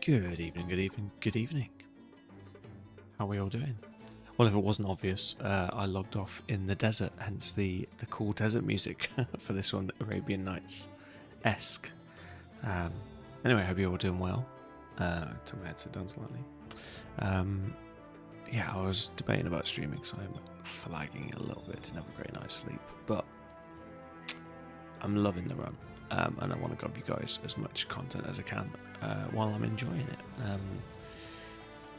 Good evening, good evening, good evening. How are we all doing? Well, if it wasn't obvious, I logged off in the desert, hence the cool desert music for this one, Arabian Nights-esque. Anyway, I hope you're all doing well. Took my headset down slightly. Yeah, I was debating about streaming, so I'm flagging a little bit. Didn't have a great night's sleep, but I'm loving the run, and I want to give you guys as much content as I can while I'm enjoying it.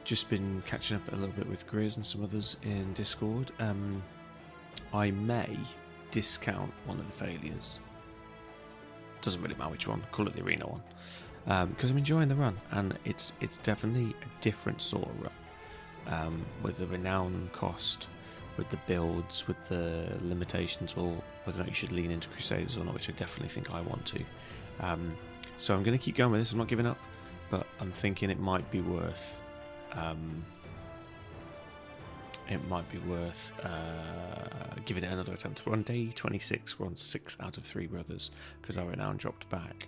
Just been catching up a little bit with Grizz and some others in Discord. I may discount one of the failures. Doesn't really matter which one. Call it the arena one, because I'm enjoying the run, and it's definitely a different sort of run, with the renown cost, with the builds, with the limitations, or whether or not you should lean into Crusaders or not, which I definitely think I want to. So I'm going to keep going with this. I'm not giving up, but I'm thinking it might be worth. Giving it another attempt. We're on day 26. We're on 6 out of 3 brothers because our renown dropped back.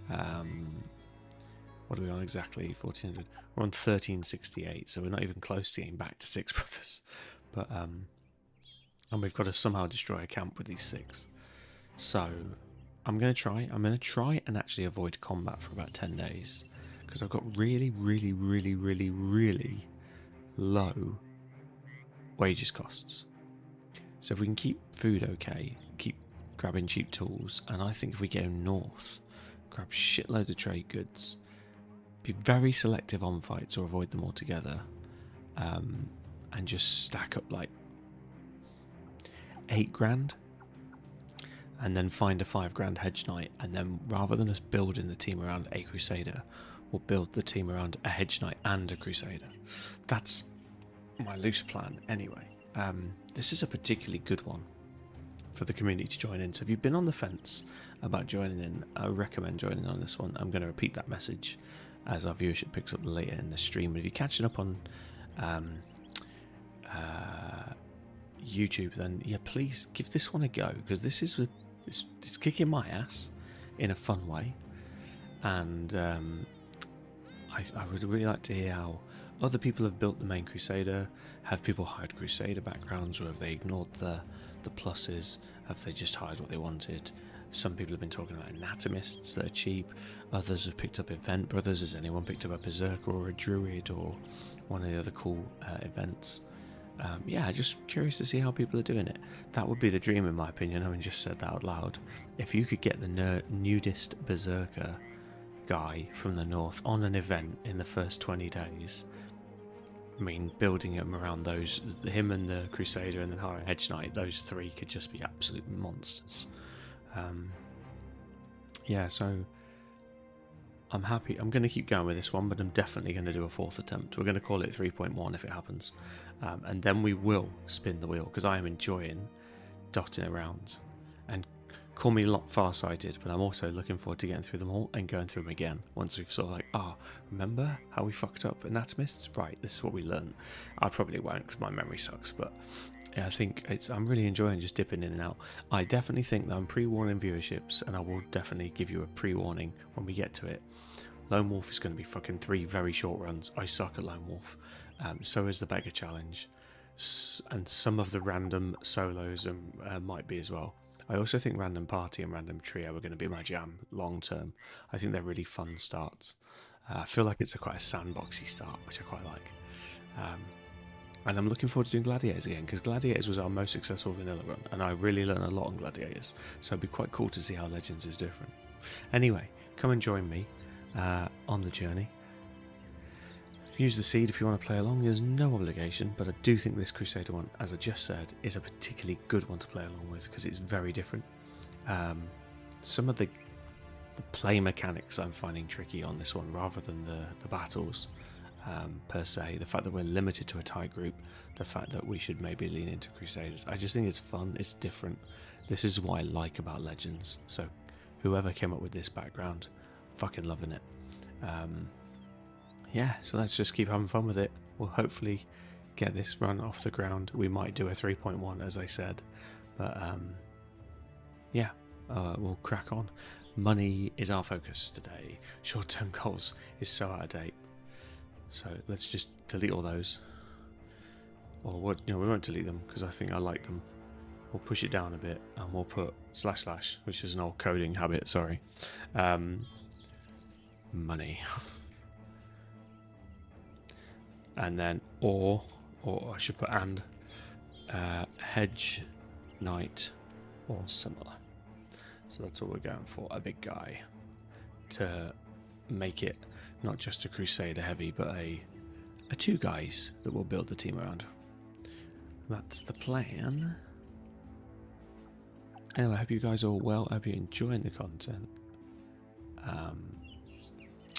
What are we on exactly? 1400. We're on 1368, so we're not even close to getting back to 6 brothers. But and we've got to somehow destroy a camp with these 6. So I'm going to try. I'm going to try and actually avoid combat for about 10 days. Because I've got really low wages costs. So if we can keep food okay, keep grabbing cheap tools, and I think if we go north, grab shitloads of trade goods, be very selective on fights or avoid them altogether, and just stack up like 8 grand, and then find a 5 grand hedge knight, and then rather than us building the team around a Crusader, we'll build the team around a hedge knight and a Crusader. That's my loose plan anyway. This is a particularly good one for the community to join in. So if you've been on the fence about joining in, I recommend joining on this one. I'm going to repeat that message as our viewership picks up later in the stream. If you're catching up on YouTube, then yeah, please give this one a go, because this is it's kicking my ass in a fun way, and I would really like to hear how other people have built the main Crusader. Have people hired Crusader backgrounds, or have they ignored the pluses? Have they just hired what they wanted? Some people have been talking about anatomists that are cheap. Others have picked up event brothers. Has anyone picked up a berserker or a druid or one of the other cool events? Yeah, just curious to see how people are doing it. That would be the dream, in my opinion. I mean, just said that out loud. If you could get the nudist berserker guy from the north on an event in the first 20 days, I mean, building him around him and the Crusader and then hiring Hedge Knight, those 3 could just be absolute monsters. Yeah, so I'm happy. I'm going to keep going with this one, but I'm definitely going to do a 4th attempt. We're going to call it 3.1 if it happens, and then we will spin the wheel, because I am enjoying dotting around. And call me a lot far-sighted, but I'm also looking forward to getting through them all and going through them again once we've sort of like, remember how we fucked up anatomists? Right, this is what we learned. I probably won't, because my memory sucks, but yeah, I think I'm really enjoying just dipping in and out. I definitely think that I'm pre-warning viewerships, and I will definitely give you a pre-warning when we get to it. Lone Wolf is going to be fucking 3 very short runs. I suck at Lone Wolf. So is the Beggar Challenge, and some of the random solos might be as well. I also think Random Party and Random Trio are going to be my jam long term. I think they're really fun starts. I feel like it's quite a sandboxy start, which I quite like. And I'm looking forward to doing Gladiators again, because Gladiators was our most successful vanilla run, and I really learned a lot on Gladiators, so it'd be quite cool to see how Legends is different. Anyway, come and join me on the journey. Use the seed if you want to play along. There's no obligation, but I do think this Crusader one, as I just said, is a particularly good one to play along with, because it's very different. Some of the play mechanics I'm finding tricky on this one, rather than the battles per se. The fact that we're limited to a tight group, the fact that we should maybe lean into Crusaders. I just think it's fun, it's different. This is what I like about Legends. So whoever came up with this background, fucking loving it. Yeah, so let's just keep having fun with it. We'll hopefully get this run off the ground. We might do a 3.1, as I said, but yeah, we'll crack on. Money is our focus today. Short-term goals is so out of date. So let's just delete all those. Or what? You know, we won't delete them because I think I like them. We'll push it down a bit and we'll put // which is an old coding habit. Sorry. Money. And then or I should put hedge, night, or similar. So that's what we're going for, a big guy to make it not just a Crusader heavy, but a two guys that we'll build the team around. That's the plan. Anyway, I hope you guys are all well. I hope you're enjoying the content.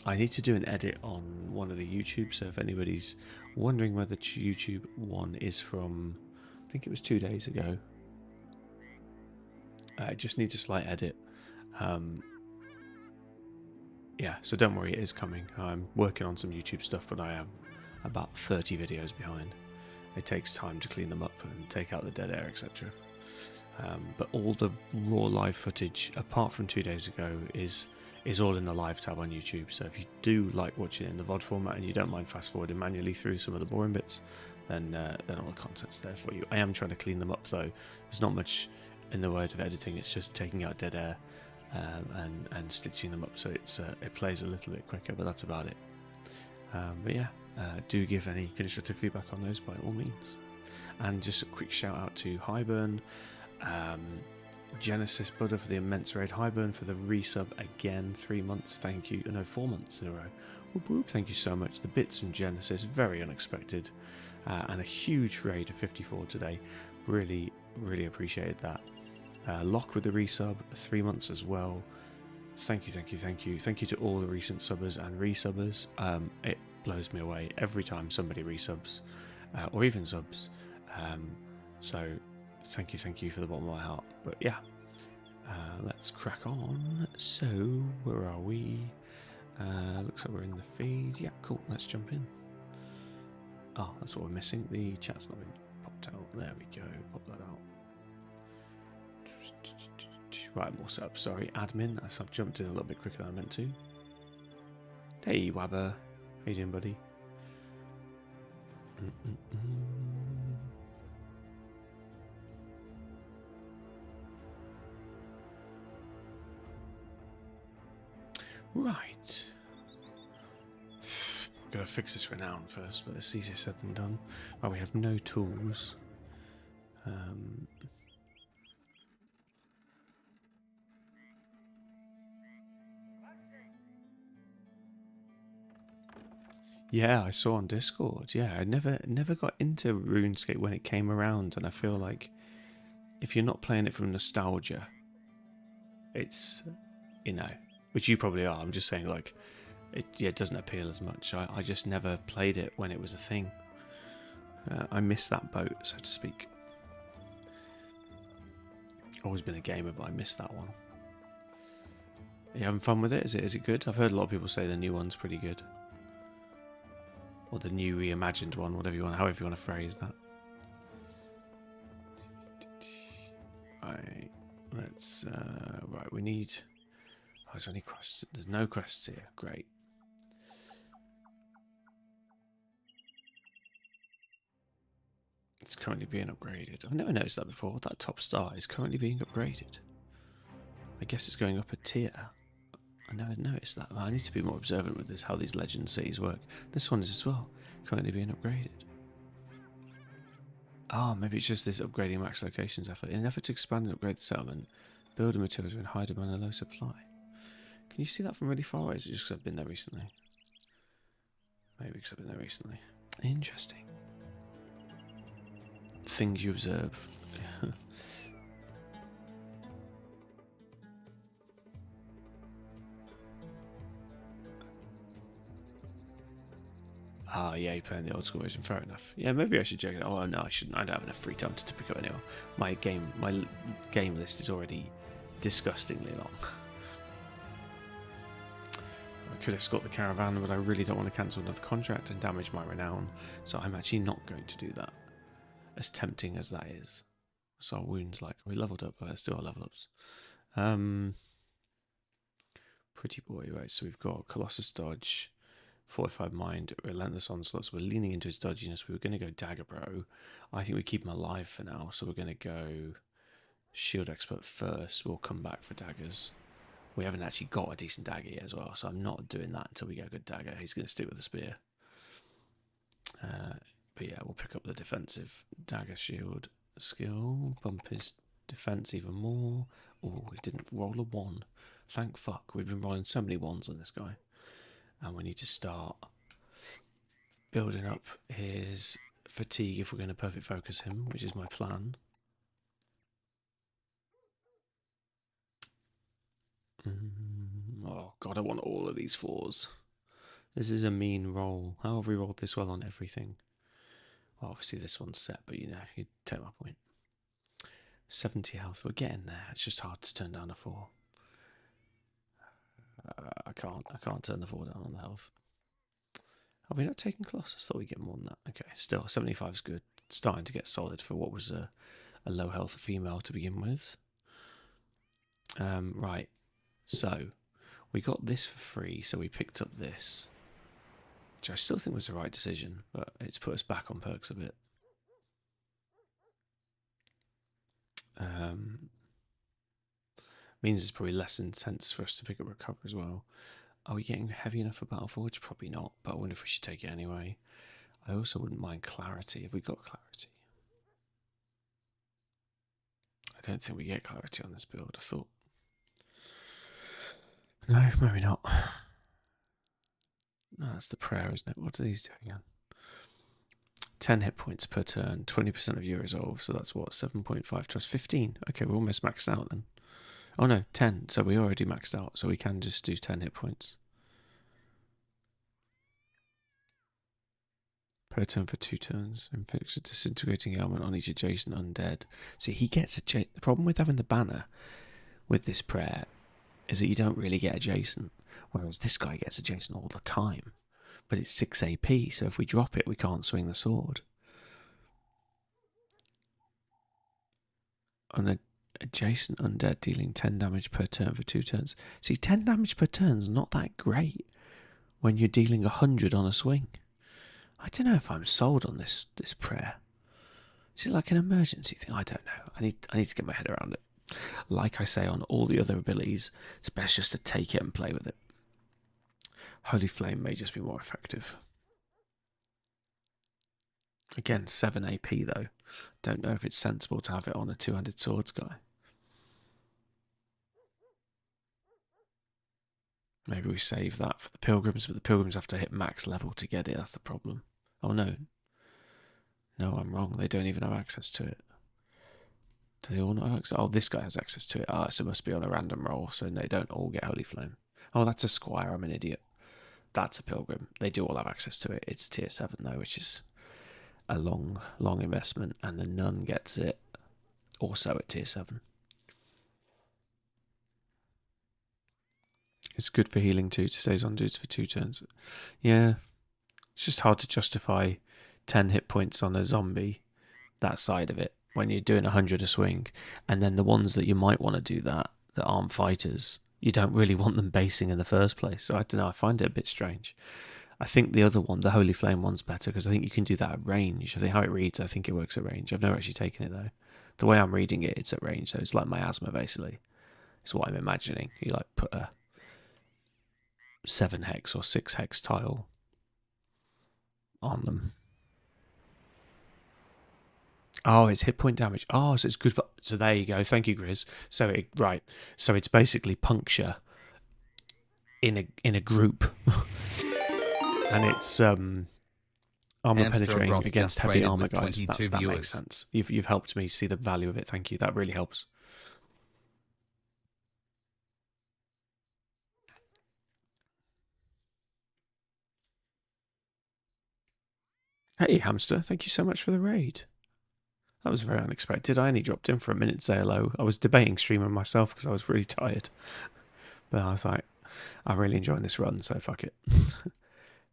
I need to do an edit on one of the YouTube, so if anybody's wondering where the YouTube one is from, I think it was 2 days ago. It just needs a slight edit. Yeah, so don't worry, it is coming. I'm working on some YouTube stuff, but I am about 30 videos behind. It takes time to clean them up and take out the dead air, etc. But all the raw live footage, apart from 2 days ago, is all in the live tab on YouTube. So if you do like watching it in the VOD format and you don't mind fast forwarding manually through some of the boring bits, then all the content's there for you. I am trying to clean them up though. There's not much in the word of editing. It's just taking out dead air and stitching them up so it plays a little bit quicker, but that's about it. But yeah, do give any constructive feedback on those by all means. And just a quick shout out to Highburn, Genesis Buddha for the immense raid, Highburn for the resub again, 3 months, thank you. No, 4 months in a row. Whoop whoop, thank you so much. The bits from Genesis, very unexpected, and a huge raid of 54 today. Really, really appreciated that. Lock with the resub, 3 months as well. Thank you, thank you, thank you. Thank you to all the recent subbers and resubbers. It blows me away every time somebody resubs, or even subs. So thank you for the bottom of my heart. But yeah, let's crack on. So where are we? Looks like we're in the feed. Yeah, cool, let's jump in. Oh, that's what we're missing. The chat's not been popped out. There we go, pop that out. Right, more setup. Sorry, admin. I've jumped in a little bit quicker than I meant to. Hey, Wabber. How you doing, buddy? Right. I'm going to fix this renown first, but it's easier said than done. Well, we have no tools. Yeah, I saw on Discord. Yeah, I never got into RuneScape when it came around, and I feel like if you're not playing it from nostalgia, it's, you know, which you probably are. I'm just saying, like, it doesn't appeal as much. I just never played it when it was a thing. I missed that boat, so to speak. Always been a gamer, but I missed that one. Are you having fun with it? Is it good? I've heard a lot of people say the new one's pretty good. Or the new reimagined one, however you want to phrase that. Right, let's right, we need, oh, there's only quests. There's no quests here. Great. It's currently being upgraded. I've never noticed that before. That top star is currently being upgraded. I guess it's going up a tier. I never noticed that. I need to be more observant with this, how these legend cities work. This one is as well, currently being upgraded. Oh, maybe it's just this upgrading max locations effort. In an effort to expand and upgrade the settlement, building materials are in high demand and low supply. Can you see that from really far away? Is it just because I've been there recently? Maybe because I've been there recently. Interesting. Things you observe. Ah, yeah, you're playing the old school version. Fair enough. Yeah, maybe I should check it out. Oh no, I shouldn't. I don't have enough free time to pick up anymore. My game list is already disgustingly long. I could escort the caravan, but I really don't want to cancel another contract and damage my renown, so I'm actually not going to do that. As tempting as that is. So our wounds, like, we leveled up, but let's do our level ups. Pretty boy, right? So we've got Colossus Dodge, Fortified Mind, Relentless Onslaught. So we're leaning into his dodginess. We were going to go Dagger Bro. I think we keep him alive for now. So we're going to go Shield Expert first. We'll come back for daggers. We haven't actually got a decent dagger yet as well, so I'm not doing that until we get a good dagger. He's going to stick with the spear. But yeah, we'll pick up the defensive dagger shield skill. Bump his defense even more. Oh, he didn't roll a 1. Thank fuck. We've been rolling so many 1s on this guy. And we need to start building up his fatigue if we're going to perfect focus him, which is my plan. Oh god, I want all of these 4s. This is a mean roll. How have we rolled this well on everything? Well, obviously this one's set, but you know, you take my point. 70 health, we're getting there. It's just hard to turn down a 4. I can't turn the 4 down on the health. Have we not taken Colossus? Thought we'd get more than that. Okay, still 75 is good. Starting to get solid for what was a low health female to begin with. Right, so we got this for free, so we picked up this, which I still think was the right decision, but it's put us back on perks a bit. Means it's probably less intense for us to pick up Recover as well. Are we getting heavy enough for Battle Forge? Probably not, but I wonder if we should take it anyway. I also wouldn't mind Clarity. Have we got Clarity? I don't think we get Clarity on this build, I thought. No, maybe not. No, that's the prayer, isn't it? What do these do again? 10 hit points per turn, 20% of your resolve, so that's what, 7.5 plus 15. Okay, we're almost maxed out then. Oh no, 10, so we already maxed out, so we can just do 10 hit points. Per turn for 2 turns. Inflicts a disintegrating ailment on each adjacent undead. See, he gets the problem with having the banner with this prayer is that you don't really get adjacent, whereas this guy gets adjacent all the time. But it's 6 AP, so if we drop it, we can't swing the sword. On an adjacent undead dealing 10 damage per turn for 2 turns. See, 10 damage per turn is not that great when you're dealing 100 on a swing. I don't know if I'm sold on this prayer. Is it like an emergency thing? I don't know. I need to get my head around it. Like I say on all the other abilities, it's best just to take it and play with it. Holy Flame may just be more effective. Again, 7 AP though. Don't know if it's sensible to have it on a 200 swords guy. Maybe we save that for the pilgrims, but the pilgrims have to hit max level to get it. That's the problem. Oh no. No, I'm wrong. They don't even have access to it. Do they all not have access? Oh, this guy has access to it. Ah, so it must be on a random roll, so they don't all get Holy Flame. Oh, that's a squire. I'm an idiot. That's a pilgrim. They do all have access to it. It's tier 7 though, which is a long investment, and the nun gets it also at tier 7. It's good for healing too, to stays on dudes for 2 turns. Yeah, it's just hard to justify 10 hit points on a zombie, that side of it, when you're doing 100 a swing, and then the ones that you might want to do that aren't fighters, you don't really want them basing in the first place. So I don't know, I find it a bit strange. I think the other one, the Holy Flame one's better, because I think you can do that at range. I think how it reads, I think it works at range. I've never actually taken it though. The way I'm reading it, it's at range, so it's like miasma basically. It's what I'm imagining. You like put a 7 hex or 6 hex tile on them. Oh, it's hit point damage. Oh, so it's good for... So there you go. Thank you, Grizz. So right. So it's basically puncture in a group. And it's armor penetrating against heavy armor guys. That makes sense. You've helped me see the value of it. Thank you. That really helps. Hey, Hamster. Thank you so much for the raid. That was very unexpected. I only dropped in for a minute to say hello. I was debating streaming myself because I was really tired. But I was like, I'm really enjoying this run, so fuck it.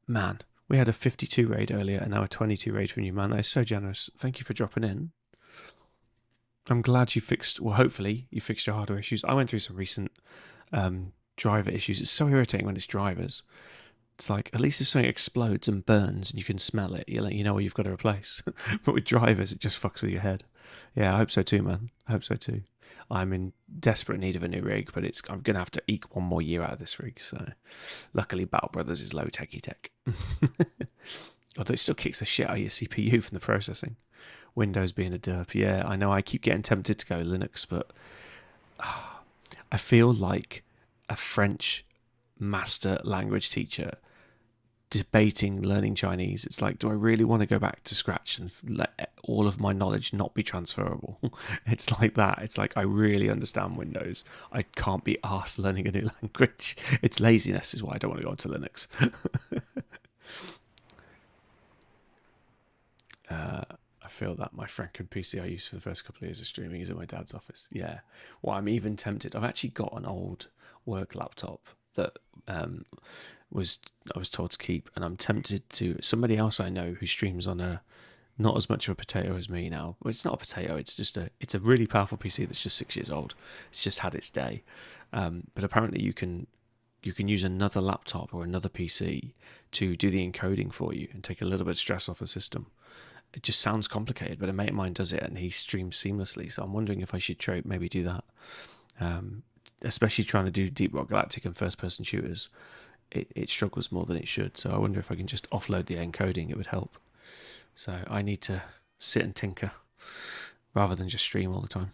Man, we had a 52 raid earlier and now a 22 raid from you, man. That is so generous. Thank you for dropping in. I'm glad you fixed, well, hopefully you fixed your hardware issues. I went through some recent driver issues. It's so irritating when it's drivers. It's like, at least if something explodes and burns and you can smell it, you know what you've got to replace. But with drivers, it just fucks with your head. Yeah, I hope so too, man. I hope so too. I'm in desperate need of a new rig, but I'm going to have to eke one more year out of this rig. So luckily, Battle Brothers is low techie tech. Although it still kicks the shit out of your CPU from the processing. Windows being a derp. Yeah, I know. I keep getting tempted to go Linux, but I feel like a French master language teacher debating learning Chinese. It's like, do I really want to go back to scratch and let all of my knowledge not be transferable? It's like that. It's like, I really understand Windows. I can't be arsed learning a new language. It's laziness is why I don't want to go onto Linux. I feel that my Franken PC I used for the first couple of years of streaming is in my dad's office. Yeah. Well, I'm even tempted. I've actually got an old work laptop that I was told to keep, and I'm tempted to. Somebody else I know who streams on a not as much of a potato as me now. Well, it's not a potato. It's just it's a really powerful PC that's just 6 years old. It's just had its day, but apparently you can use another laptop or another PC to do the encoding for you and take a little bit of stress off the system. It just sounds complicated, but a mate of mine does it and he streams seamlessly. So I'm wondering if I should maybe do that. Especially trying to do Deep Rock Galactic and first-person shooters, it struggles more than it should. So I wonder if I can just offload the encoding, it would help. So I need to sit and tinker rather than just stream all the time.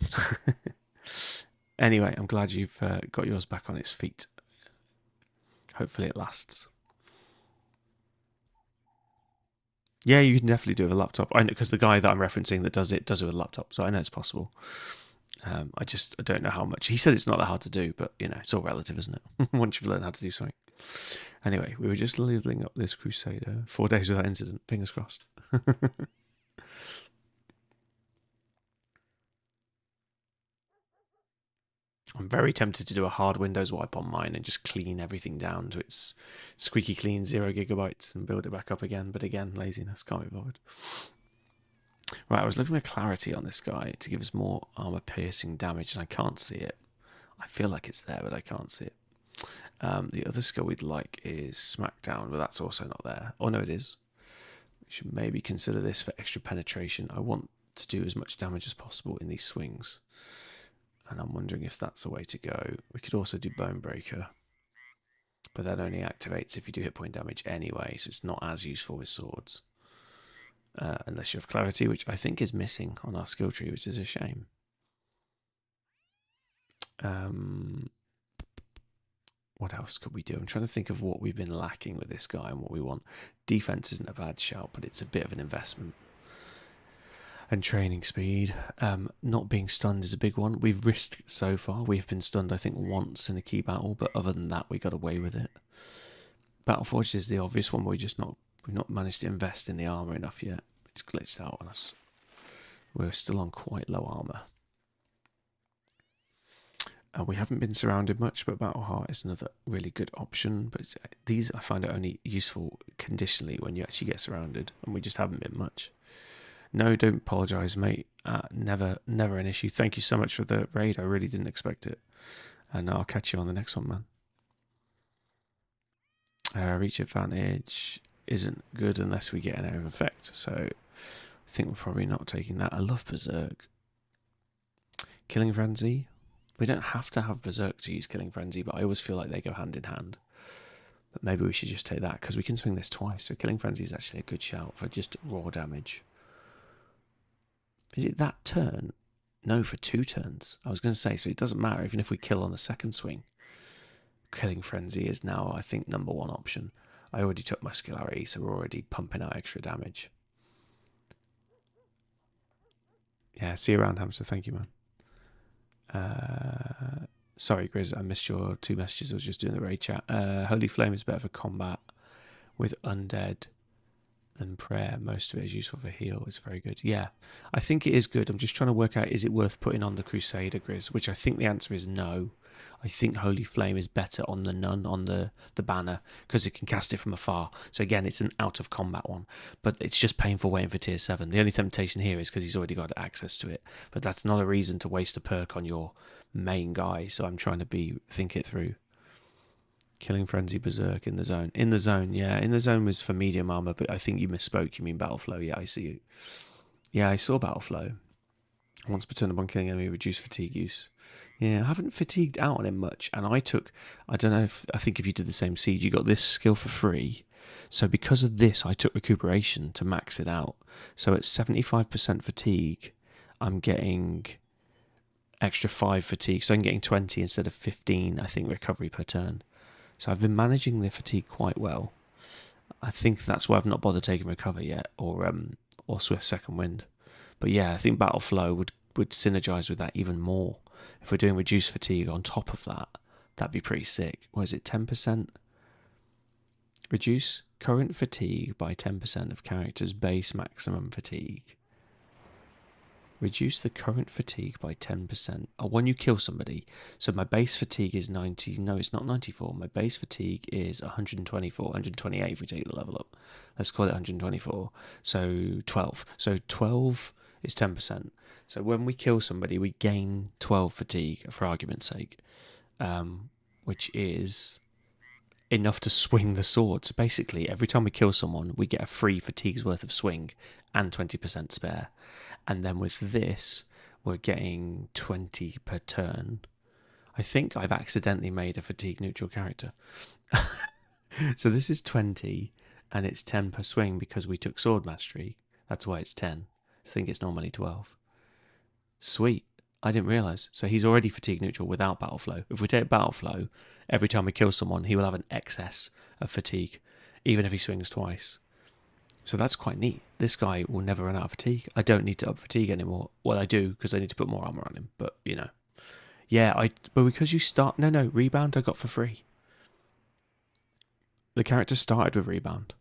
Anyway, I'm glad you've got yours back on its feet. Hopefully it lasts. Yeah, you can definitely do it with a laptop. I know, because the guy that I'm referencing that does it with a laptop, so I know it's possible. I don't know how much. He said it's not that hard to do, but it's all relative, isn't it? Once you've learned how to do something. Anyway, we were just leveling up this Crusader. 4 days without incident. Fingers crossed. I'm very tempted to do a hard Windows wipe on mine and just clean everything down to its squeaky clean 0 gigabytes and build it back up again. But again, laziness, can't be bothered. Right, I was looking for clarity on this guy to give us more armor piercing damage, and I can't see it. I feel like it's there, but I can't see it. The other skill we'd like is Smackdown, but that's also not there. Oh no, it is. We should maybe consider this for extra penetration. I want to do as much damage as possible in these swings, and I'm wondering if that's the way to go. We could also do Bone Breaker, but that only activates if you do hit point damage anyway, so it's not as useful with swords. Unless you have clarity, which I think is missing on our skill tree, which is a shame. What else could we do? I'm trying to think of what we've been lacking with this guy and what we want. Defense isn't a bad shout, but it's a bit of an investment. And training speed. Not being stunned is a big one. We've risked so far. We've been stunned, I think, once in a key battle, but other than that, we got away with it. Battle Forged is the obvious one. We've not managed to invest in the armor enough yet. It's glitched out on us. We're still on quite low armor. We haven't been surrounded much, but Battle Heart is another really good option. But these I find are only useful conditionally when you actually get surrounded, and we just haven't been much. No, don't apologise, mate. Never an issue. Thank you so much for the raid. I really didn't expect it. And I'll catch you on the next one, man. Reach advantage isn't good unless we get an area of effect. So I think we're probably not taking that. I love Berserk. Killing Frenzy. We don't have to have Berserk to use Killing Frenzy, but I always feel like they go hand in hand. But maybe we should just take that, because we can swing this twice. So Killing Frenzy is actually a good shout for just raw damage. Is it that turn? No, for 2 turns. I was going to say, so it doesn't matter even if we kill on the second swing. Killing Frenzy is now, I think, #1 option. I already took my Muscularity, so we're already pumping out extra damage. Yeah, see you around, Hamster. Thank you, man. Sorry, Grizz, I missed your 2 messages. I was just doing the raid chat. Holy Flame is better for combat with undead than prayer. Most of it is useful for heal. It's very good. Yeah, I think it is good. I'm just trying to work out, is it worth putting on the Crusader, Grizz? Which I think the answer is no. I think Holy Flame is better on the Nun, on the banner, because it can cast it from afar. So again, it's an out of combat one, but it's just painful waiting for tier 7. The only temptation here is because he's already got access to it, but that's not a reason to waste a perk on your main guy. So I'm trying to think it through. Killing Frenzy Berserk in the zone. In the zone, yeah. In the zone was for medium armor, but I think you misspoke. You mean Battle Flow. Yeah, I see you. Yeah, I saw Battle Flow. Once per turn upon killing enemy, reduce fatigue use. Yeah, I haven't fatigued out on him much. And I don't know I think if you did the same siege, you got this skill for free. So because of this, I took recuperation to max it out. So at 75% fatigue, I'm getting extra 5 fatigue. So I'm getting 20 instead of 15, I think, recovery per turn. So I've been managing the fatigue quite well. I think that's why I've not bothered taking recover yet, or Swift Second Wind. But yeah, I think Battle Flow would synergize with that even more. If we're doing reduced fatigue on top of that, that'd be pretty sick. What is it, 10%? Reduce current fatigue by 10% of character's base maximum fatigue. Reduce the current fatigue by 10%. Oh, when you kill somebody. So my base fatigue is 90. No, it's not 94. My base fatigue is 124, 128 if we take the level up. Let's call it 124. So 12. So 12 is 10%. So when we kill somebody, we gain 12 fatigue, for argument's sake, which is enough to swing the sword. So basically, every time we kill someone, we get a free fatigue's worth of swing and 20% spare. And then with this, we're getting 20 per turn. I think I've accidentally made a fatigue neutral character. So this is 20, and it's 10 per swing because we took sword mastery. That's why it's 10. I think it's normally 12. Sweet. I didn't realise. So he's already fatigue neutral without Battle Flow. If we take Battle Flow, every time we kill someone, he will have an excess of fatigue, even if he swings twice. So that's quite neat. This guy will never run out of fatigue. I don't need to up fatigue anymore. Well, I do, because I need to put more armor on him. But, you know. Yeah, but because you start... No, Rebound I got for free. The character started with Rebound.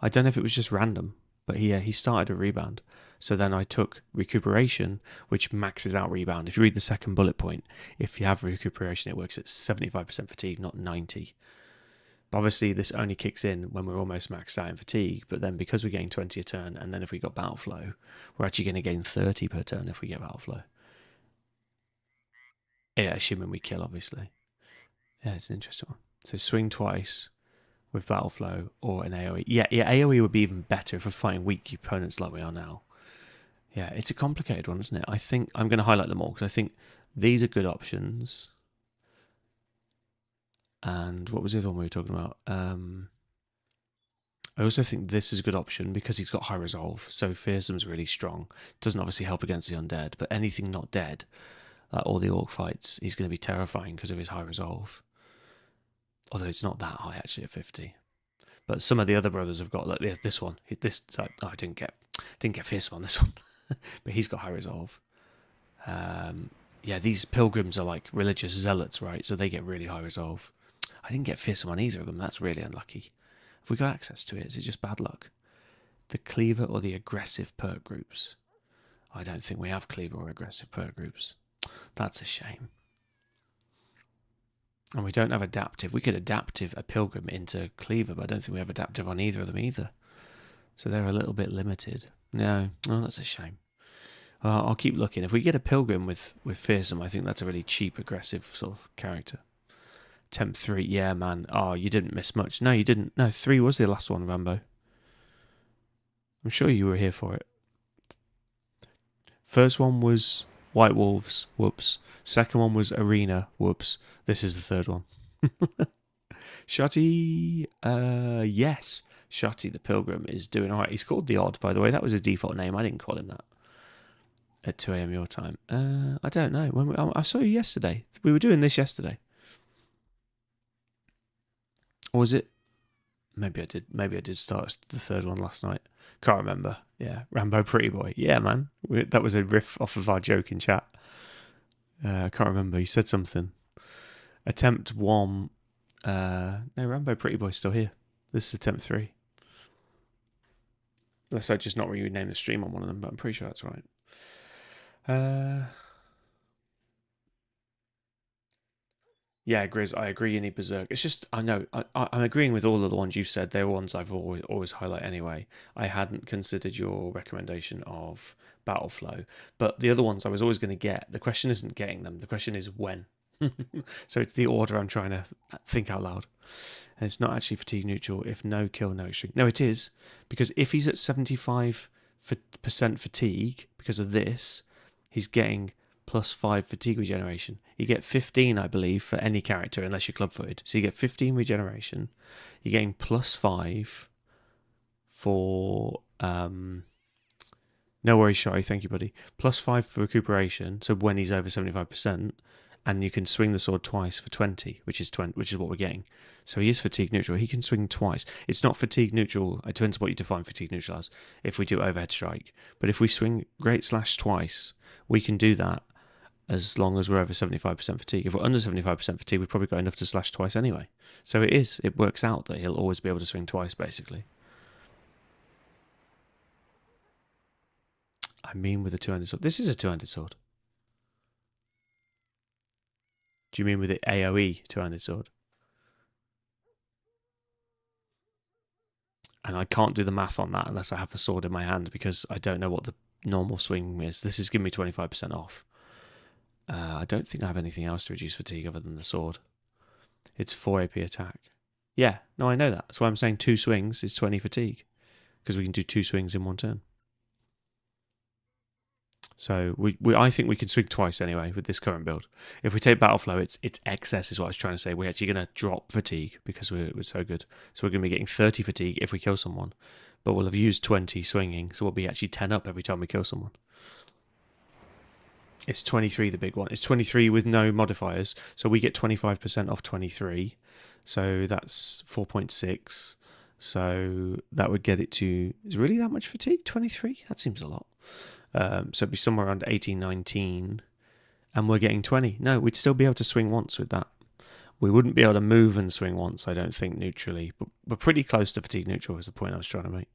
I don't know if it was just random, but he started with Rebound. So then I took Recuperation, which maxes out Rebound. If you read the second bullet point, if you have Recuperation, it works at 75% fatigue, not 90. But obviously, this only kicks in when we're almost maxed out in fatigue. But then because we're getting 20 a turn, and then if we got Battle Flow, we're actually going to gain 30 per turn if we get Battle Flow. Yeah, assuming we kill, obviously. Yeah, it's an interesting one. So swing twice with Battle Flow or an AoE. Yeah, AoE would be even better if we're fighting weak opponents like we are now. Yeah, it's a complicated one, isn't it? I think I'm going to highlight them all because I think these are good options. And what was the other one we were talking about? I also think this is a good option because he's got high resolve. So Fearsome's really strong. Doesn't obviously help against the undead, but anything not dead, like all the orc fights, he's going to be terrifying because of his high resolve. Although it's not that high actually at 50. But some of the other brothers have got like this one. I didn't get Fearsome on this one, but he's got high resolve. Yeah, these pilgrims are like religious zealots, right? So they get really high resolve. I didn't get Fearsome on either of them. That's really unlucky. Have we got access to it? Is it just bad luck? The Cleaver or the aggressive perk groups? I don't think we have Cleaver or aggressive perk groups. That's a shame. And we don't have adaptive. We could adaptive a pilgrim into Cleaver, but I don't think we have adaptive on either of them either. So they're a little bit limited. No, oh, that's a shame. I'll keep looking. If we get a pilgrim with Fearsome, I think that's a really cheap, aggressive sort of character. Temp 3, yeah, man. Oh, you didn't miss much. No, you didn't. No, 3 was the last one, Rambo. I'm sure you were here for it. First one was White Wolves, whoops. Second one was Arena, whoops. This is the third one. Shotty, yes. Shotty the Pilgrim is doing alright. He's called The Odd, by the way. That was his default name. I didn't call him that. At 2 AM your time. I don't know. I saw you yesterday. We were doing this yesterday. Or was it? Maybe I did. Maybe I did start the third one last night. Can't remember. Yeah, Rambo Pretty Boy. Yeah, man. That was a riff off of our joke in chat. I can't remember. You said something. Attempt 1. No, Rambo Pretty Boy's still here. This is attempt 3. Unless I just not rename the stream on one of them, but I'm pretty sure that's right. Yeah, Grizz, I agree you need Berserk. It's just, I know, I'm agreeing with all of the ones you've said. They're ones I've always highlight anyway. I hadn't considered your recommendation of Battle Flow. But the other ones I was always going to get. The question isn't getting them. The question is when. So it's the order I'm trying to think out loud. And it's not actually fatigue neutral if no kill, no extreme. No, it is. Because if he's at 75% fatigue because of this, he's getting +5 fatigue regeneration. You get 15, I believe, for any character unless you're club-footed. So you get 15 regeneration. You're getting +5 for... no worries, Shy. Thank you, buddy. +5 for recuperation. So when he's over 75%, and you can swing the sword twice for 20, which is what we're getting. So he is fatigue neutral. He can swing twice. It's not fatigue neutral. It depends on what you define fatigue neutral as. If we do overhead strike, but if we swing great slash twice, we can do that as long as we're over 75% fatigue. If we're under 75% fatigue, we've probably got enough to slash twice anyway. So it works out that he'll always be able to swing twice, basically. I mean with a two-handed sword. This is a two-handed sword. Do you mean with the AoE two-handed sword? And I can't do the math on that unless I have the sword in my hand because I don't know what the normal swing is. This is giving me 25% off. I don't think I have anything else to reduce fatigue other than the sword. It's 4 AP attack. Yeah, no, I know that. That's why I'm saying 2 swings is 20 fatigue. Because we can do 2 swings in one turn. So I think we can swing twice anyway with this current build. If we take Battle Flow, it's excess is what I was trying to say. We're actually going to drop fatigue because we're so good. So we're going to be getting 30 fatigue if we kill someone. But we'll have used 20 swinging, so we'll be actually 10 up every time we kill someone. It's 23, the big one. It's 23 with no modifiers. So we get 25% off 23. So that's 4.6. So that would get it to... Is really that much fatigue? 23? That seems a lot. So it'd be somewhere around 18, 19. And we're getting 20. No, we'd still be able to swing once with that. We wouldn't be able to move and swing once, I don't think, neutrally. But we're pretty close to fatigue neutral is the point I was trying to make.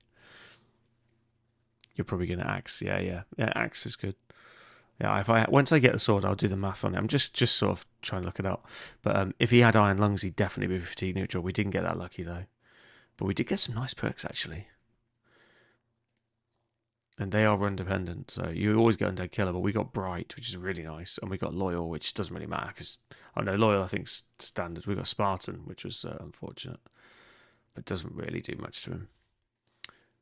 You're probably going to axe. Yeah, axe is good. Yeah, once I get the sword, I'll do the math on it. I'm just sort of trying to look it up. But if he had iron lungs, he'd definitely be fatigue neutral. We didn't get that lucky, though. But we did get some nice perks, actually. And they are run dependent, so you always get Undead Killer, but we got Bright, which is really nice, and we got Loyal, which doesn't really matter, because, oh no, Loyal I think's standard. We got Spartan, which was unfortunate, but doesn't really do much to him.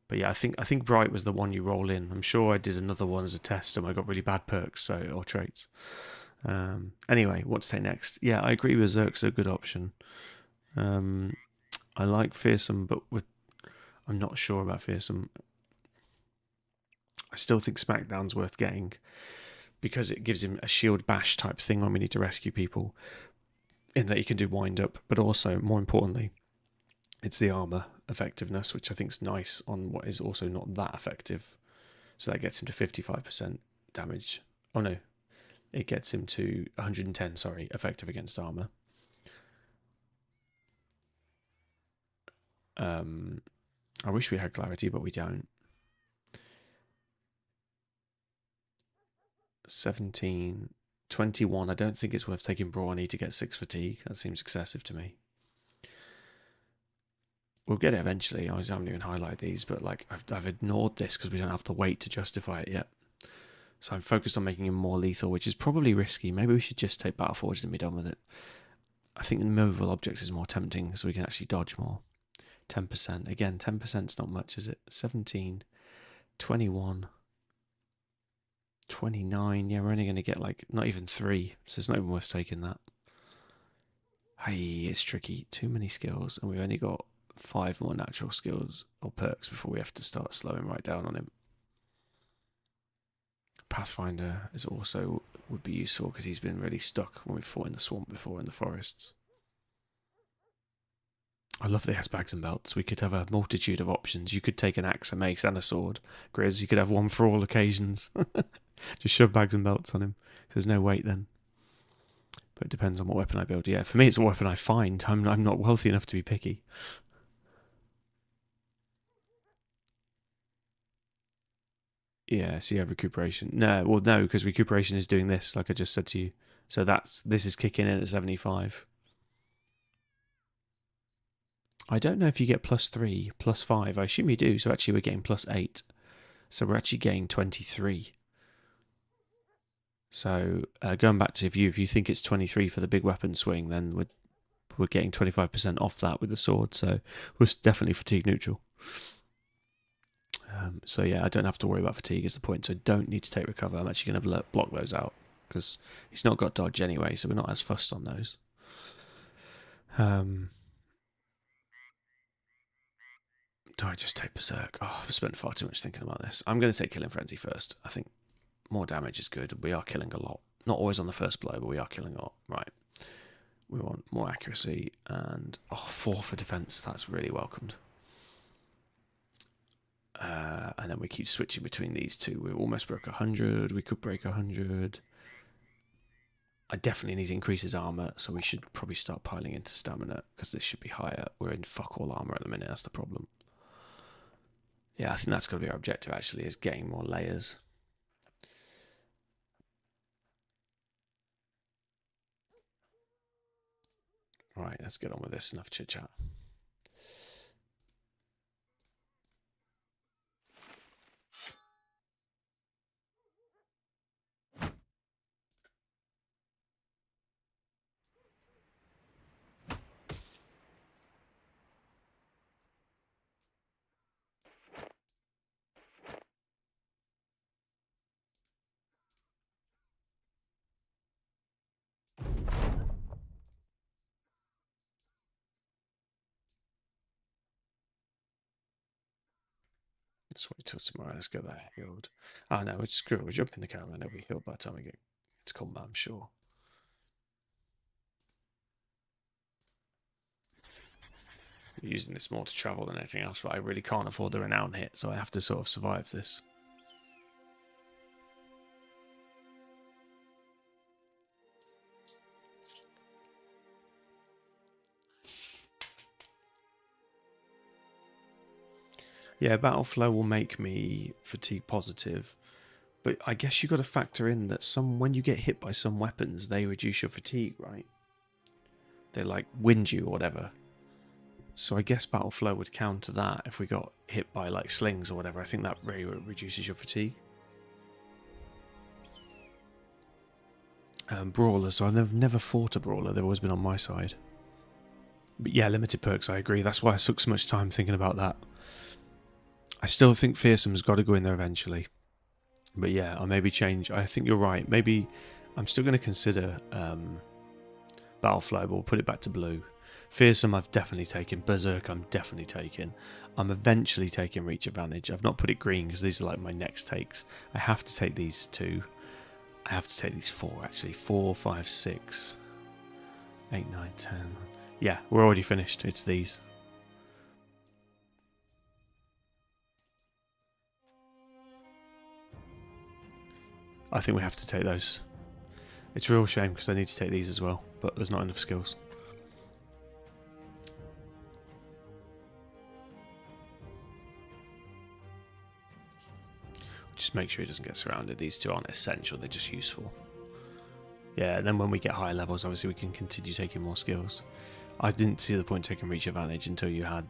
But yeah, I think Bright was the one you roll in. I'm sure I did another one as a test, and I got really bad perks, or traits. Anyway, what to take next? Yeah, I agree with Zerk's a good option. I like Fearsome, but I'm not sure about Fearsome. I still think Smackdown's worth getting because it gives him a shield bash type thing when we need to rescue people, in that he can do wind up, but also, more importantly, it's the armor effectiveness, which I think is nice on what is also not that effective. So that gets him to 55% damage. Oh no, it gets him to 110, sorry, effective against armor. I wish we had clarity, but we don't. 17, 21. I don't think it's worth taking Brawny to get 6 fatigue. That seems excessive to me. We'll get it eventually. I haven't even highlighted these, but like I've ignored this because we don't have the weight to justify it yet. So I'm focused on making him more lethal, which is probably risky. Maybe we should just take Battle Forged and be done with it. I think the movable objects is more tempting so we can actually dodge more. 10%. Again, 10% is not much, is it? 17, 21... 29, yeah, we're only going to get like not even 3, so it's not even worth taking that. Hey, it's tricky. Too many skills, and we've only got 5 more natural skills or perks before we have to start slowing right down on him. Pathfinder is also would be useful because he's been really stuck when we've fought in the swamp before in the forests. I love that he has bags and belts. We could have a multitude of options. You could take an axe, a mace, and a sword. Grizz, you could have one for all occasions. Just shove bags and belts on him. There's no weight then. But it depends on what weapon I build. Yeah, for me it's a weapon I find. I'm not wealthy enough to be picky. Yeah, so you have recuperation. No, well no, because recuperation is doing this, like I just said to you. So this is kicking in at 75. I don't know if you get +3, +5. I assume you do. So actually we're getting +8. So we're actually getting 23. So going back to if you think it's 23 for the big weapon swing, then we're getting 25% off that with the sword. So we're definitely fatigue neutral. So yeah, I don't have to worry about fatigue is the point. So don't need to take recover. I'm actually going to block those out because he's not got dodge anyway, so we're not as fussed on those. Do I just take Berserk? Oh, I've spent far too much thinking about this. I'm going to take Killing Frenzy first. I think more damage is good. We are killing a lot. Not always on the first blow, but we are killing a lot. Right. We want more accuracy and 4 for defense. That's really welcomed. And then we keep switching between these two. We almost broke 100. We could break 100. I definitely need to increase his armor, so we should probably start piling into stamina because this should be higher. We're in fuck all armor at the minute. That's the problem. Yeah, I think that's going to be our objective, actually, is getting more layers. Right, let's get on with this. Enough chit-chat. Let's wait till tomorrow. Let's get that healed. Oh no, screw it. We'll jump in the caravan. It'll be healed by the time we get to combat, I'm sure. We're using this more to travel than anything else, but I really can't afford the renown hit, so I have to sort of survive this. Yeah, battle flow will make me fatigue positive, but I guess you got to factor in that when you get hit by some weapons, they reduce your fatigue, right? They like wind you or whatever. So I guess battle flow would counter that if we got hit by like slings or whatever. I think that really reduces your fatigue. Brawlers, so I've never fought a brawler. They've always been on my side. But yeah, limited perks, I agree. That's why I took so much time thinking about that. I still think Fearsome's got to go in there eventually. But yeah, I'll maybe change. I think you're right. Maybe I'm still going to consider battle flow, but we'll put it back to blue. Fearsome I've definitely taken. Berserk I'm definitely taking. I'm eventually taking Reach Advantage. I've not put it green because these are like my next takes. I have to take these 2. I have to take these 4 actually. 4, 5, 6, 8, 9, 10. Yeah, we're already finished. It's these. I think we have to take those. It's a real shame because I need to take these as well, but there's not enough skills. Just make sure he doesn't get surrounded. These 2 aren't essential, they're just useful. Yeah, and then when we get higher levels, obviously we can continue taking more skills. I didn't see the point taking Reach Advantage until you had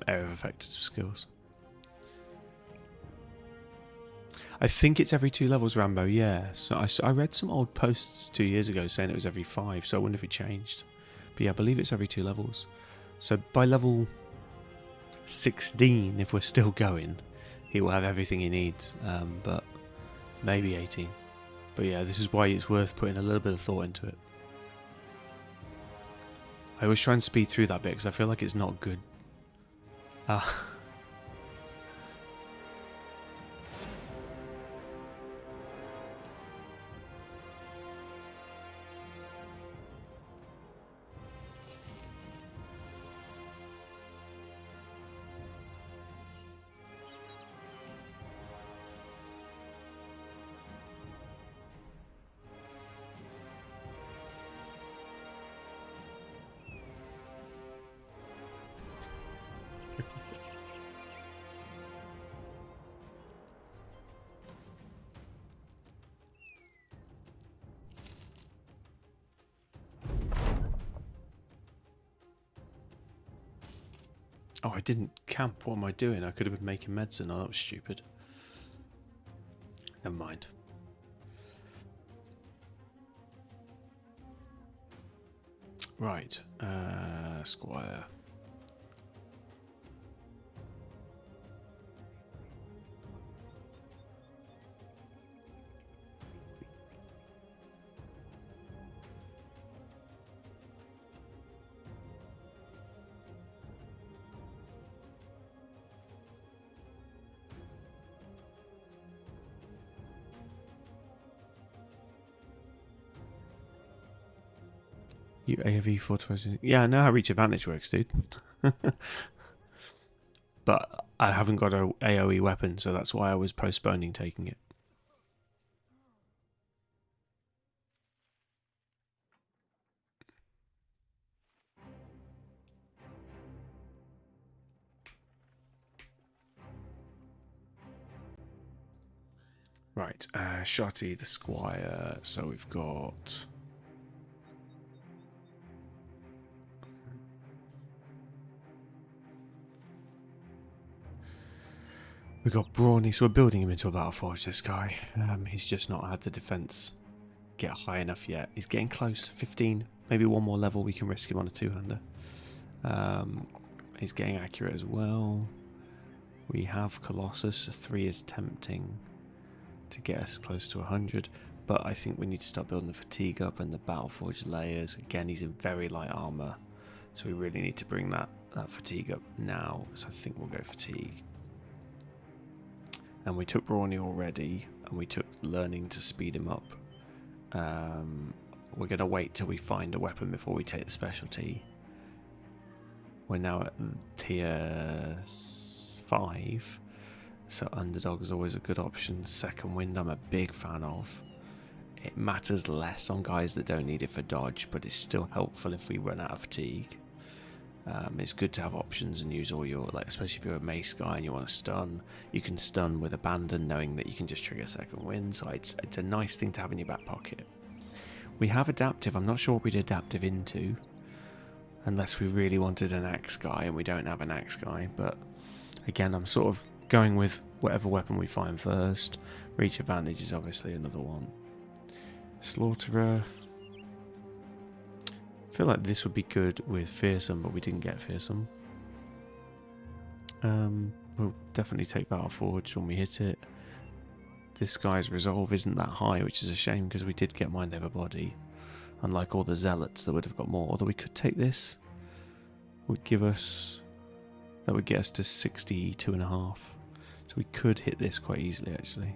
Area of Effective skills. I think it's every 2 levels, Rambo, yeah. So I read some old posts 2 years ago saying it was every 5, so I wonder if it changed. But yeah, I believe it's every 2 levels. So by level 16, if we're still going, he will have everything he needs, but maybe 18. But yeah, this is why it's worth putting a little bit of thought into it. I always try and speed through that bit because I feel like it's not good. Oh, I didn't camp. What am I doing? I could have been making medicine. Oh, that was stupid. Never mind. Right, Squire. You AOV fortification. Yeah, I know how reach advantage works, dude. But I haven't got a AoE weapon, so that's why I was postponing taking it. Right, Shotty the Squire. So we've got... We've got Brawny, so we're building him into a battle forge, this guy. He's just not had the defense get high enough yet. He's getting close, 15. Maybe one more level we can risk him on a two-hander. He's getting accurate as well. We have Colossus, so 3 is tempting to get us close to 100. But I think we need to start building the fatigue up and the battle forge layers. Again, he's in very light armor, so we really need to bring that fatigue up now. So I think we'll go fatigue. And we took Brawny already, and we took learning to speed him up. We're going to wait till we find a weapon before we take the specialty. We're now at tier 5, so underdog is always a good option. Second wind I'm a big fan of. It matters less on guys that don't need it for dodge, but it's still helpful if we run out of fatigue. It's good to have options and use all your, like, especially if you're a mace guy and you want to stun, you can stun with abandon knowing that you can just trigger second wind, so it's a nice thing to have in your back pocket. We have adaptive. I'm not sure what we'd adaptive into, unless we really wanted an axe guy, and we don't have an axe guy, but again, I'm sort of going with whatever weapon we find first. Reach advantage is obviously another one. Slaughterer. I feel like this would be good with fearsome, but we didn't get fearsome. We'll definitely take battle forge when we hit it. This guy's resolve isn't that high, which is a shame because we did get mind over body, unlike all the zealots that would have got more. Although we could take this, would give us, that would get us to 62.5, so we could hit this quite easily actually.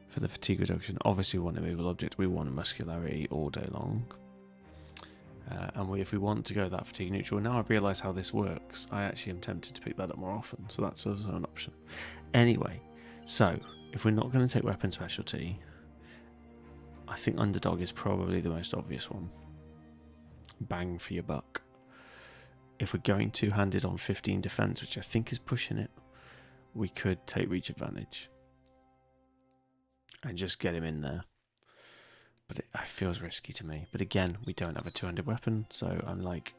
For the fatigue reduction, obviously we want a movable object, we want a muscularity all day long. And if we want to go that fatigue neutral, now I've realised how this works, I actually am tempted to pick that up more often, so that's also an option. Anyway, so if we're not going to take weapon specialty, I think underdog is probably the most obvious one. Bang for your buck. If we're going two-handed on 15 defense, which I think is pushing it, we could take reach advantage and just get him in there. But it feels risky to me. But again, we don't have a two-handed weapon, so I'm like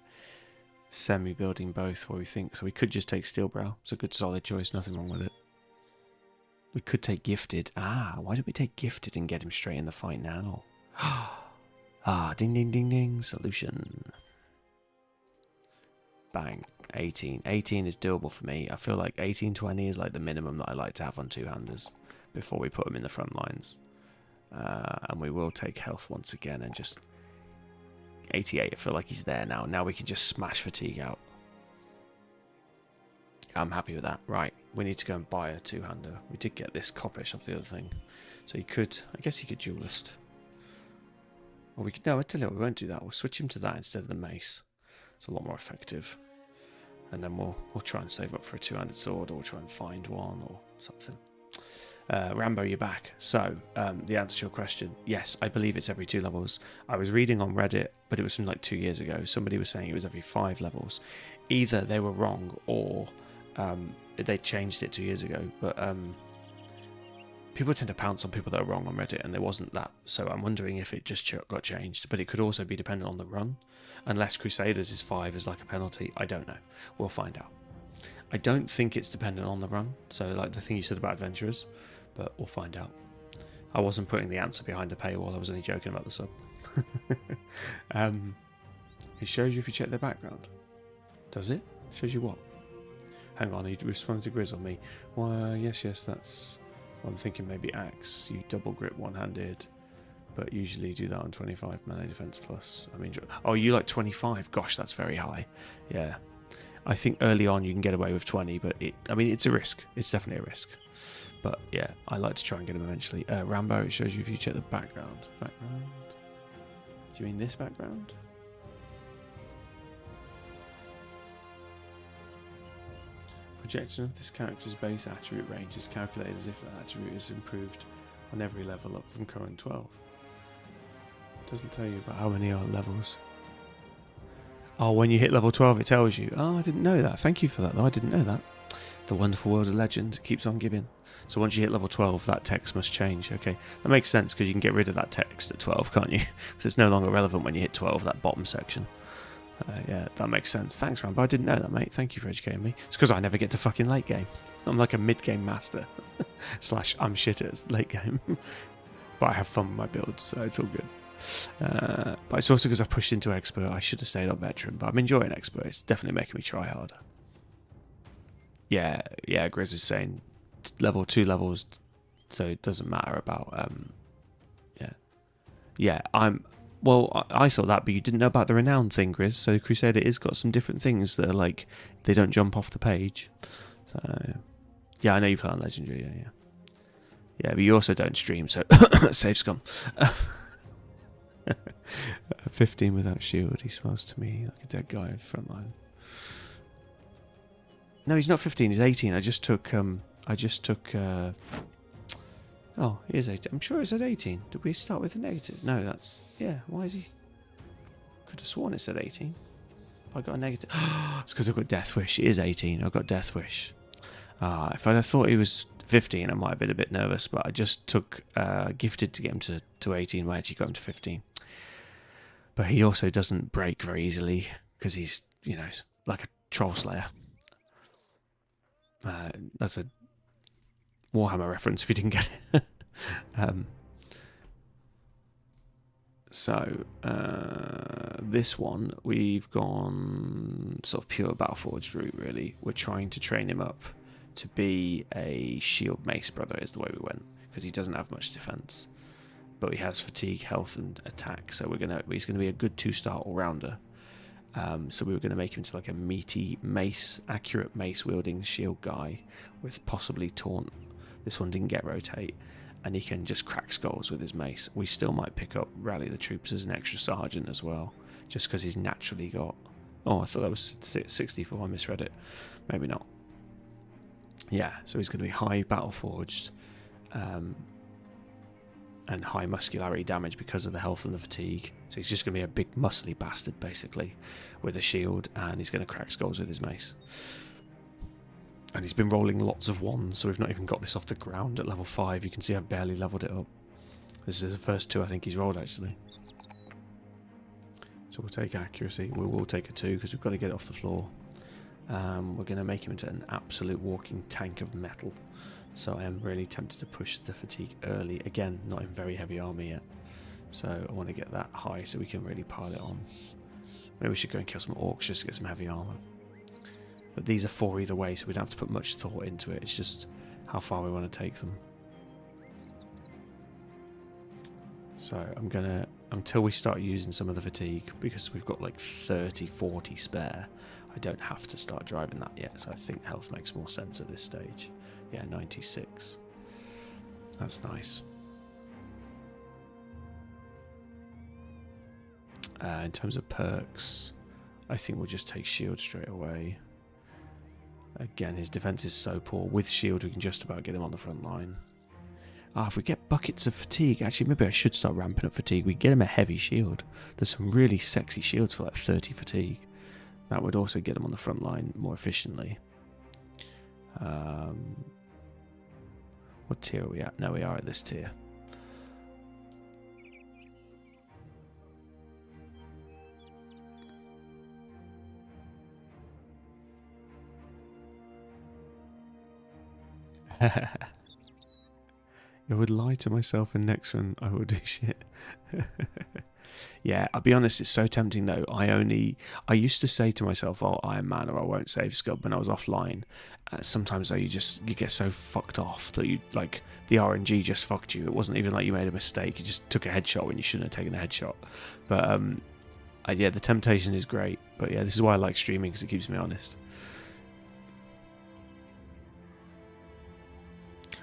semi-building both where we think. So we could just take Steelbrow. It's a good solid choice, nothing wrong with it. We could take Gifted. Why don't we take Gifted and get him straight in the fight now? Ding, ding, ding, ding. Solution. Bang. 18. 18 is doable for me. I feel like 18-20 is like the minimum that I like to have on two-handers before we put them in the front lines. And we will take health once again and just 88. I feel like he's there now. Now we can just smash fatigue out. I'm happy with that. Right, we need to go and buy a two-hander. We did get this coppish off the other thing, so you could, I guess, you could duelist. Or we could, no, I tell you what, we won't do that. We'll switch him to that instead of the mace. It's a lot more effective. And then we'll try and save up for a two-handed sword, or we'll try and find one or something. Rambo, you're back. So, the answer to your question, yes, I believe it's every 2 levels. I was reading on Reddit, but it was from like 2 years ago. Somebody was saying it was every 5 levels. Either they were wrong or they changed it 2 years ago. But people tend to pounce on people that are wrong on Reddit, and there wasn't that. So I'm wondering if it just got changed. But it could also be dependent on the run. Unless Crusaders is 5 as like a penalty. I don't know. We'll find out. I don't think it's dependent on the run. So like the thing you said about adventurers. But we'll find out. I wasn't putting the answer behind the paywall. I was only joking about the sub. It shows you if you check their background. Does it? Shows you what? Hang on, he responds to Grizz on me. Well, yes, that's... I'm thinking maybe axe. You double grip one-handed, but usually you do that on 25 melee defense plus. I mean, oh, you like 25? Gosh, that's very high. Yeah. I think early on you can get away with 20, but I mean, it's a risk. It's definitely a risk. But yeah, I like to try and get him eventually. Rambo, it shows you if you check the background. Background? Do you mean this background? Projection of this character's base attribute range is calculated as if that attribute is improved on every level up from current 12. It doesn't tell you about how many are levels. Oh, when you hit level 12 it tells you. Oh, I didn't know that. Thank you for that though, I didn't know that. The wonderful world of legend keeps on giving. So once you hit level 12 that text must change. Okay, that makes sense because you can get rid of that text at 12, can't you? Because it's no longer relevant when you hit 12, that bottom section. Yeah, that makes sense. Thanks, Rambo. I didn't know that, mate. Thank you for educating me. It's because I never get to fucking late game. I'm like a mid-game master. / I'm shit at late game. But I have fun with my builds, so it's all good. But it's also because I've pushed into expert. I should have stayed on veteran, but I'm enjoying expert. It's definitely making me try harder. Yeah, Grizz is saying level 2 levels, so it doesn't matter about... Yeah, Well, I saw that, but you didn't know about the renowned thing, Grizz. So Crusader is got some different things that are like, they don't jump off the page. So, yeah, I know you play on Legendary, yeah. Yeah, but you also don't stream, so save scum. 15 without shield, he smells to me like a dead guy in frontline. No, he's not 15, he's 18. I just took, oh, he is 18. I'm sure it said 18. Did we start with a negative? No, that's... Yeah, why is he... Could have sworn it said 18. I got a negative. It's because I've got Death Wish. It is 18. I've got Death Wish. If I'd have thought he was 15, I might have been a bit nervous, but I just took Gifted to get him to 18. I actually got him to 15. But he also doesn't break very easily because he's, you know, like a Troll Slayer. That's a Warhammer reference if you didn't get it. This one, we've gone sort of pure Battleforged route, really. We're trying to train him up to be a shield mace brother is the way we went, because he doesn't have much defense. But he has fatigue, health, and attack, so he's going to be a good 2-star all-rounder. So we were going to make him into like a meaty mace, accurate mace-wielding shield guy with possibly taunt. This one didn't get rotate, and he can just crack skulls with his mace. We still might pick up Rally the Troops as an extra sergeant as well, just because he's naturally got... Oh, I thought that was 64, I misread it. Maybe not. Yeah, so he's going to be high Battleforged, and high muscularity damage because of the health and the fatigue. So he's just going to be a big muscly bastard, basically, with a shield, and he's going to crack skulls with his mace. And he's been rolling lots of ones, so we've not even got this off the ground at level 5. You can see I've barely leveled it up. This is the first 2 I think he's rolled, actually. So we'll take accuracy. We will take a 2, because we've got to get it off the floor. We're going to make him into an absolute walking tank of metal. So I am really tempted to push the fatigue early. Again, not in very heavy armor yet. So I want to get that high so we can really pile it on. Maybe we should go and kill some orcs just to get some heavy armor. But these are 4 either way, so we don't have to put much thought into it. It's just how far we want to take them. So I'm going to, until we start using some of the fatigue, because we've got like 30, 40 spare, I don't have to start driving that yet. So I think health makes more sense at this stage. Yeah, 96. That's nice. In terms of perks, I think we'll just take shield straight away. Again, his defense is so poor. With shield, we can just about get him on the front line. If we get buckets of fatigue, actually, maybe I should start ramping up fatigue. We get him a heavy shield. There's some really sexy shields for like 30 fatigue. That would also get him on the front line more efficiently. What tier are we at? No, we are at this tier. I would lie to myself, and next one I will do shit. Yeah, I'll be honest, it's so tempting though. I used to say to myself, oh, Iron Man, or I won't save scum when I was offline. Sometimes though, you get so fucked off that you, like, the RNG just fucked you. It wasn't even like you made a mistake, you just took a headshot when you shouldn't have taken a headshot. But yeah, the temptation is great. But yeah, this is why I like streaming, because it keeps me honest.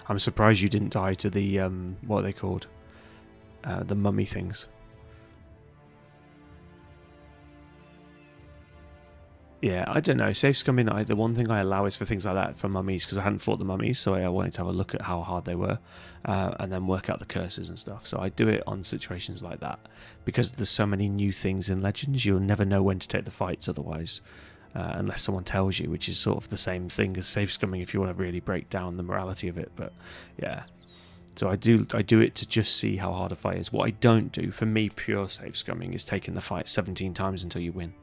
I'm surprised you didn't die to the, what are they called? The mummy things. Yeah, I don't know. Safe scumming, the one thing I allow is for things like that, for mummies, because I hadn't fought the mummies, so I wanted to have a look at how hard they were, and then work out the curses and stuff. So I do it on situations like that, because there's so many new things in Legends, you'll never know when to take the fights otherwise, unless someone tells you, which is sort of the same thing as safe scumming if you want to really break down the morality of it. But yeah, so I do it to just see how hard a fight is. What I don't do, for me, pure safe scumming, is taking the fight 17 times until you win.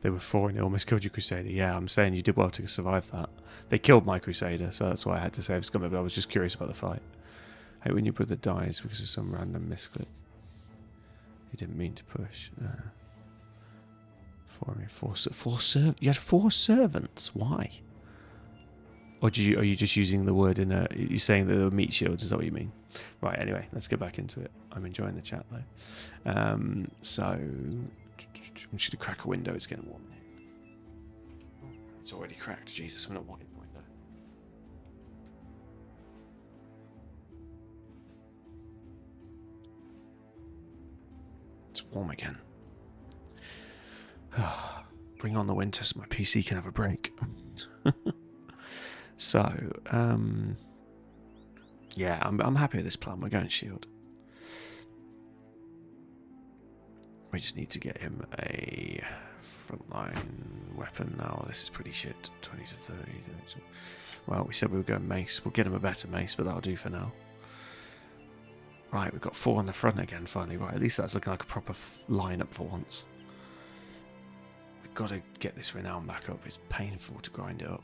They were 4 and they almost killed your Crusader. Yeah, I'm saying you did well to survive that. They killed my Crusader, so that's why I had to save scum, but I was just curious about the fight. I hate when your brother dies because of some random misclick. He didn't mean to push. You had 4 servants? Why? Or are you just using the word in a... You're saying that they were meat shields, is that what you mean? Right, anyway, let's get back into it. I'm enjoying the chat, though. So... I'm just going to crack a window, it's getting warm. It's already cracked, Jesus, I'm not wanting the window. It's warm again. Bring on the winter so my PC can have a break. So, yeah, I'm happy with this plan. We're going shield. We just need to get him a frontline weapon now. This is pretty shit. 20 to 30. Well, we said we were going mace. We'll get him a better mace, but that'll do for now. Right, we've got 4 on the front again, finally. Right, at least that's looking like a proper lineup for once. We've got to get this renown back up. It's painful to grind it up.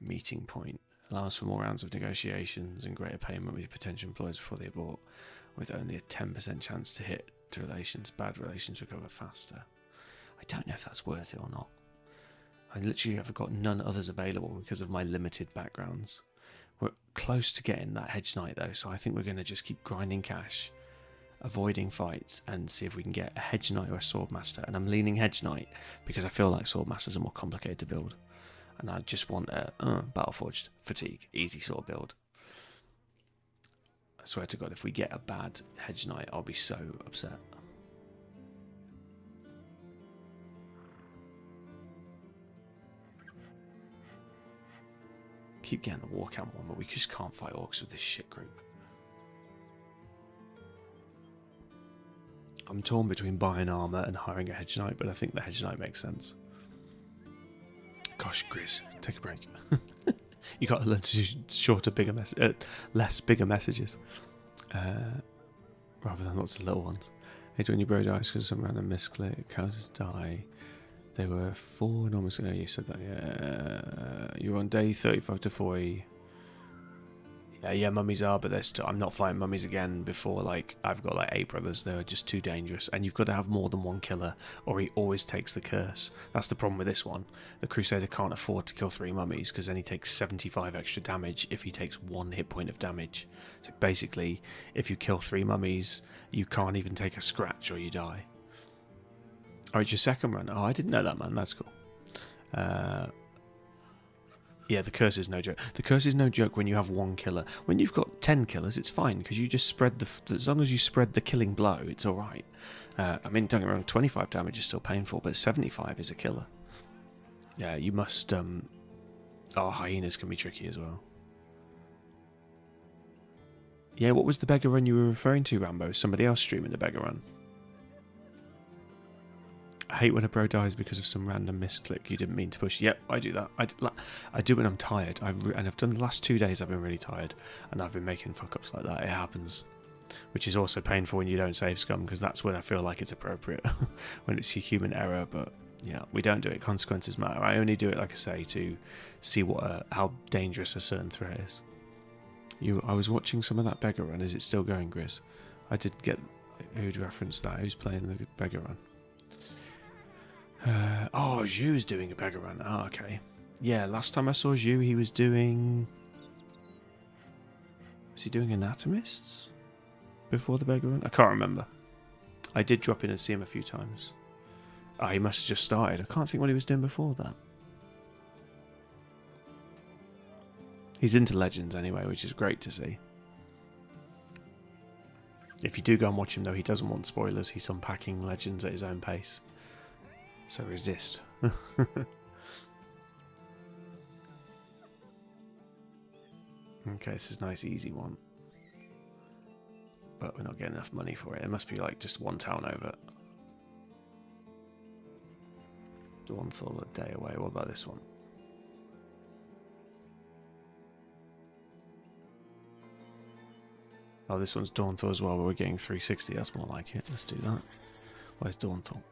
Meeting point. Allows for more rounds of negotiations and greater payment with potential employers before they abort, with only a 10% chance to hit to relations. Bad relations recover faster. I don't know if that's worth it or not. I literally have got none others available because of my limited backgrounds. We're close to getting that Hedge Knight though, so I think we're going to just keep grinding cash, avoiding fights, and see if we can get a Hedge Knight or a Swordmaster. And I'm leaning Hedge Knight because I feel like Swordmasters are more complicated to build. And I just want a Battleforged Fatigue, easy sort of build. I swear to God, if we get a bad Hedge Knight, I'll be so upset. Keep getting the War Camp one, but we just can't fight orcs with this shit group. I'm torn between buying armor and hiring a Hedge Knight, but I think the Hedge Knight makes sense. Gosh, Grizz, take a break. You got to learn to do shorter, less bigger messages, rather than lots of little ones. Hey, when your bro dies because some random misclick, counters die. They were 4 enormous. No, you said that. Yeah, you were on day 35 to 40. Yeah, mummies are, but they're still. I'm not fighting mummies again before, like, I've got like 8 brothers. They're just too dangerous, and you've got to have more than one killer, or he always takes the curse. That's the problem with this one. The Crusader can't afford to kill 3 mummies because then he takes 75 extra damage if he takes 1 hit point of damage. So basically, if you kill 3 mummies, you can't even take a scratch or you die. Oh, it's your second run. Oh, I didn't know that, man. That's cool. Yeah, the curse is no joke. The curse is no joke when you have 1 killer. When you've got 10 killers, it's fine, because you just spread as long as you spread the killing blow, it's alright. I mean, don't get me wrong, 25 damage is still painful, but 75 is a killer. Yeah, you must, oh, hyenas can be tricky as well. Yeah, what was the beggar run you were referring to, Rambo? Somebody else streaming the beggar run. I hate when a bro dies because of some random misclick you didn't mean to push. Yep, I do that. I do when I'm tired. And I've done the last 2 days I've been really tired. And I've been making fuck-ups like that. It happens. Which is also painful when you don't save scum, because that's when I feel like it's appropriate. When it's a human error, but Yeah, we don't do it. Consequences matter. I only do it, like I say, to see what how dangerous a certain threat is. I was watching some of that beggar run. Is it still going, Grizz? I did get who'd referenced that. Who's playing the beggar run? Oh, Zhu's doing a beggar run. Oh, okay. Yeah, last time I saw Zhu, he was doing... Was he doing Anatomists before the beggar run? I can't remember. I did drop in and see him a few times. Oh, he must have just started. I can't think what he was doing before that. He's into Legends anyway, which is great to see. If you do go and watch him, though, he doesn't want spoilers. He's unpacking Legends at his own pace. So resist. Okay, this is a nice, easy one. But we're not getting enough money for it. It must be like just one town over. Dawnthal a day away. What about this one? Oh, this one's Dawnthal as well, but we're getting 360. That's more like it. Let's do that. Where's Dawnthal?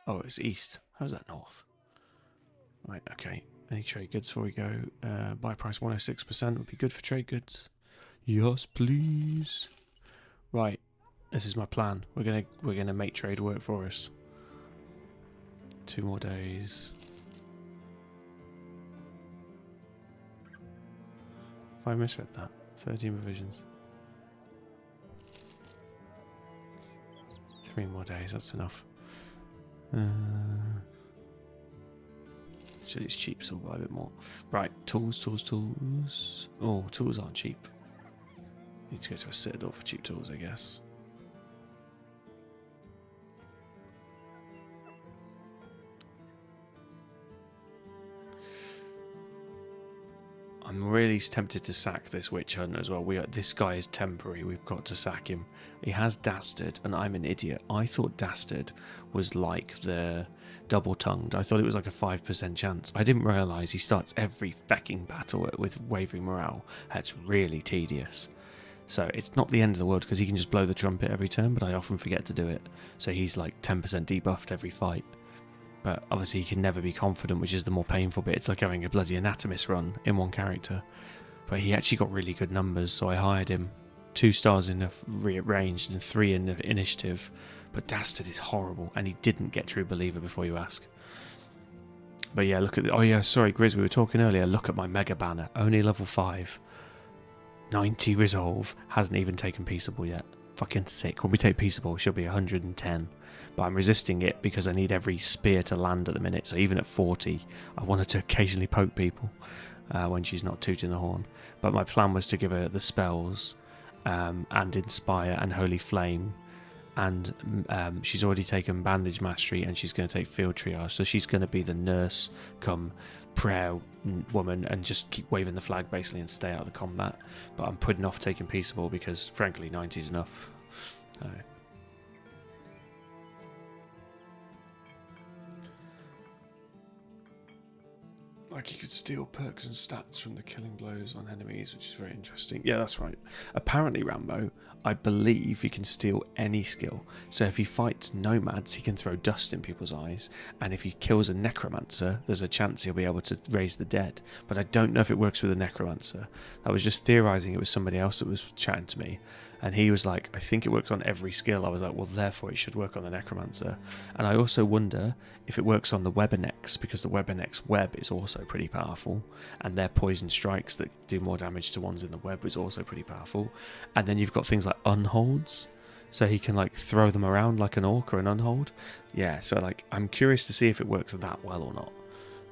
Oh, it's east. How's that north? Right, okay. Any trade goods before we go? Buy price 106% would be good for trade goods. Yes, please. Right, this is my plan. We're gonna make trade work for us. 2 more days. If I misread that, 13 revisions. 3 more days. That's enough. Actually, it's cheap, so we'll buy a bit more. Right, tools. Oh, tools aren't cheap. Need to go to a Citadel for cheap tools, I guess. I'm really tempted to sack this witch hunter as well. This guy is temporary. We've got to sack him. He has Dastard, and I'm an idiot. I thought Dastard was like the double-tongued. I thought it was like a 5% chance. I didn't realise he starts every fecking battle with wavering morale. That's really tedious. So it's not the end of the world because he can just blow the trumpet every turn, but I often forget to do it. So he's like 10% debuffed every fight. But obviously he can never be confident, which is the more painful bit. It's like having a bloody anatomist run in one character. But he actually got really good numbers, so I hired him. 2 stars in the rearranged and 3 in the initiative. But Dastard is horrible, and he didn't get True Believer before you ask. But yeah, look at the... Oh yeah, sorry, Grizz, we were talking earlier. Look at my Mega Banner. Only level 5. 90 Resolve. Hasn't even taken Peaceable yet. Fucking sick. When we take Peaceable, she'll be 110. But I'm resisting it because I need every spear to land at the minute. So even at 40, I wanted to occasionally poke people when she's not tooting the horn. But my plan was to give her the spells and Inspire and Holy Flame. And she's already taken Bandage Mastery and she's going to take Field Triage. So she's going to be the nurse come prayer woman and just keep waving the flag basically and stay out of the combat. But I'm putting off taking Peaceable because frankly 90 is enough. Like you could steal perks and stats from the killing blows on enemies, which is very interesting. Yeah, that's right. Apparently, Rambo, I believe he can steal any skill. So if he fights nomads, he can throw dust in people's eyes. And if he kills a necromancer, there's a chance he'll be able to raise the dead. But I don't know if it works with a necromancer. I was just theorising it was somebody else that was chatting to me. And he was like, I think it works on every skill. I was like, well, therefore it should work on the Necromancer. And I also wonder if it works on the Webinex, because the Webinex web is also pretty powerful. And their poison strikes that do more damage to ones in the web is also pretty powerful. And then you've got things like unholds. So he can like throw them around like an orc or an unhold. Yeah, so like I'm curious to see if it works that well or not.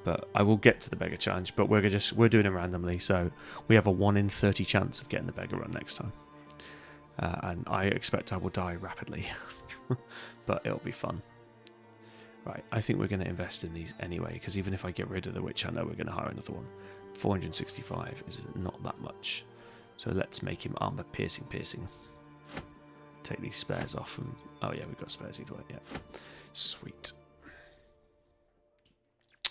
But I will get to the beggar challenge, but we're doing it randomly. So we have a 1 in 30 chance of getting the beggar run next time. And I expect I will die rapidly, but it'll be fun. Right, I think we're going to invest in these anyway, because even if I get rid of the witch hunter, we're going to hire another one. 465 is not that much. So let's make him armor piercing. Take these spares off. And, oh yeah, we've got spares either way, yeah. Sweet.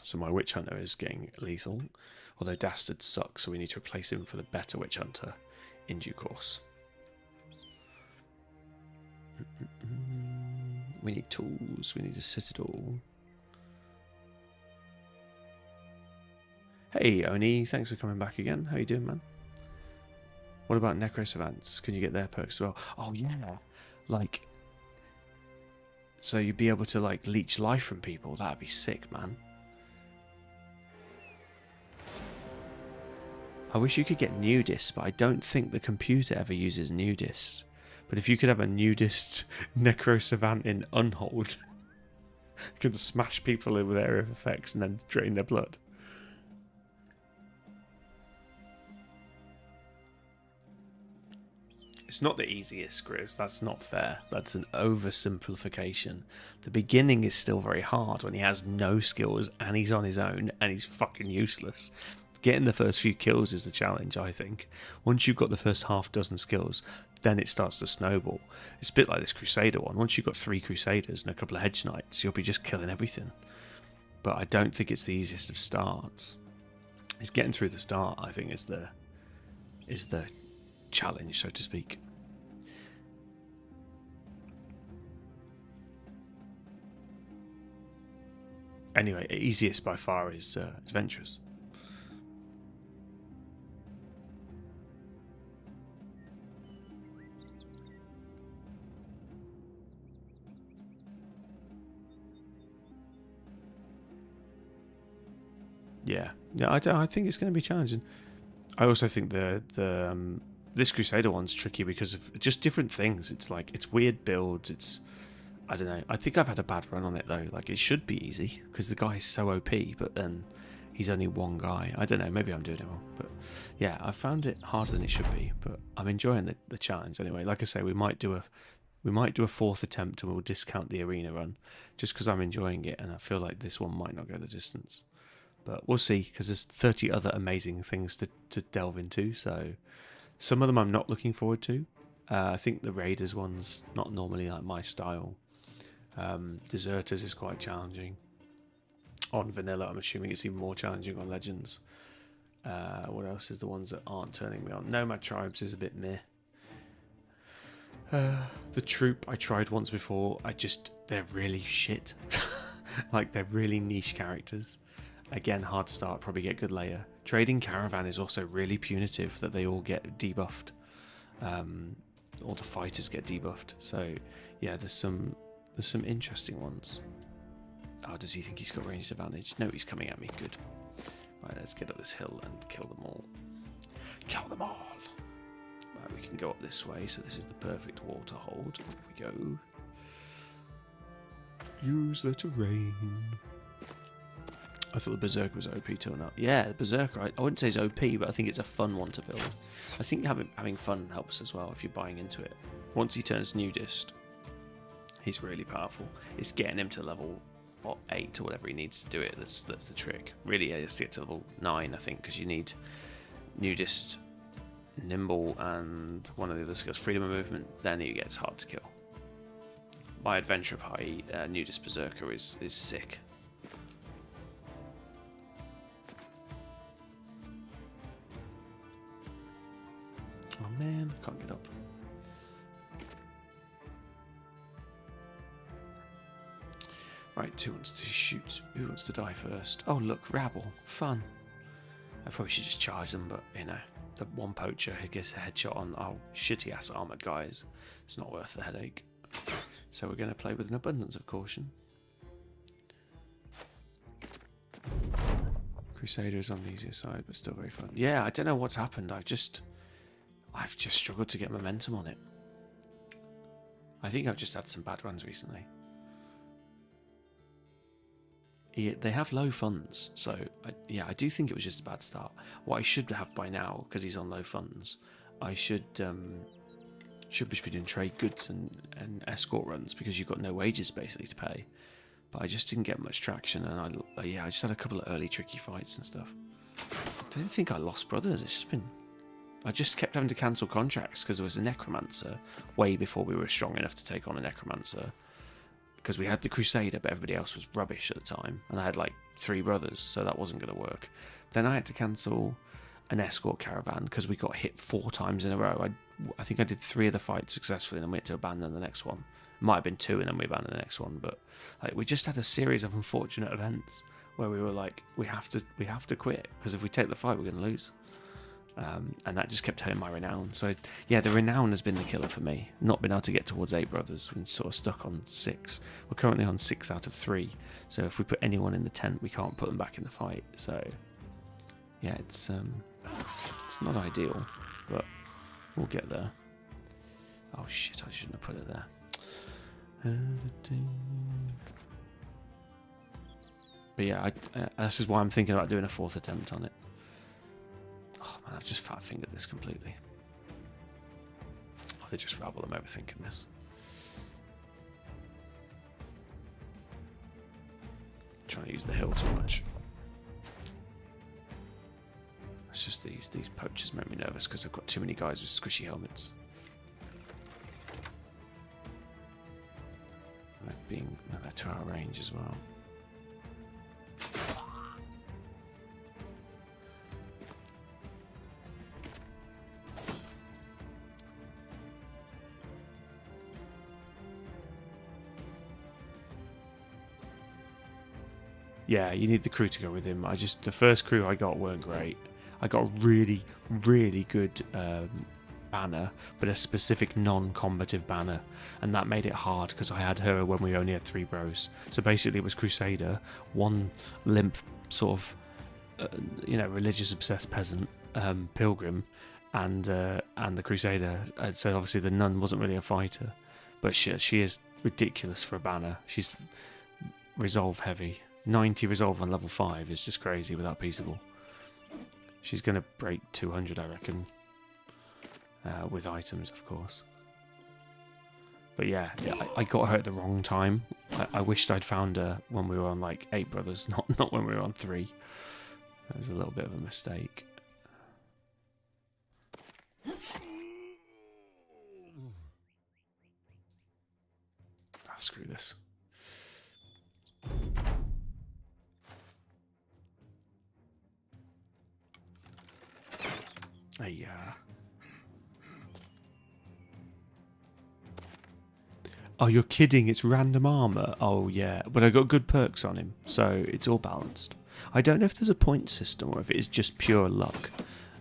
So my witch hunter is getting lethal, although Dastard sucks, so we need to replace him for the better witch hunter in due course. We need tools. We need a citadel. Hey, Oni. Thanks for coming back again. How you doing, man? What about Necro Savants? Can you get their perks as well? Oh, yeah. Like, so you'd be able to, like, leech life from people. That'd be sick, man. I wish you could get nudists, but I don't think the computer ever uses nudists. But if you could have a nudist Necro Savant in Unhold, you could smash people in with area of effects and then drain their blood. It's not the easiest, Grizz. That's not fair. That's an oversimplification. The beginning is still very hard when he has no skills and he's on his own and he's fucking useless. Getting the first few kills is the challenge, I think. Once you've got the first half dozen skills, then it starts to snowball. It's a bit like this Crusader one. Once you've got 3 Crusaders and a couple of Hedge Knights, you'll be just killing everything. But I don't think it's the easiest of starts. It's getting through the start, I think, is the challenge, so to speak. Anyway, easiest by far is Adventurous. Yeah, I think it's going to be challenging. I also think this Crusader one's tricky because of just different things. It's like, it's weird builds. It's, I don't know. I think I've had a bad run on it though. Like, it should be easy because the guy's so OP, but then he's only one guy. I don't know. Maybe I'm doing it wrong, but yeah, I found it harder than it should be. But I'm enjoying the challenge anyway. Like I say, we might do a 4th attempt and we'll discount the arena run just because I'm enjoying it and I feel like this one might not go the distance. But we'll see, because there's 30 other amazing things to delve into. So some of them I'm not looking forward to. I think the Raiders one's not normally like my style. Deserters is quite challenging. On Vanilla, I'm assuming it's even more challenging on Legends. What else is the ones that aren't turning me on? Nomad Tribes is a bit meh. The Troop I tried once before. They're really shit. Like, they're really niche characters. Again, hard start, probably get good later. Trading Caravan is also really punitive, that they all get debuffed. All the fighters get debuffed. So yeah, there's some interesting ones. Oh, does he think he's got ranged advantage? No, he's coming at me. Good. Right, let's get up this hill and kill them all. Kill them all! Right, we can go up this way, so this is the perfect wall to hold. Off we go. Use the terrain. I thought the Berserker was OP till now. Yeah, the Berserker, I wouldn't say it's OP, but I think it's a fun one to build. I think having fun helps as well if you're buying into it. Once he turns nudist, he's really powerful. It's getting him to level, what, 8 or whatever he needs to do it. That's the trick. Really, he has to get to level 9, I think, because you need nudist, nimble, and one of the other skills, freedom of movement. Then he gets hard to kill. My adventure party, nudist Berserker is sick. Oh man, I can't get up. Right, who wants to shoot? Who wants to die first? Oh look, rabble. Fun. I probably should just charge them, but you know, the one poacher who gets a headshot on shitty ass armoured guys, it's not worth the headache. So we're going to play with an abundance of caution. Crusaders on the easier side, but still very fun. Yeah, I don't know what's happened. I've just struggled to get momentum on it. I think I've just had some bad runs recently. Yeah, they have low funds, so I do think it was just a bad start. What I should have by now, because he's on low funds, I should be doing trade goods and escort runs, because you've got no wages basically to pay. But I just didn't get much traction, and I just had a couple of early tricky fights and stuff. I don't think I lost brothers. It's just been, I just kept having to cancel contracts because there was a necromancer way before we were strong enough to take on a necromancer. Because we had the Crusader, but everybody else was rubbish at the time, and I had like 3 brothers, so that wasn't going to work. Then I had to cancel an escort caravan because we got hit 4 times in a row. I think I did 3 of the fights successfully, and then we had to abandon the next one. Might have been 2 and then we abandoned the next one, but like we just had a series of unfortunate events where we were like, we have to quit, because if we take the fight, we're going to lose. And that just kept hurting my renown. So yeah, the renown has been the killer for me. Not been able to get towards 8 brothers and sort of stuck on 6. We're currently on 6 out of 3. So if we put anyone in the tent, we can't put them back in the fight. So yeah, it's not ideal, but we'll get there. Oh shit, I shouldn't have put it there. But yeah, this is why I'm thinking about doing a 4th attempt on it. Oh man, I've just fat fingered this completely. Oh, they just rabble. I'm overthinking this. I'm trying to use the hill too much. It's just these poachers make me nervous because I've got too many guys with squishy helmets. They're to our range as well. Yeah, you need the crew to go with him. The first crew I got weren't great. I got a really, really good banner, but a specific non-combative banner, and that made it hard because I had her when we only had 3 bros. So basically it was Crusader, one limp sort of religious obsessed peasant, pilgrim, and the Crusader. So obviously the nun wasn't really a fighter, but she is ridiculous for a banner. She's resolve heavy. 90 resolve on level 5 is just crazy without peaceable. She's going to break 200, I reckon. With items, of course. But yeah, I got her at the wrong time. I wished I'd found her when we were on like 8 brothers, not when we were on 3. That was a little bit of a mistake. Screw this. Yeah. Oh, you're kidding. It's random armor. Oh, yeah. But I got good perks on him, so it's all balanced. I don't know if there's a point system or if it is just pure luck.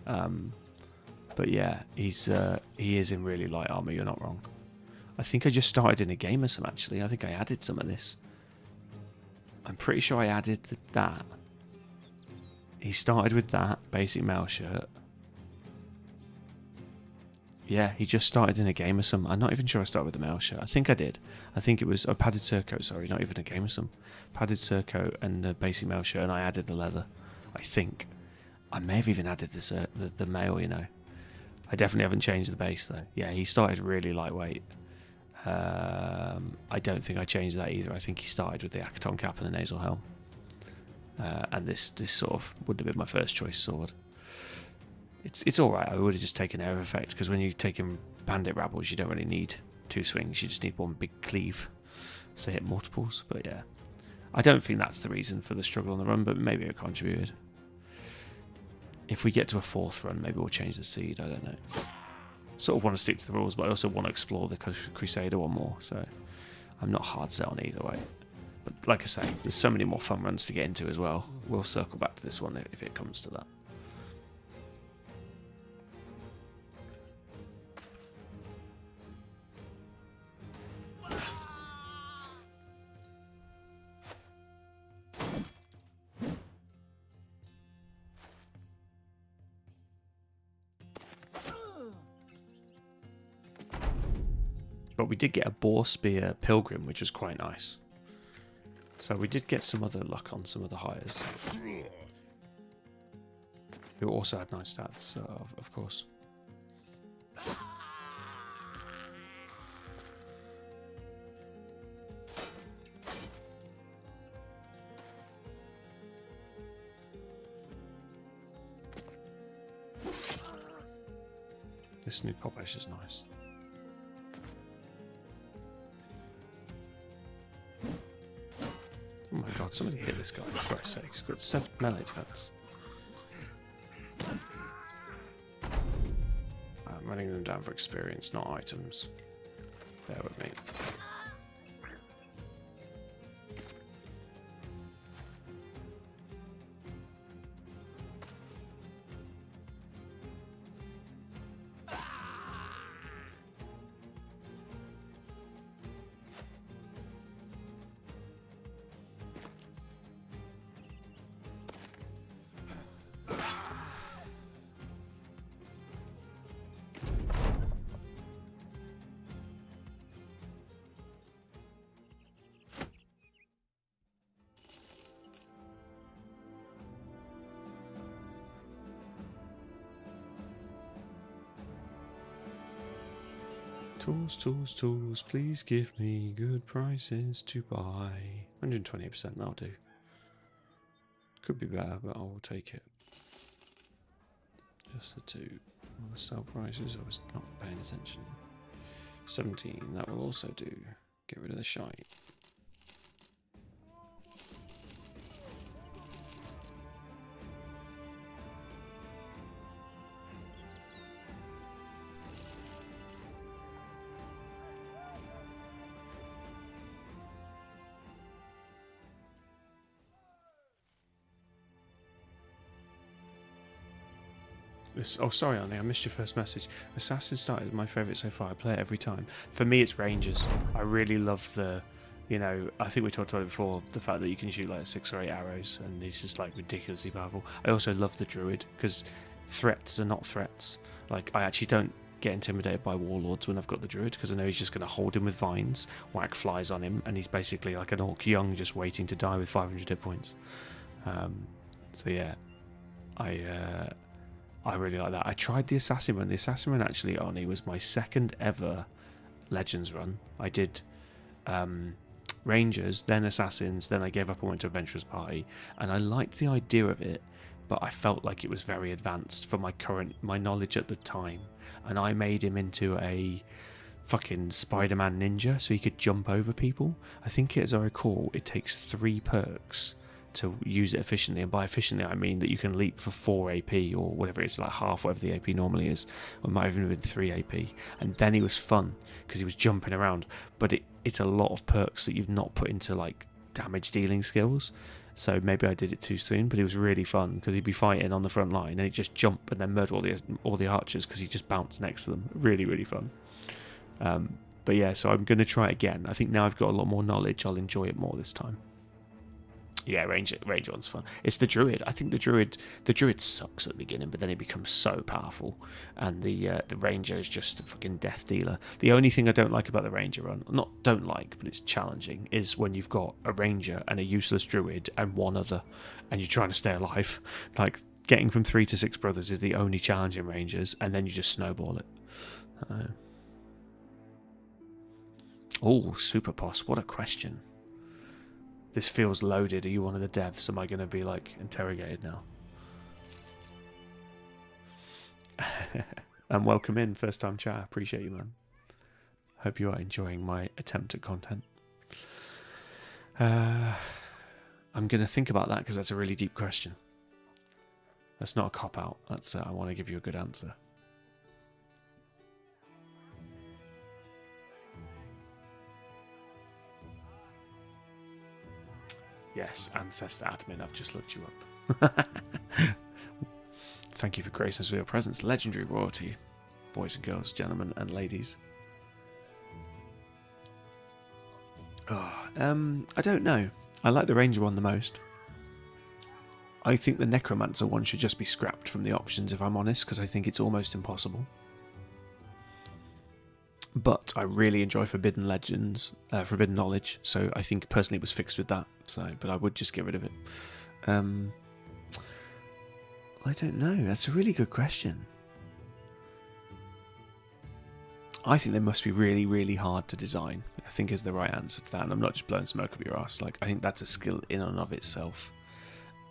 But yeah, he is in really light armor. You're not wrong. I think I just started in a game or some, actually. I think I added some of this. I'm pretty sure I added that. He started with that basic mail shirt. Yeah, he just started in a game or some. I'm not even sure I started with the mail shirt. I think I did. I think it was a padded surcoat, sorry, not even a game or some. Padded surcoat and the basic mail shirt, and I added the leather. I think. I may have even added the mail, you know. I definitely haven't changed the base, though. Yeah, he started really lightweight. I don't think I changed that either. I think he started with the Akaton cap and the nasal helm. And this sort of would have been my first choice sword. It's alright. I would have just taken air effect, because when you're taking bandit rabbles, you don't really need 2 swings. You just need one big cleave, so hit multiples. But yeah, I don't think that's the reason for the struggle on the run, but maybe it contributed. If we get to a 4th run, maybe we'll change the seed. I don't know. Sort of want to stick to the rules, but I also want to explore the Crusader one more, so I'm not hard set on either way. But like I say, there's so many more fun runs to get into as well. We'll circle back to this one if it comes to that. But we did get a boar spear pilgrim, which was quite nice. So we did get some other luck on some of the hires. Who also had nice stats, of course. This new Kopesh is nice. Oh my god, somebody hit this guy, for Christ's sake. He's got 7 melee defense. I'm running them down for experience, not items. Bear with me. Tools, tools, tools, please give me good prices to buy. 128%, that'll do. Could be better, but I'll take it. Just the two. The sell prices, I was not paying attention. 17, that will also do. Get rid of the shite. Oh, sorry, Arnie, I missed your first message. Assassin started my favourite so far. I play it every time. For me, it's Rangers. I really love the, you know, I think we talked about it before, the fact that you can shoot like 6 or 8 arrows, and he's just like ridiculously powerful. I also love the Druid, because threats are not threats. Like, I actually don't get intimidated by Warlords when I've got the Druid, because I know he's just going to hold him with vines, whack flies on him, and he's basically like an Orc Young just waiting to die with 500 hit points. So yeah, I really like that. I tried the Assassin run. The Assassin run actually, Arnie, was my second ever Legends run. I did Rangers, then Assassins, then I gave up and went to Adventurers Party, and I liked the idea of it, but I felt like it was very advanced for my knowledge at the time, and I made him into a fucking Spider-Man ninja, so he could jump over people. I think, as I recall, it takes 3 perks to use it efficiently, and by efficiently I mean that you can leap for 4 AP or whatever it's like, half whatever the AP normally is, or it might have even been 3 AP, and then he was fun because he was jumping around, but it's a lot of perks that you've not put into like damage dealing skills, so maybe I did it too soon, but it was really fun because he'd be fighting on the front line and he'd just jump and then murder all the archers because he just bounced next to them. Really, really fun. But yeah, so I'm going to try it again. I think now I've got a lot more knowledge, I'll enjoy it more this time. Yeah, Ranger one's fun. It's the Druid. I think the Druid sucks at the beginning, but then it becomes so powerful. And the Ranger is just a fucking death dealer. The only thing I don't like about the Ranger run, not don't like, but it's challenging, is when you've got a Ranger and a useless Druid and one other, and you're trying to stay alive. Like, getting from 3 to 6 brothers is the only challenge in Rangers, and then you just snowball it. Oh, Super Boss, what a question. This feels loaded. Are you one of the devs? Am I going to be, like, interrogated now? And welcome in, first time chat. Appreciate you, man. Hope you are enjoying my attempt at content. I'm going to think about that because that's a really deep question. That's not a cop-out. That's I want to give you a good answer. Yes, Ancestor Admin, I've just looked you up. Thank you for gracing us with your presence, legendary royalty, boys and girls, gentlemen and ladies. Oh, I don't know. I like the Ranger one the most. I think the Necromancer one should just be scrapped from the options, if I'm honest, because I think it's almost impossible. But I really enjoy Forbidden Legends, Forbidden Knowledge, so I think personally it was fixed with that. So, but I would just get rid of it. I don't know. That's a really good question. I think they must be really, really hard to design. I think is the right answer to that, and I'm not just blowing smoke up your ass. Like, I think that's a skill in and of itself.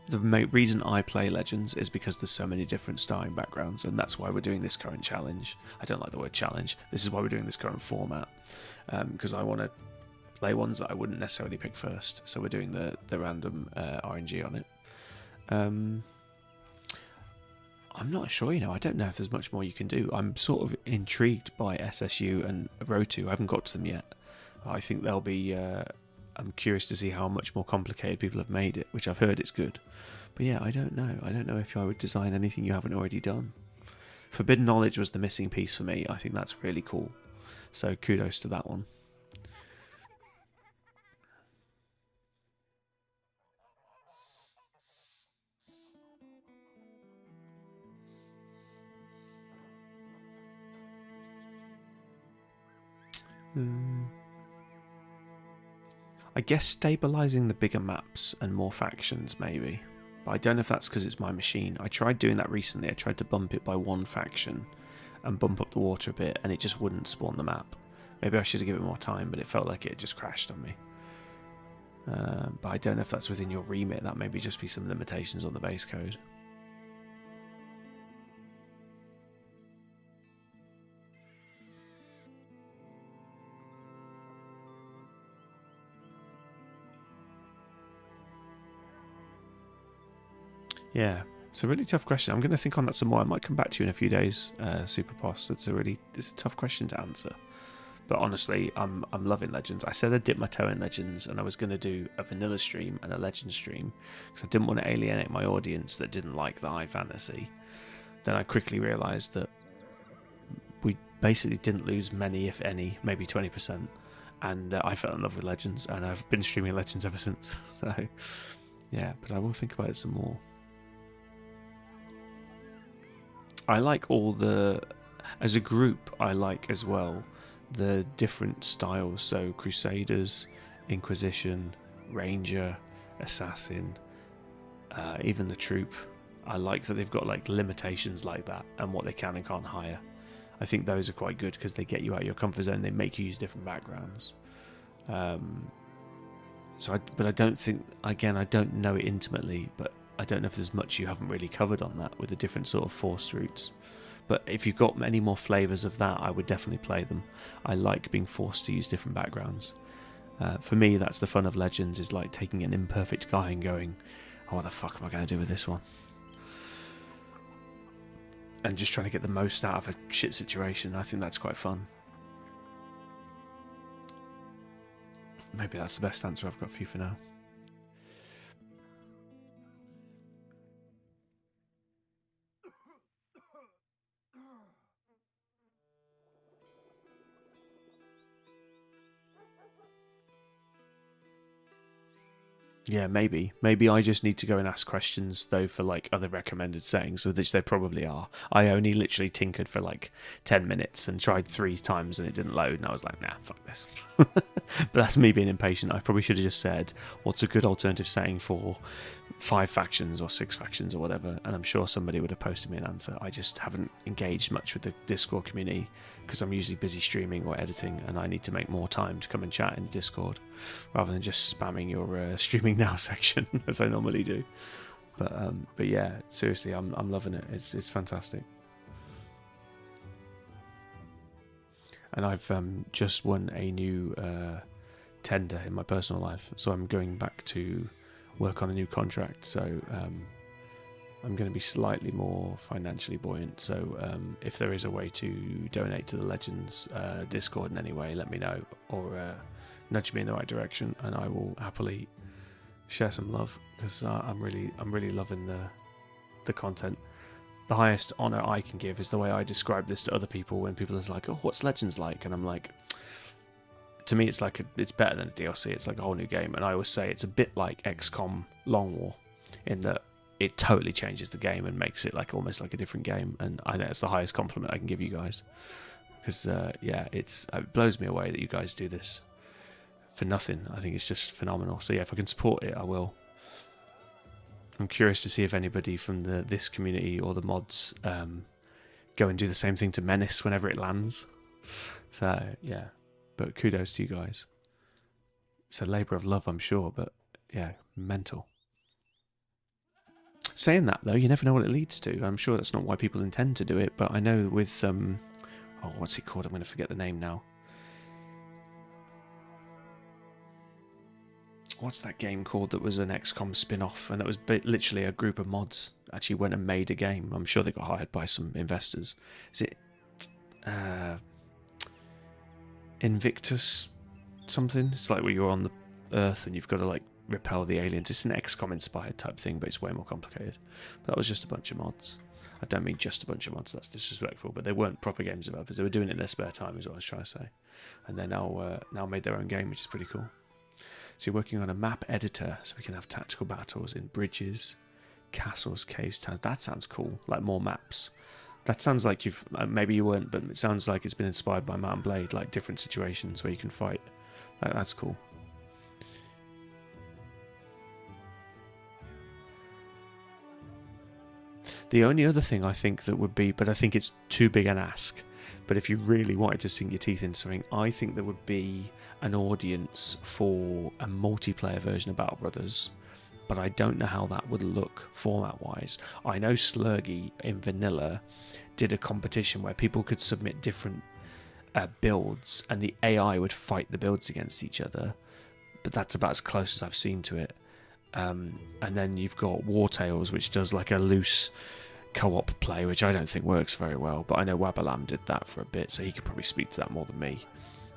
The reason I play Legends is because there's so many different starting backgrounds, and that's why we're doing this current challenge. I don't like the word challenge. This is why we're doing this current format, because I want to play ones that I wouldn't necessarily pick first. So we're doing the random RNG on it. I'm not sure, you know. I don't know if there's much more you can do. I'm sort of intrigued by SSU and Rotu. I haven't got to them yet. I think they'll be... I'm curious to see how much more complicated people have made it, which I've heard is good. But yeah, I don't know. I don't know if I would design anything you haven't already done. Forbidden Knowledge was the missing piece for me. I think that's really cool. So kudos to that one. I guess stabilising the bigger maps and more factions, maybe. But I don't know if that's because it's my machine. I tried doing that recently. I tried to bump it by 1 faction and bump up the water a bit, and it just wouldn't spawn the map. Maybe I should have given it more time, but it felt like it just crashed on me. But I don't know if that's within your remit. That maybe just be some limitations on the base code. Yeah, it's a really tough question. I'm going to think on that some more. I might come back to you in a few days, Superposs. It's a tough question to answer. But honestly, I'm loving Legends. I said I'd dip my toe in Legends, and I was going to do a vanilla stream and a Legends stream because I didn't want to alienate my audience that didn't like the high fantasy. Then I quickly realised that we basically didn't lose many, if any, maybe 20%. And I fell in love with Legends, and I've been streaming Legends ever since. So, yeah, but I will think about it some more. I like all the, as a group, I like as well the different styles. So Crusaders, Inquisition, Ranger, Assassin, even the Troop. I like that they've got like limitations like that and what they can and can't hire. I think those are quite good because they get you out of your comfort zone. They make you use different backgrounds. But I don't think, again, I don't know it intimately, but I don't know if there's much you haven't really covered on that with the different sort of forced routes. But if you've got any more flavours of that, I would definitely play them. I like being forced to use different backgrounds. For me, that's the fun of Legends, is like taking an imperfect guy and going, oh, what the fuck am I going to do with this one? And just trying to get the most out of a shit situation. I think that's quite fun. Maybe that's the best answer I've got for you for now. Yeah, maybe. Maybe I just need to go and ask questions, though, for like other recommended settings, which they probably are. I only literally tinkered for like 10 minutes and tried 3 times and it didn't load, and I was like, nah, fuck this. But that's me being impatient. I probably should have just said, what's a good alternative setting for 5 factions or 6 factions or whatever, and I'm sure somebody would have posted me an answer. I just haven't engaged much with the Discord community because I'm usually busy streaming or editing, and I need to make more time to come and chat in Discord rather than just spamming your streaming now section as I normally do. But yeah, seriously, I'm loving it. It's fantastic. And I've just won a new tender in my personal life, so I'm going back to work on a new contract. So I'm going to be slightly more financially buoyant. So if there is a way to donate to the Legends Discord in any way, let me know, or nudge me in the right direction, and I will happily share some love, because I'm really loving the content. The highest honor I can give is the way I describe this to other people when people are like, oh, what's Legends like? And I'm like, to me, it's like it's better than a DLC. It's like a whole new game. And I always say it's a bit like XCOM Long War, in that it totally changes the game and makes it like almost like a different game. And I know it's the highest compliment I can give you guys, because yeah, it blows me away that you guys do this for nothing. I think it's just phenomenal. So yeah, if I can support it, I will. I'm curious to see if anybody from this community or the mods go and do the same thing to Menace whenever it lands. So yeah, but kudos to you guys. It's a labour of love, I'm sure, but yeah, mental. Saying that though, you never know what it leads to. I'm sure that's not why people intend to do it, but I know with oh, what's it called? I'm going to forget the name now. What's that game called that was an XCOM spin-off, and that was literally a group of mods actually went and made a game. I'm sure they got hired by some investors. Is it Invictus something? It's like where you're on the Earth and you've got to like repel the aliens. It's an XCOM inspired type thing, but it's way more complicated. But that was just a bunch of mods. I don't mean just a bunch of mods, that's disrespectful, but they weren't proper games developers. They were doing it in their spare time, is what I was trying to say. And they're now made their own game, which is pretty cool. So you're working on a map editor, so we can have tactical battles in bridges, castles, caves, towns. That sounds cool, like more maps. That sounds like you've, maybe you weren't, but it sounds like it's been inspired by Mount & Blade, like different situations where you can fight. That's cool. The only other thing I think that would be, but I think it's too big an ask, But if you really wanted to sink your teeth into something, I think there would be an audience for a multiplayer version of Battle Brothers, but I don't know how that would look format-wise. I know Slurgy in vanilla did a competition where people could submit different builds, and the AI would fight the builds against each other, but that's about as close as I've seen to it. And then you've got War Tales, which does like a loose co-op play, which I don't think works very well, but I know Wabalam did that for a bit, so he could probably speak to that more than me.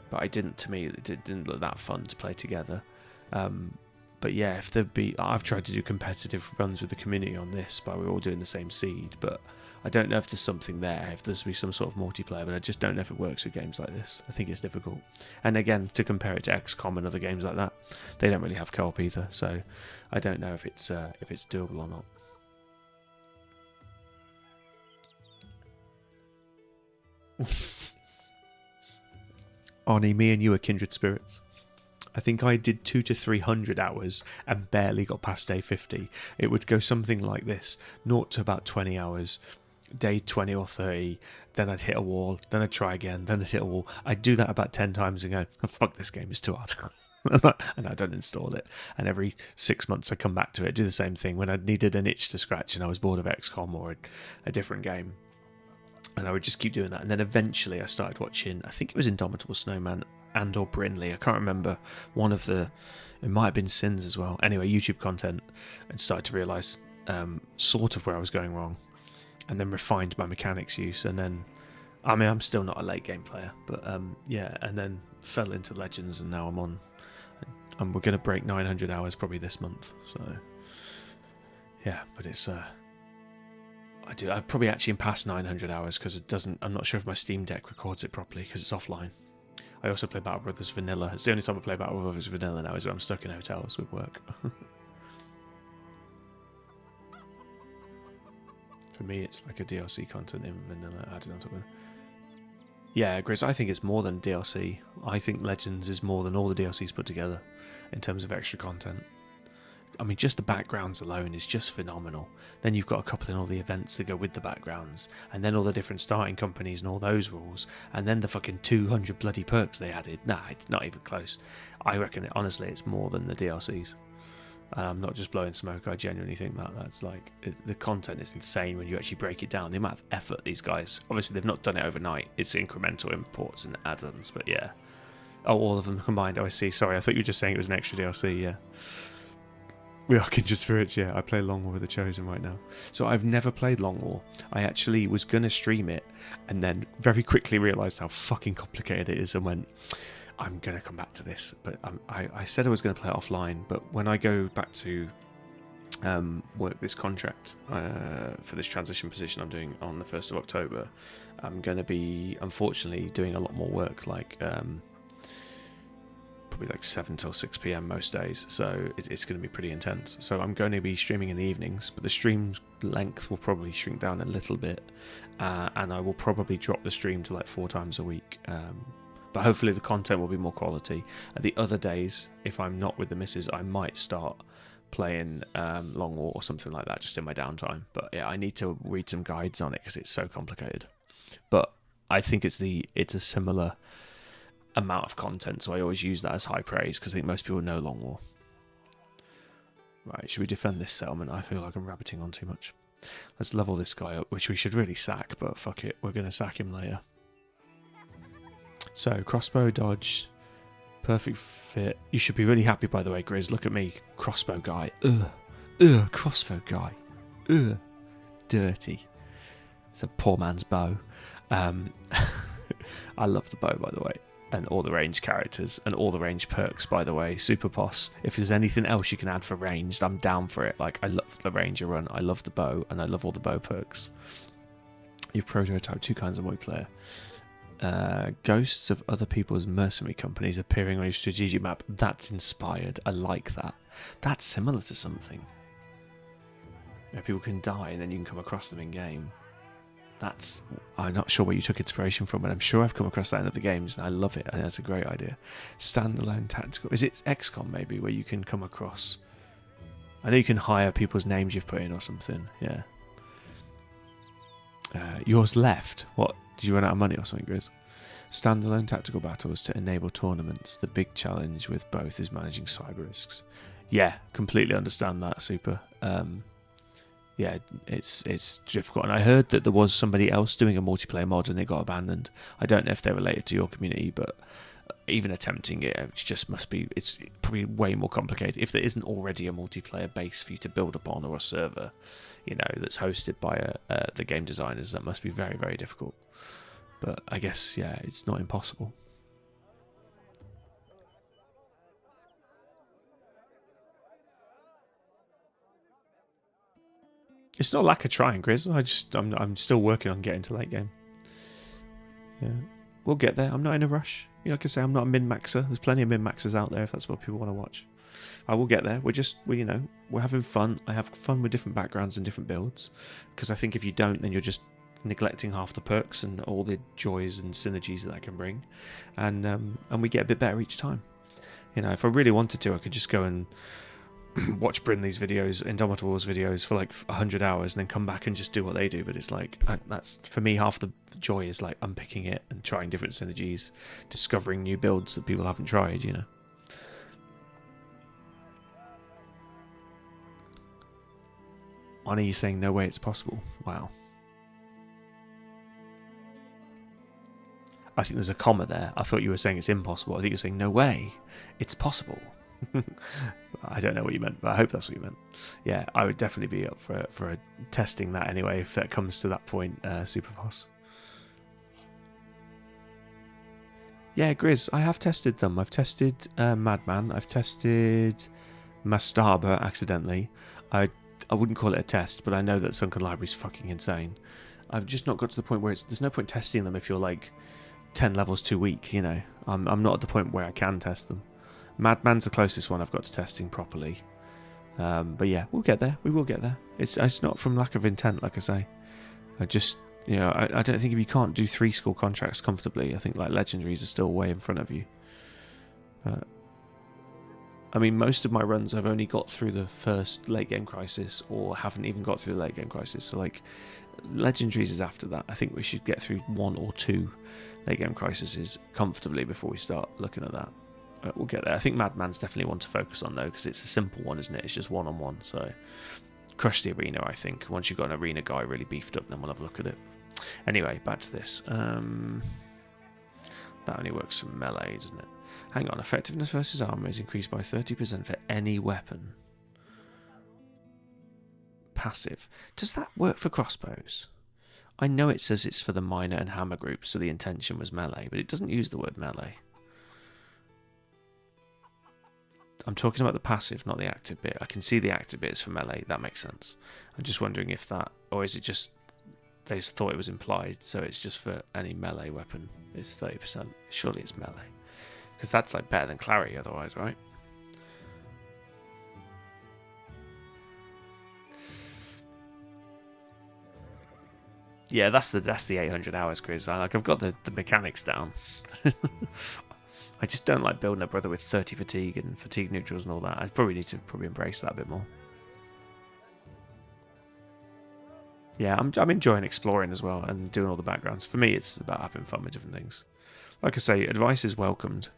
But to me, it didn't look that fun to play together. But yeah, if there'd be, I've tried to do competitive runs with the community on this, but we're all doing the same seed, but I don't know if there's something there, if there's be some sort of multiplayer, but I just don't know if it works with games like this. I think it's difficult. And again, to compare it to XCOM and other games like that, they don't really have co-op either, so I don't know if it's doable or not. Arnie, me and you are kindred spirits. I think I did 200 to 300 hours and barely got past day 50. It would go something like this: 0 to about 20 hours, day 20 or 30, then I'd hit a wall, then I'd try again, then I'd hit a wall. I'd do that about 10 times and go, oh, fuck, this game is too hard. And I'd uninstall it. And every 6 months I'd come back to it, do the same thing when I needed an itch to scratch and I was bored of XCOM or a different game. And I would just keep doing that. And then eventually I started watching, I think it was Indomitable Snowman and or Brinley. I can't remember. One of the, it might have been Sins as well. Anyway, YouTube content, and started to realise sort of where I was going wrong. And then refined my mechanics use. And then, I mean, I'm still not a late game player. But yeah, and then fell into Legends, and now I'm on. And we're going to break 900 hours probably this month. So, yeah, but it's... I've probably actually past 900 hours because it doesn't. I'm not sure if my Steam Deck records it properly because it's offline. I also play Battle Brothers Vanilla. It's the only time I play Battle Brothers Vanilla now, is when I'm stuck in hotels with work. For me, it's like a DLC content in Vanilla added on top of it. Yeah, Grizz, I think it's more than DLC. I think Legends is more than all the DLCs put together in terms of extra content. I mean, just the backgrounds alone is just phenomenal. Then you've got a couple in all the events that go with the backgrounds, and then all the different starting companies and all those rules, and then the fucking 200 bloody perks they added. Nah, it's not even close. I reckon, honestly, it's more than the DLCs. I'm not just blowing smoke. I genuinely think that's like, the content is insane when you actually break it down. The amount of effort these guys, obviously they've not done it overnight. It's incremental imports and add-ons, but yeah. Oh, all of them combined. Oh, I see. Sorry, I thought you were just saying it was an extra DLC, yeah. We are kindred spirits, yeah. I play Long War with the Chosen right now. So I've never played Long War. I actually was going to stream it and then very quickly realised how fucking complicated it is and went, I'm going to come back to this. But I said I was going to play it offline, but when I go back to work this contract for this transition position I'm doing on the 1st of October, I'm going to be, unfortunately, doing a lot more work, like... probably like 7 till 6 p.m. most days, so it's going to be pretty intense. So I'm going to be streaming in the evenings, but the stream length will probably shrink down a little bit, and I will probably drop the stream to like 4 times a week, but hopefully the content will be more quality. The other days, if I'm not with the missus, I might start playing Long War or something like that just in my downtime. But yeah, I need to read some guides on it because it's so complicated, but I think it's a similar amount of content, so I always use that as high praise because I think most people know Long War. Right, should we defend this settlement? I feel like I'm rabbiting on too much. Let's level this guy up, which we should really sack, but fuck it, we're going to sack him later. So, crossbow dodge, perfect fit. You should be really happy, by the way, Grizz. Look at me, crossbow guy. Ugh, crossbow guy. Ugh, dirty. It's a poor man's bow. I love the bow, by the way. And all the range characters and all the range perks, by the way. Super Boss. If there's anything else you can add for ranged, I'm down for it. Like, I love the ranger run, I love the bow, and I love all the bow perks. You've prototyped 2 kinds of multiplayer. Ghosts of other people's mercenary companies appearing on your strategic map. That's inspired. I like that. That's similar to something. You know, people can die and then you can come across them in game. I'm not sure where you took inspiration from, but I'm sure I've come across that in other games, and I love it. I think that's a great idea. Standalone tactical. Is it XCOM maybe, where you can come across? I know you can hire people's names you've put in or something. Yeah. Yours left. What? Did you run out of money or something, Grizz? Standalone tactical battles to enable tournaments. The big challenge with both is managing cyber risks. Yeah, completely understand that, Super. Yeah, it's difficult. And I heard that there was somebody else doing a multiplayer mod and it got abandoned. I don't know if they're related to your community, but even attempting it just must be, it's probably way more complicated. If there isn't already a multiplayer base for you to build upon, or a server, you know, that's hosted by the game designers, that must be very, very difficult. But I guess, yeah, it's not impossible. It's not lack of trying, Grizz. I'm still working on getting to late game. Yeah, we'll get there. I'm not in a rush. You know, like I say, I'm not a min-maxer. There's plenty of min-maxers out there if that's what people want to watch. I will get there. We're having fun. I have fun with different backgrounds and different builds, because I think if you don't, then you're just neglecting half the perks and all the joys and synergies that can bring, and we get a bit better each time. You know, if I really wanted to, I could just go and watch Brinley's videos, Indomitable's videos for like 100 hours and then come back and just do what they do. But it's like, that's, for me, half the joy is like unpicking it and trying different synergies, discovering new builds that people haven't tried, you know. Why are you saying no way it's possible? Wow. I think there's a comma there. I thought you were saying it's impossible. I think you're saying no way, it's possible. I don't know what you meant, but I hope that's what you meant. Yeah, I would definitely be up for testing that anyway if it comes to that point, Superboss. Yeah, Grizz, I have tested them. I've tested Madman. I've tested Mastaba accidentally. I wouldn't call it a test, but I know that Sunken Library's fucking insane. I've just not got to the point where there's no point testing them if you're like 10 levels too weak, you know. I'm not at the point where I can test them. Madman's the closest one I've got to testing properly. But yeah, we'll get there. We will get there. It's not from lack of intent, like I say. I just, you know, I don't think if you can't do 3 school contracts comfortably, I think like legendaries are still way in front of you. I mean, most of my runs I've only got through the first late game crisis, or haven't even got through the late game crisis. So like, legendaries is after that. I think we should get through 1 or 2 late game crises comfortably before we start looking at that. We'll get there. I think Madman's definitely one to focus on though, because it's a simple one, isn't it? It's just one-on-one. So crush the arena, I think. Once you've got an arena guy really beefed up, then we'll have a look at it. Anyway, back to this. That only works for melee, doesn't it? Hang on. Effectiveness versus armor is increased by 30% for any weapon. Passive. Does that work for crossbows? I know it says it's for the minor and hammer groups, so the intention was melee, but it doesn't use the word melee. I'm talking about the passive, not the active bit. I can see the active bit is for melee. That makes sense. I'm just wondering if that, or is it just they just thought it was implied, so it's just for any melee weapon. It's 30%. Surely it's melee, because that's like better than clarity otherwise, right? Yeah, that's the 800 hours, Chris. I've got the mechanics down. I just don't like building a brother with 30 fatigue and fatigue neutrals and all that. I probably need to embrace that a bit more. Yeah, I'm enjoying exploring as well and doing all the backgrounds. For me, it's about having fun with different things. Like I say, advice is welcomed.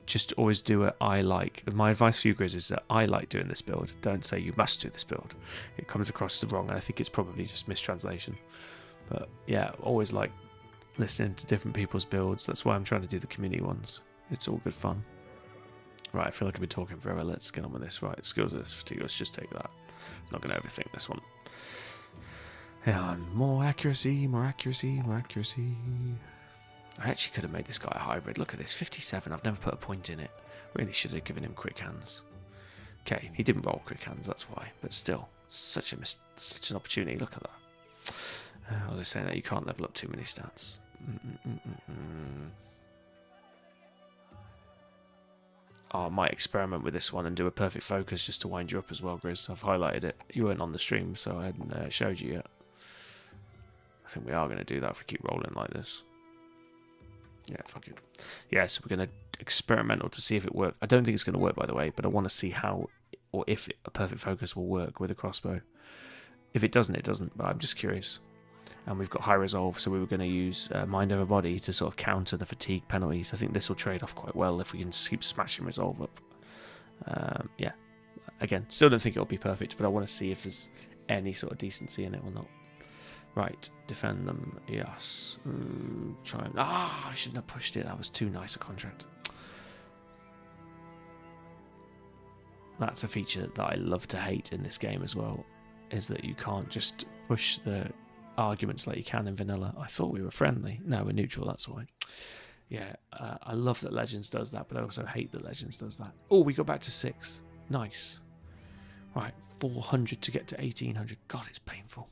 Just always do it I like. My advice for you, Grizz, is that I like doing this build. Don't say you must do this build. It comes across as wrong, and I think it's probably just mistranslation. But yeah, always like listening to different people's builds. That's why I'm trying to do the community ones. It's all good fun. Right, I feel like I've been talking forever. Let's get on with this. Right, skills list fatigue. Let's just take that. I'm not going to overthink this one. And more accuracy, more accuracy, more accuracy. I actually could have made this guy a hybrid. Look at this, 57. I've never put a point in it. Really should have given him quick hands. Okay, he didn't roll quick hands, that's why. But still, such an opportunity. Look at that. I was saying that you can't level up too many stats. Oh, I might experiment with this one and do a perfect focus just to wind you up as well, Grizz. I've highlighted it. You weren't on the stream, so I hadn't showed you yet. I think we are going to do that if we keep rolling like this. Yeah, fuck it. Yeah, so we're going to experimental to see if it works. I don't think it's going to work, by the way, but I want to see how or if a perfect focus will work with a crossbow. If it doesn't, it doesn't, but I'm just curious. and we've got high resolve, so we were going to use Mind Over Body to sort of counter the fatigue penalties. I think this will trade off quite well if we can keep smashing resolve up. Yeah, again, still don't think it'll be perfect, but I want to see if there's any sort of decency in it or not. Right, defend them, yes. Try and... I shouldn't have pushed it, that was too nice a contract. That's a feature that I love to hate in this game as well, is that you can't just push the arguments like you can in vanilla. I thought we were friendly. No, we're neutral, that's why. Yeah, I love that Legends does that, but I also hate that Legends does that. Oh, we got back to 6. Nice. Right, 400 to get to 1800. God, it's painful.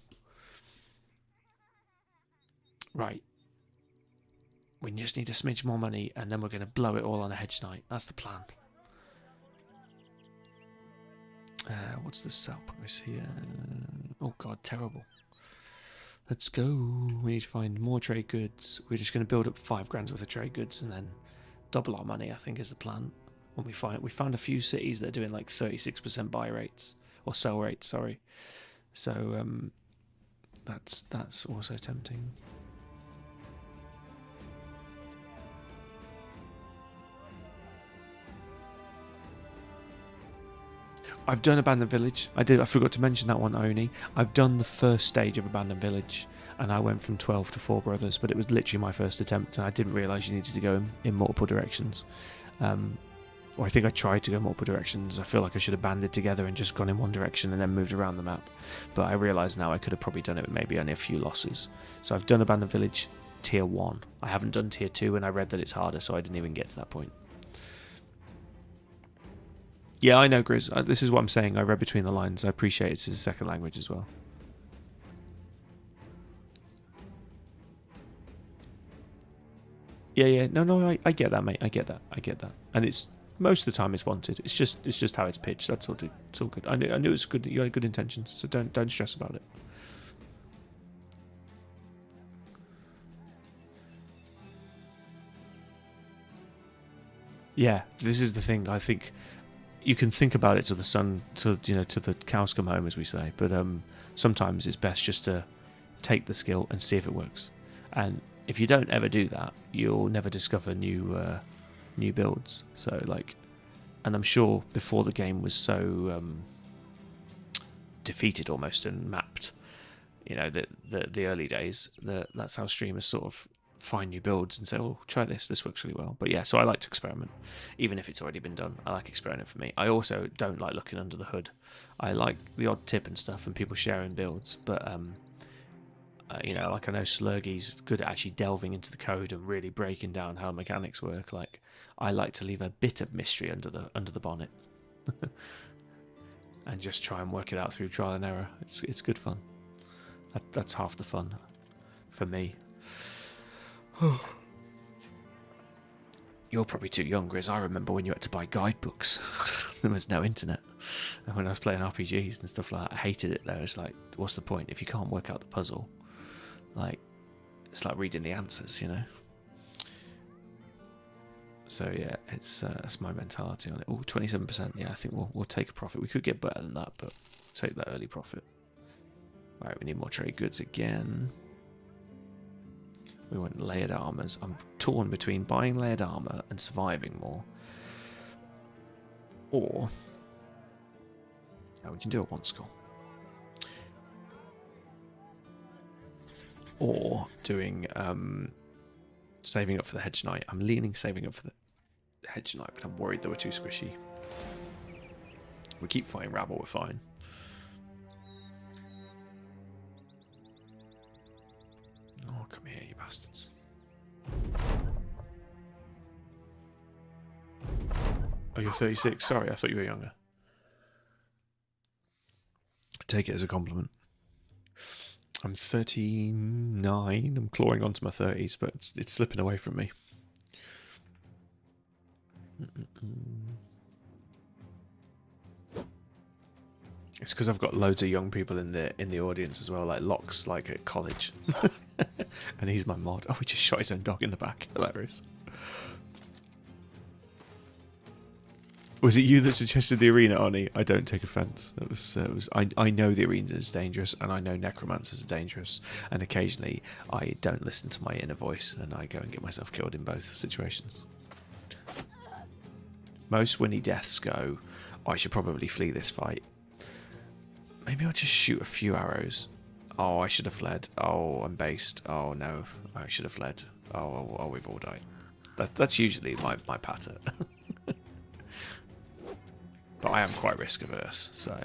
Right. We just need a smidge more money, and then we're going to blow it all on a hedge knight. That's the plan. What's the sell price here? Oh god, terrible. Let's go. We need to find more trade goods. We're just going to build up 5 grand worth of trade goods and then double our money, I think, is the plan. When we found a few cities that are doing like 36% buy rates or sell rates, sorry. So that's also tempting. I've done Abandoned Village. I forgot to mention that one, Oni. I've done the first stage of Abandoned Village, and I went from 12 to 4 brothers, but it was literally my first attempt, and I didn't realise you needed to go in multiple directions. Or I think I tried to go multiple directions. I feel like I should have banded together and just gone in one direction and then moved around the map. But I realise now I could have probably done it with maybe only a few losses. So I've done Abandoned Village Tier 1. I haven't done Tier 2, and I read that it's harder, so I didn't even get to that point. Yeah, I know, Grizz. This is what I'm saying. I read between the lines. I appreciate it's his second language as well. Yeah. No, I get that, mate. I get that. And it's most of the time it's wanted. It's just how it's pitched. That's all. It's all good. I knew it's good. You had good intentions, so don't stress about it. Yeah, this is the thing. I think you can think about it to the sun, to the cows come home, as we say. But sometimes it's best just to take the skill and see if it works. And if you don't ever do that, you'll never discover new builds. So and I'm sure before the game was so defeated almost and mapped, the early days, that's how streamers sort of find new builds and say, oh, try this works really well. But yeah, so I like to experiment, even if it's already been done. I like experimenting for me. I also don't like looking under the hood. I like the odd tip and stuff and people sharing builds, but I know Slurgy's good at actually delving into the code and really breaking down how mechanics work. I like to leave a bit of mystery under the bonnet and just try and work it out through trial and error. It's good fun. That's half the fun for me. You're probably too young, Grizz. I remember when you had to buy guidebooks. There was no internet. And when I was playing RPGs and stuff like that, I hated it though. It's like, what's the point if you can't work out the puzzle? It's like reading the answers, So yeah, that's my mentality on it. Oh, 27%. Yeah, I think we'll take a profit. We could get better than that, but take that early profit. Right, we need more trade goods again. We want layered armors. I'm torn between buying layered armor and surviving more. Or we can do a 1 skull. Or doing saving up for the hedge knight. I'm leaning saving up for the hedge knight, but I'm worried that we're too squishy. We keep fighting rabble, we're fine. Oh, come here, you bastards. Oh, you're 36? Sorry, I thought you were younger. I take it as a compliment. I'm 39. I'm clawing onto my 30s, but it's slipping away from me. It's because I've got loads of young people in the audience as well, like Locke's at college. And he's my mod. Oh, he just shot his own dog in the back. Hilarious. Was it you that suggested the arena, Arnie? I don't take offence. I know the arena is dangerous, and I know necromancers are dangerous, and occasionally I don't listen to my inner voice, and I go and get myself killed in both situations. Most Winnie deaths go, I should probably flee this fight. Maybe I'll just shoot a few arrows. Oh, I should have fled. Oh, I'm based. Oh no, I should have fled. Oh, we've all died. That's usually my pattern. But I am quite risk averse, so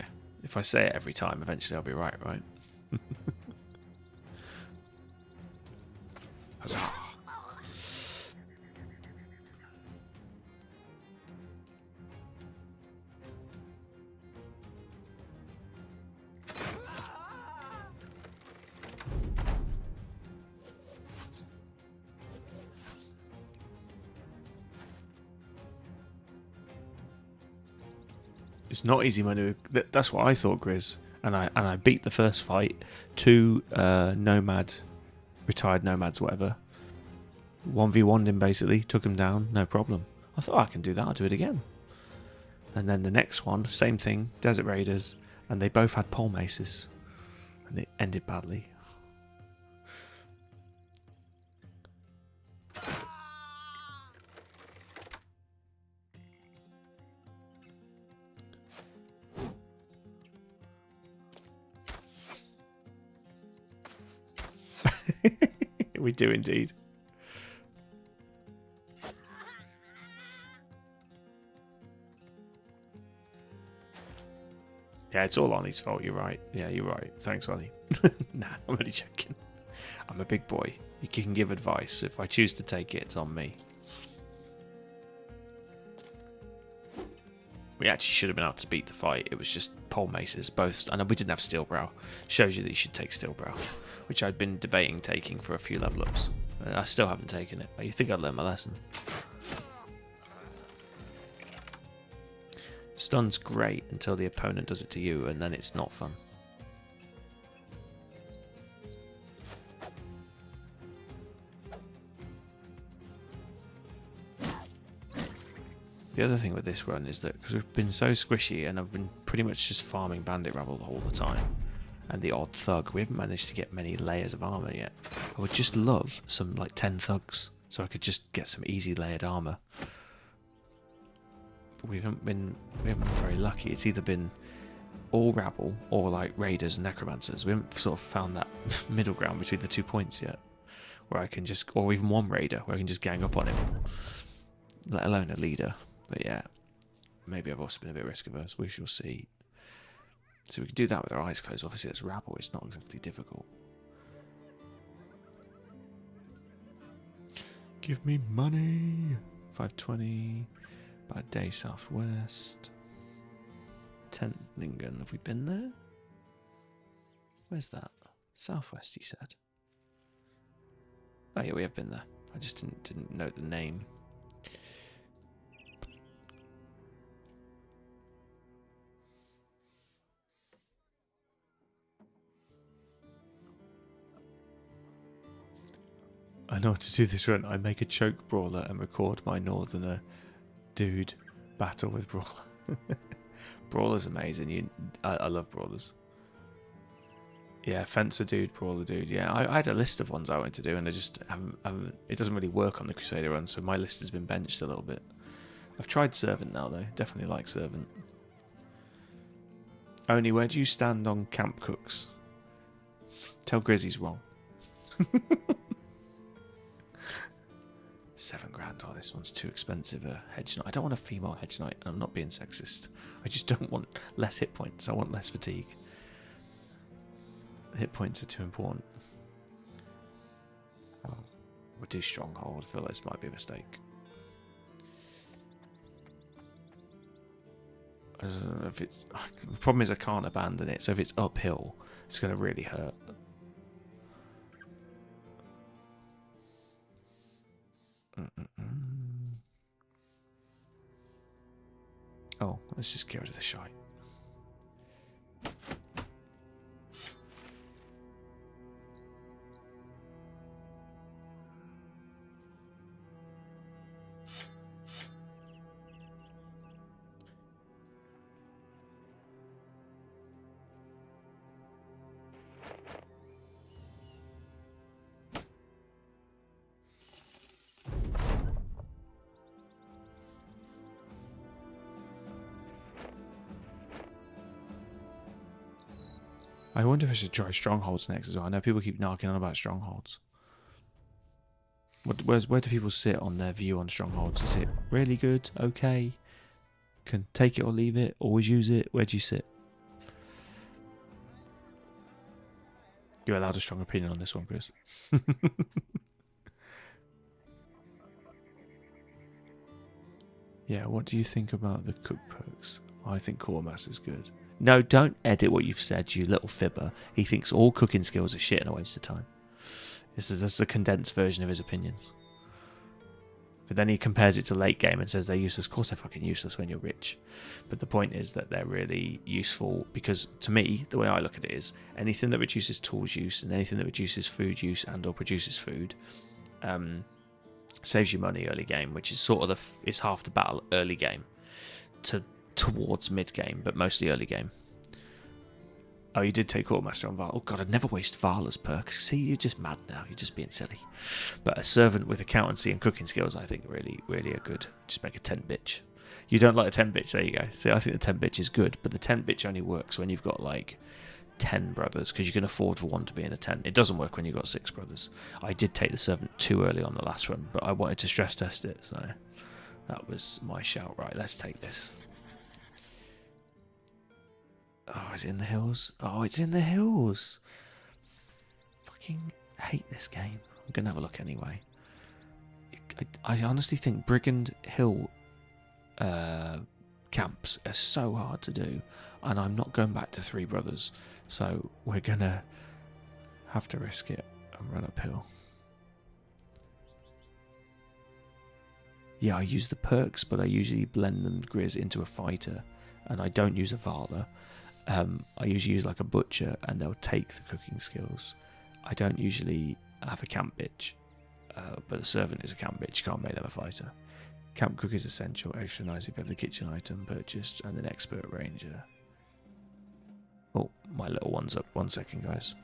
if I say it every time, eventually I'll be right? Huzzah! It's not easy, Manu. That's what I thought, Grizz. And I beat the first fight. 2 retired nomads, whatever. 1v1'd him basically, took him down, no problem. I thought, I can do that, I'll do it again. And then the next one, same thing, Desert Raiders, and they both had pole maces. And it ended badly. We do indeed. Yeah, it's all Olnie's fault, you're right. Yeah, you're right. Thanks, Olnie. Nah, I'm only joking. I'm a big boy. You can give advice. If I choose to take it, it's on me. We actually should have been able to beat the fight. It was just pole maces, both. And we didn't have steel brow. Shows you that you should take steel brow, which I'd been debating taking for a few level ups. I still haven't taken it. You think I'd learn my lesson? Stun's great until the opponent does it to you, and then it's not fun. The other thing with this run is that because we've been so squishy and I've been pretty much just farming bandit rabble all the time, and the odd thug, we haven't managed to get many layers of armor yet. I would just love some like 10 thugs so I could just get some easy layered armor. But we haven't been very lucky. It's either been all rabble or like raiders and necromancers. We haven't sort of found that middle ground between the 2 points yet, where I can just, or even one raider where I can just gang up on him, let alone a leader. But yeah, maybe I've also been a bit risk averse. We shall see. So we can do that with our eyes closed. Obviously, it's rabble. It's not exactly difficult. Give me money. 520. Bad day southwest. Tentlingen. Have we been there? Where's that? Southwest, he said. Oh yeah, we have been there. I just didn't note the name. I know what to do this run. I make a choke brawler and record my northerner dude battle with brawler. Brawler's amazing. I love brawlers. Yeah, fencer dude, brawler dude. Yeah, I had a list of ones I wanted to do, and I just haven't. It doesn't really work on the Crusader run, so my list has been benched a little bit. I've tried Servant now though. Definitely like Servant. Only, where do you stand on camp cooks? Tell Grizzy's wrong. 7 grand. Oh, this one's too expensive. A hedge knight. I don't want a female hedge knight. I'm not being sexist. I just don't want less hit points. I want less fatigue. Hit points are too important. Oh, we'll do stronghold. I feel like this might be a mistake. I don't know if it's. The problem is I can't abandon it. So if it's uphill, it's going to really hurt. Oh, let's just get rid of the shite. I wonder if I should try strongholds next as well. I know people keep knocking on about strongholds. Where do people sit on their view on strongholds? Is it really good? Okay. Can take it or leave it? Always use it? Where do you sit? You're allowed a strong opinion on this one, Chris. Yeah, what do you think about the cook perks? I think Quartermaster is good. No, don't edit what you've said, you little fibber. He thinks all cooking skills are shit and a waste of time. This is the condensed version of his opinions. But then he compares it to late game and says they're useless. Of course they're fucking useless when you're rich. But the point is that they're really useful because, to me, the way I look at it is anything that reduces tools use and anything that reduces food use and or produces food saves you money early game, which is sort of it's half the battle early game towards mid game, but mostly early game. Oh, you did take Quartermaster on Val. Oh god, I'd never waste Vala's perk. See, you're just mad now. You're just being silly. But a servant with accountancy and cooking skills, I think, really, really are good. Just make a tent bitch. You don't like a tent bitch, there you go. See, I think the tent bitch is good, but the tent bitch only works when you've got like 10 brothers, because you can afford for one to be in a tent. It doesn't work when you've got 6 brothers. I did take the servant too early on the last run, but I wanted to stress test it, so that was my shout. Right, let's take this. Oh, is it in the hills? Oh, it's in the hills. Fucking hate this game. I'm going to have a look anyway. I honestly think Brigand Hill camps are so hard to do, and I'm not going back to 3 brothers, so we're going to have to risk it and run uphill. Yeah, I use the perks, but I usually blend them Grizz into a fighter, and I don't use a Vala. I usually use like a butcher and they'll take the cooking skills. I don't usually have a camp bitch, but the servant is a camp bitch. You can't make them a fighter. Camp cook is essential. Extra nice if you have the kitchen item purchased and an expert ranger. Oh, my little one's up. 1 second, guys.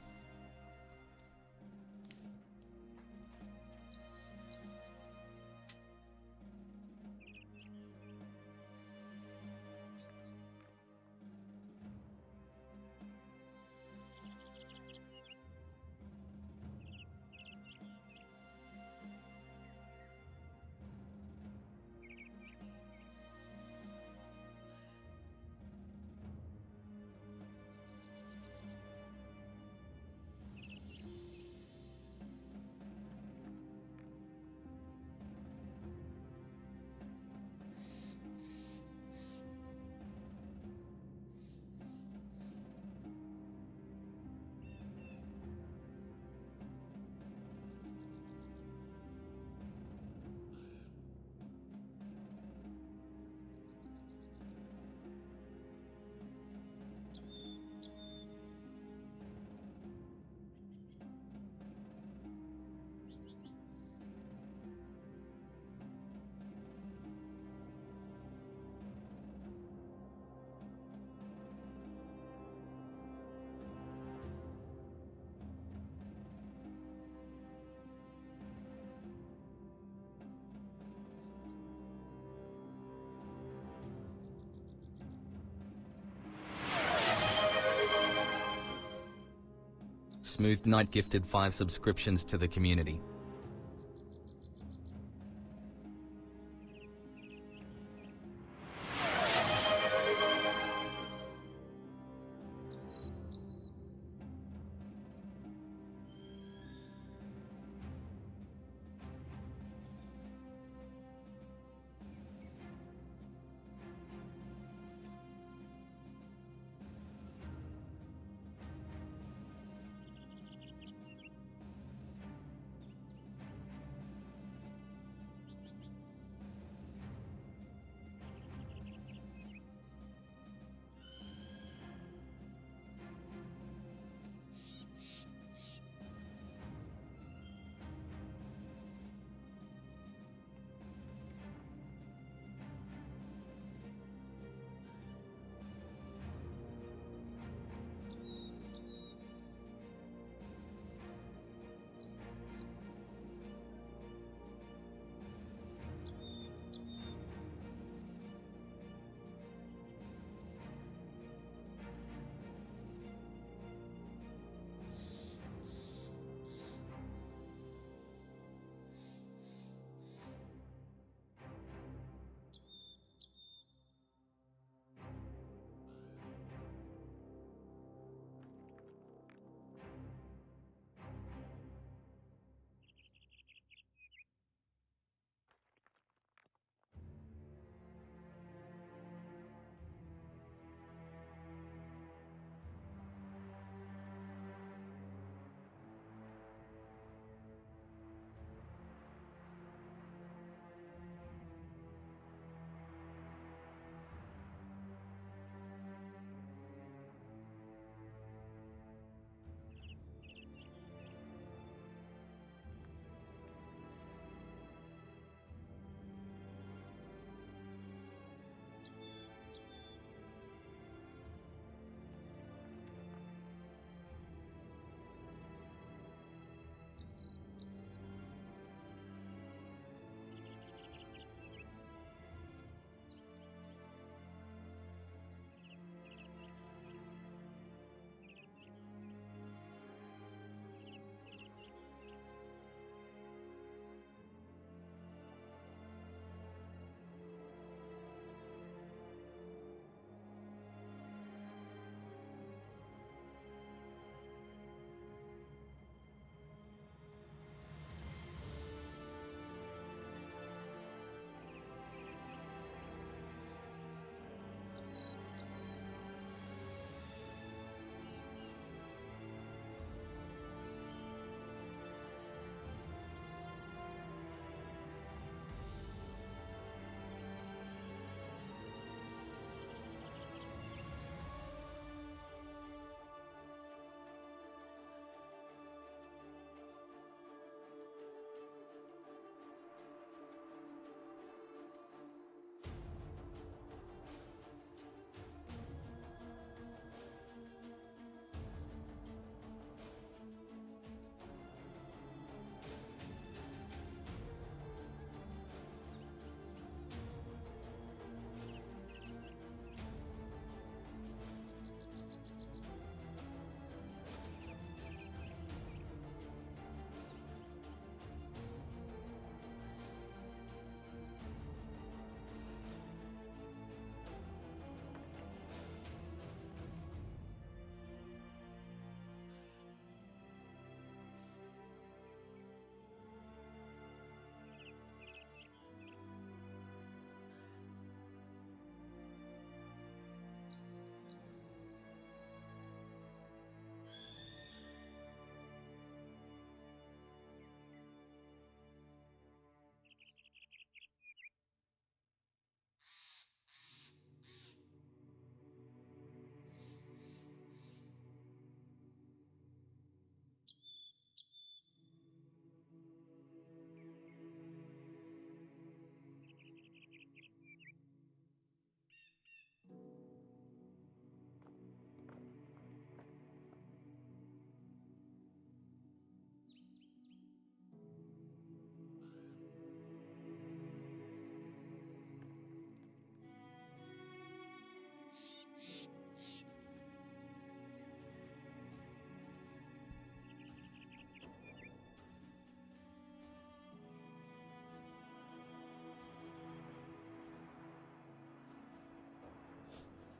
Smooth Knight gifted 5 subscriptions to the community.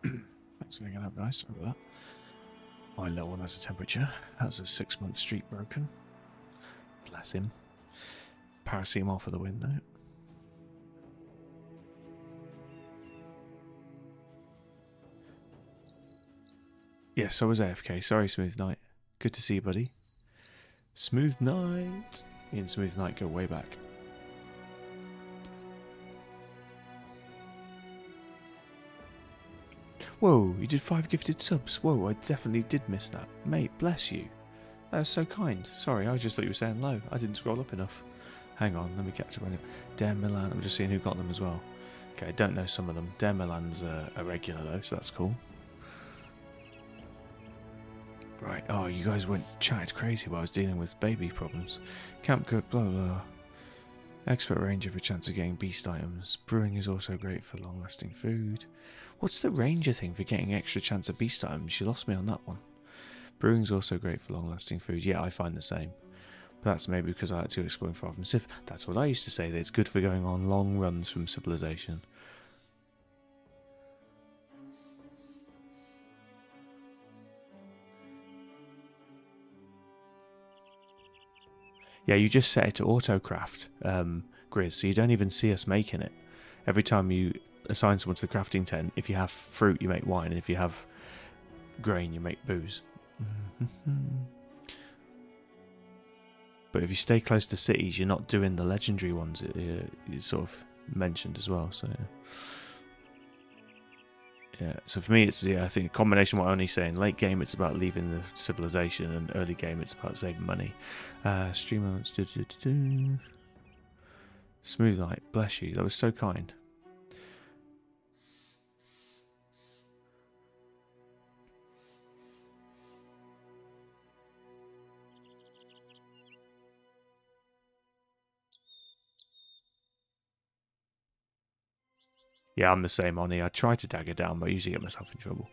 Thanks for getting up nice. Sorry about that. My little one has a temperature. That's a 6-month streak broken. Bless him. Paracetamol for the win, though. Yes, I was AFK. Sorry, Smooth Knight. Good to see you, buddy. Smooth Knight. Me and Smooth Knight go way back. Whoa, you did 5 gifted subs. Whoa, I definitely did miss that. Mate, bless you. That was so kind. Sorry, I just thought you were saying low. I didn't scroll up enough. Hang on, let me catch up on it. Dare Milan, I'm just seeing who got them as well. Okay, I don't know some of them. Dare Milan's a regular though, so that's cool. Right, oh, you guys went chatted crazy while I was dealing with baby problems. Camp cook, blah blah. Expert ranger for chance of getting beast items. Brewing is also great for long-lasting food. What's the ranger thing for getting extra chance of beast items? You lost me on that one. Brewing's also great for long-lasting food. Yeah, I find the same. But that's maybe because I like to explore far from Civ. That's what I used to say, that it's good for going on long runs from civilization. Yeah, you just set it to autocraft, Grizz, so you don't even see us making it. Every time you assign someone to the crafting tent, if you have fruit, you make wine, and if you have grain, you make booze. But if you stay close to cities, you're not doing the legendary ones it's sort of mentioned as well. So yeah, so for me, it's I think a combination of what Oni's saying. Late game, it's about leaving the civilization, and early game, it's about saving money. Streamer, Smooth Light, bless you. That was so kind. Yeah, I'm the same, Oni. I try to dagger down, but I usually get myself in trouble.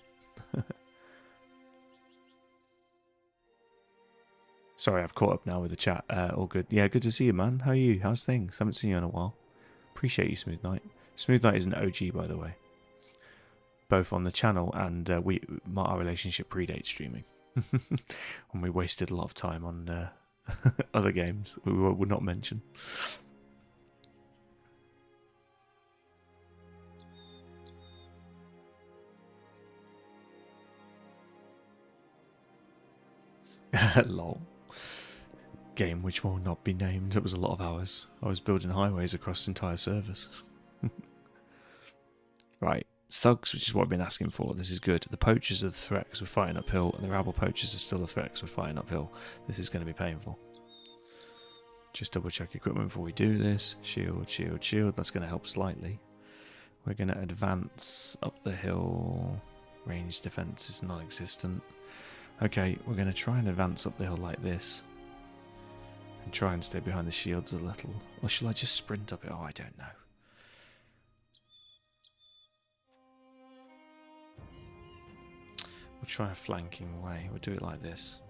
Sorry, I've caught up now with the chat. All good. Yeah, good to see you, man. How are you? How's things? Haven't seen you in a while. Appreciate you, Smooth Knight. Smooth Knight is an OG, by the way. Both on the channel and our relationship predates streaming. And we wasted a lot of time on other games we would not mention. Lol. Game which will not be named. It was a lot of hours. I was building highways across entire servers. Right. Thugs, which is what I've been asking for. This is good. The poachers are the threat because we're fighting uphill, and the rabble poachers are still a threat because we're fighting uphill. This is going to be painful. Just double check equipment before we do this. Shield, shield, shield. That's going to help slightly. We're going to advance up the hill. Range defense is non-existent. Okay, we're going to try and advance up the hill like this. And try and stay behind the shields a little. Or shall I just sprint up it? Oh, I don't know. We'll try a flanking way. We'll do it like this.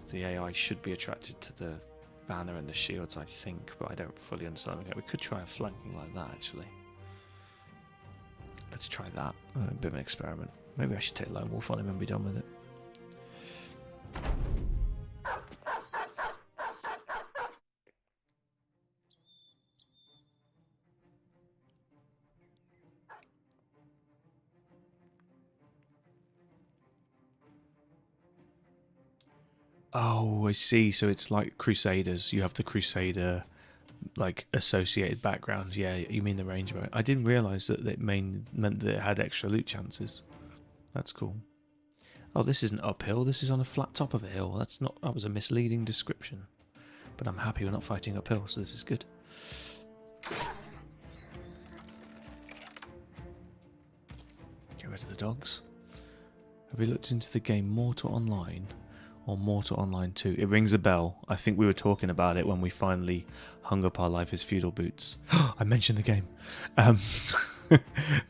The AI should be attracted to the banner and the shields, I think, but I don't fully understand. Okay, we could try a flanking like that, actually. Let's try that. A bit of an experiment. Maybe I should take Lone Wolf on him and be done with it. Oh, I see. So it's like Crusaders. You have the Crusader, like, associated background. Yeah, you mean the range mode. I didn't realise that it meant that it had extra loot chances. That's cool. Oh, this isn't uphill. This is on a flat top of a hill. That was a misleading description. But I'm happy we're not fighting uphill, so this is good. Get rid of the dogs. Have we looked into the game Mortal Online or Mortal Online 2? It rings a bell. I think we were talking about it when we finally hung up our Life is Feudal boots. I mentioned the game.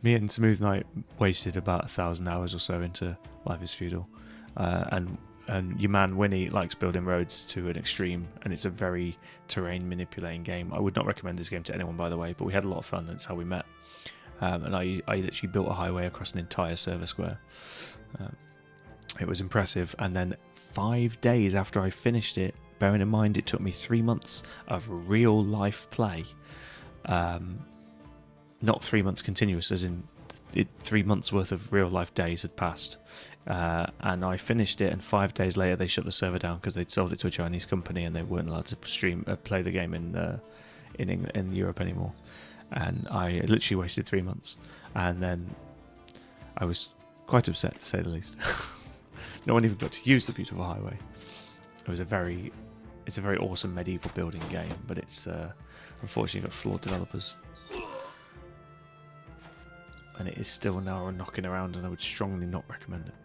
Me and Smooth Knight wasted about 1,000 hours or so into Life is Feudal. And your man Winnie likes building roads to an extreme, and it's a very terrain manipulating game. I would not recommend this game to anyone, by the way, but we had a lot of fun. That's how we met. and I literally built a highway across an entire server square. It was impressive, and then 5 days after I finished it, bearing in mind it took me 3 months of real life play, not 3 months continuous, as in 3 months worth of real life days had passed, and I finished it, and 5 days later they shut the server down because they'd sold it to a Chinese company and they weren't allowed to play the game in Europe anymore. And I literally wasted 3 months, and then I was quite upset, to say the least. No one even got to use the beautiful highway. It's a very awesome medieval building game, but it's unfortunately got flawed developers, and it is still now knocking around, and I would strongly not recommend it.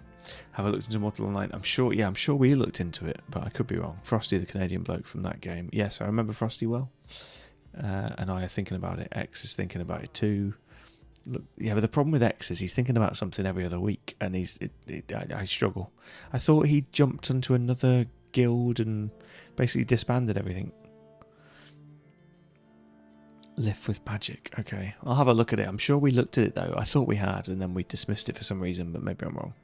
Have I looked into Mortal Online? I'm sure we looked into it, but I could be wrong. Frosty, the Canadian bloke from that game, yes, I remember Frosty well, and I are thinking about it. X is thinking about it too. Look, yeah, but the problem with X is he's thinking about something every other week, and I struggle. I thought he jumped onto another guild and basically disbanded everything. Live with Magic. Okay, I'll have a look at it. I'm sure we looked at it though. I thought we had, and then we dismissed it for some reason, but maybe I'm wrong.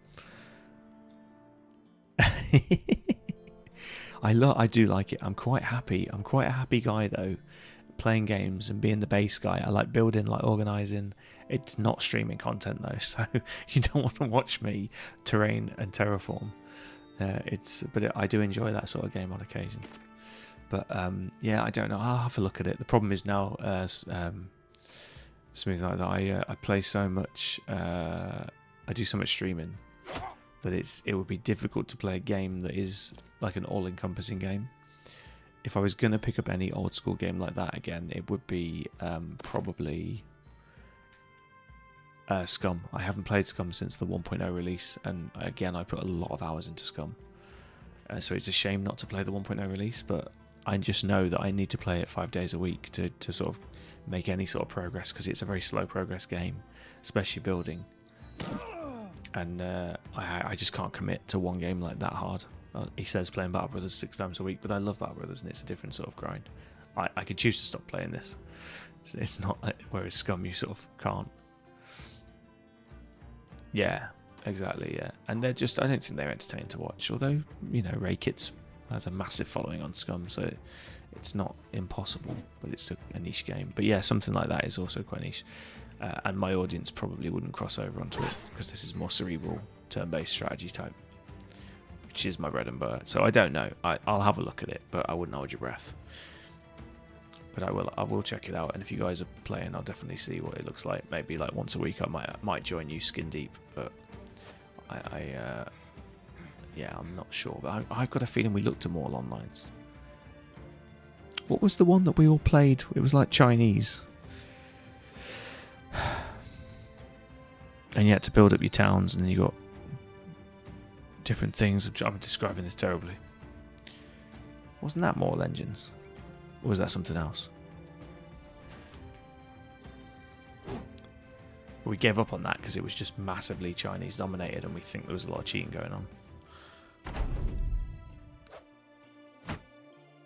I do like it. I'm quite happy. I'm quite a happy guy though, playing games and being the base guy. I like building, like organising. It's not streaming content though, so you don't want to watch me terrain and terraform. But I do enjoy that sort of game on occasion. But yeah, I don't know. I'll have a look at it. The problem is now, Smooth like that. I play so much. I do so much streaming that it would be difficult to play a game that is like an all-encompassing game. If I was gonna pick up any old school game like that again, it would be probably Scum. I haven't played Scum since the 1.0 release, and again I put a lot of hours into Scum. So it's a shame not to play the 1.0 release, but I just know that I need to play it 5 days a week to sort of make any sort of progress, because it's a very slow progress game, especially building. And I just can't commit to one game like that hard. He says playing Battle Brothers 6 times a week, but I love Battle Brothers and it's a different sort of grind. I could choose to stop playing this. It's not like, whereas Scum you sort of can't. Yeah, exactly, yeah. And they're just, I don't think they're entertaining to watch, although, you know, Ray Kits has a massive following on Scum, so it's not impossible, but it's a niche game. But yeah, something like that is also quite niche. And my audience probably wouldn't cross over onto it, because this is more cerebral, turn-based strategy type, which is my bread and butter. So I don't know. I'll have a look at it, but I wouldn't hold your breath. But I will check it out, and if you guys are playing, I'll definitely see what it looks like. Maybe like once a week I might join you skin deep, but yeah, I'm not sure. But I've got a feeling we looked at more Onlines. What was the one that we all played? It was like Chinese. And you had to build up your towns, and you got different things. I'm describing this terribly. Wasn't that Mortal Engines? Or was that something else? We gave up on that because it was just massively Chinese dominated, and we think there was a lot of cheating going on.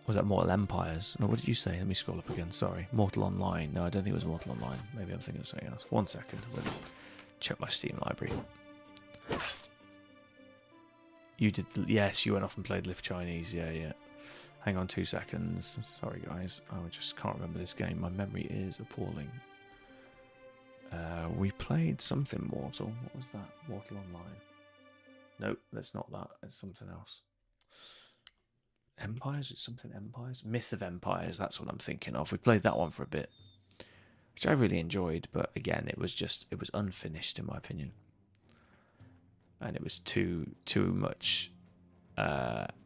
Was that Mortal Empires? No, what did you say? Let me scroll up again. Sorry. Mortal Online. No, I don't think it was Mortal Online. Maybe I'm thinking of something else. 1 second. Let me check my Steam library. You did... Yes, you went off and played Lift Chinese. Yeah, yeah. Hang on 2 seconds. Sorry, guys. I just can't remember this game. My memory is appalling. We played something Mortal. What was that? Mortal Online. Nope, that's not that. It's something else. Empires? It's something Empires? Myth of Empires. That's what I'm thinking of. We played that one for a bit, which I really enjoyed. But again, it was unfinished in my opinion. And it was too much...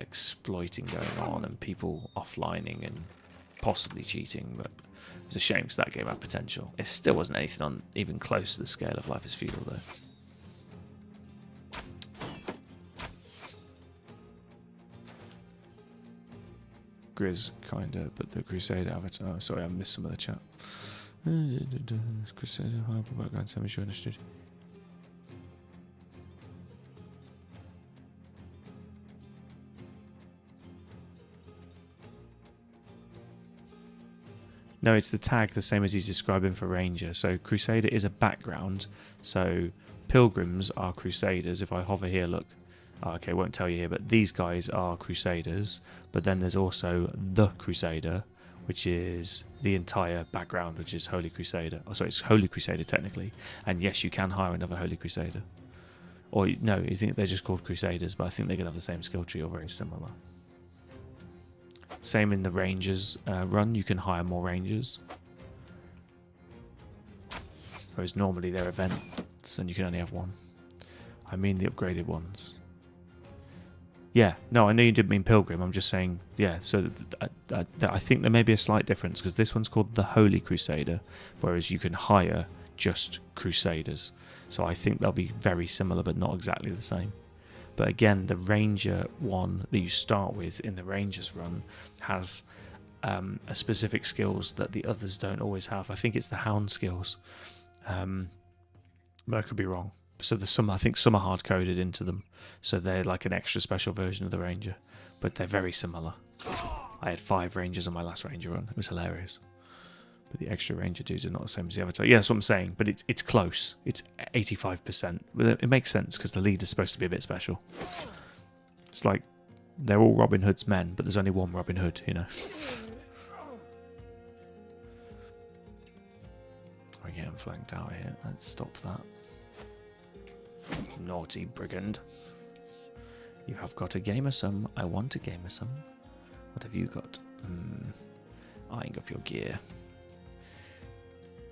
exploiting going on and people offlining and possibly cheating, but it's a shame because that game had potential. It still wasn't anything on even close to the scale of Life is Feudal though. Grizz kinda, but the Crusader avatar. Sorry, I missed some of the chat. Crusader background semi-sure understood. No, it's the tag, the same as he's describing for Ranger. So Crusader is a background. So Pilgrims are Crusaders. If I hover here, look. Oh, okay, won't tell you here, but these guys are Crusaders. But then there's also the Crusader, which is the entire background, which is Holy Crusader. Oh, sorry, it's Holy Crusader technically. And yes, you can hire another Holy Crusader. Or no, you think they're just called Crusaders, but I think they're going to have the same skill tree or very similar. Same in the Rangers run, you can hire more Rangers. Whereas normally they're events and you can only have one. I mean the upgraded ones. Yeah, no, I know you didn't mean Pilgrim, I'm just saying, yeah, so I think there may be a slight difference because this one's called the Holy Crusader, whereas you can hire just Crusaders. So I think they'll be very similar but not exactly the same. But again, the Ranger one that you start with in the Rangers run has a specific skills that the others don't always have. I think it's the Hound skills, but I could be wrong. So there's some, I think some are hard coded into them, so they're like an extra special version of the Ranger, but they're very similar. I had 5 Rangers on my last Ranger run. It was hilarious. But the extra Ranger dudes are not the same as the Avatar. Yeah, that's what I'm saying, but it's close. It's 85%. It makes sense because the leader's supposed to be a bit special. It's like they're all Robin Hood's men, but there's only one Robin Hood, you know. We're getting flanked out here. Let's stop that. Naughty brigand. You have got a gamersome. I want a gamersome. What have you got? Eyeing up your gear.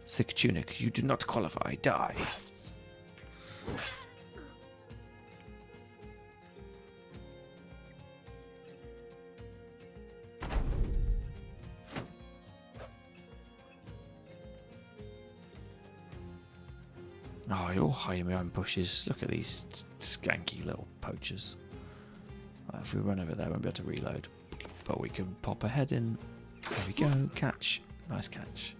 Thick tunic. You do not qualify. Die. Oh, you're hiding behind bushes. Look at these skanky little poachers. Right, if we run over there, we won't be able to reload. But we can pop a head in. There we go. Catch. Nice catch.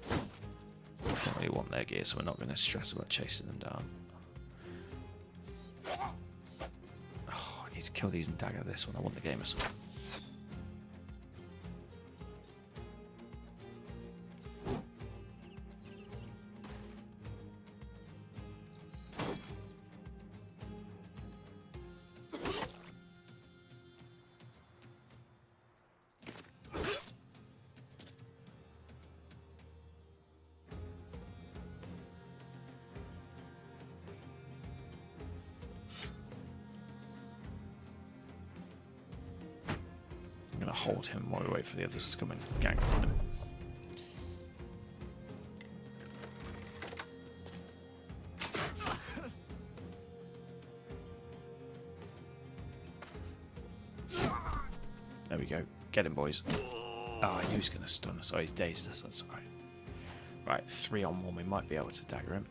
Don't really want their gear, so we're not going to stress about chasing them down. Oh, I need to kill these and dagger this one. I want the gamers. Hold him while we wait for the others to come and gang on him. There we go. Get him, boys. Oh, I knew he was going to stun us. Oh, he's dazed us. That's alright. Right, 3-on-1. We might be able to dagger him.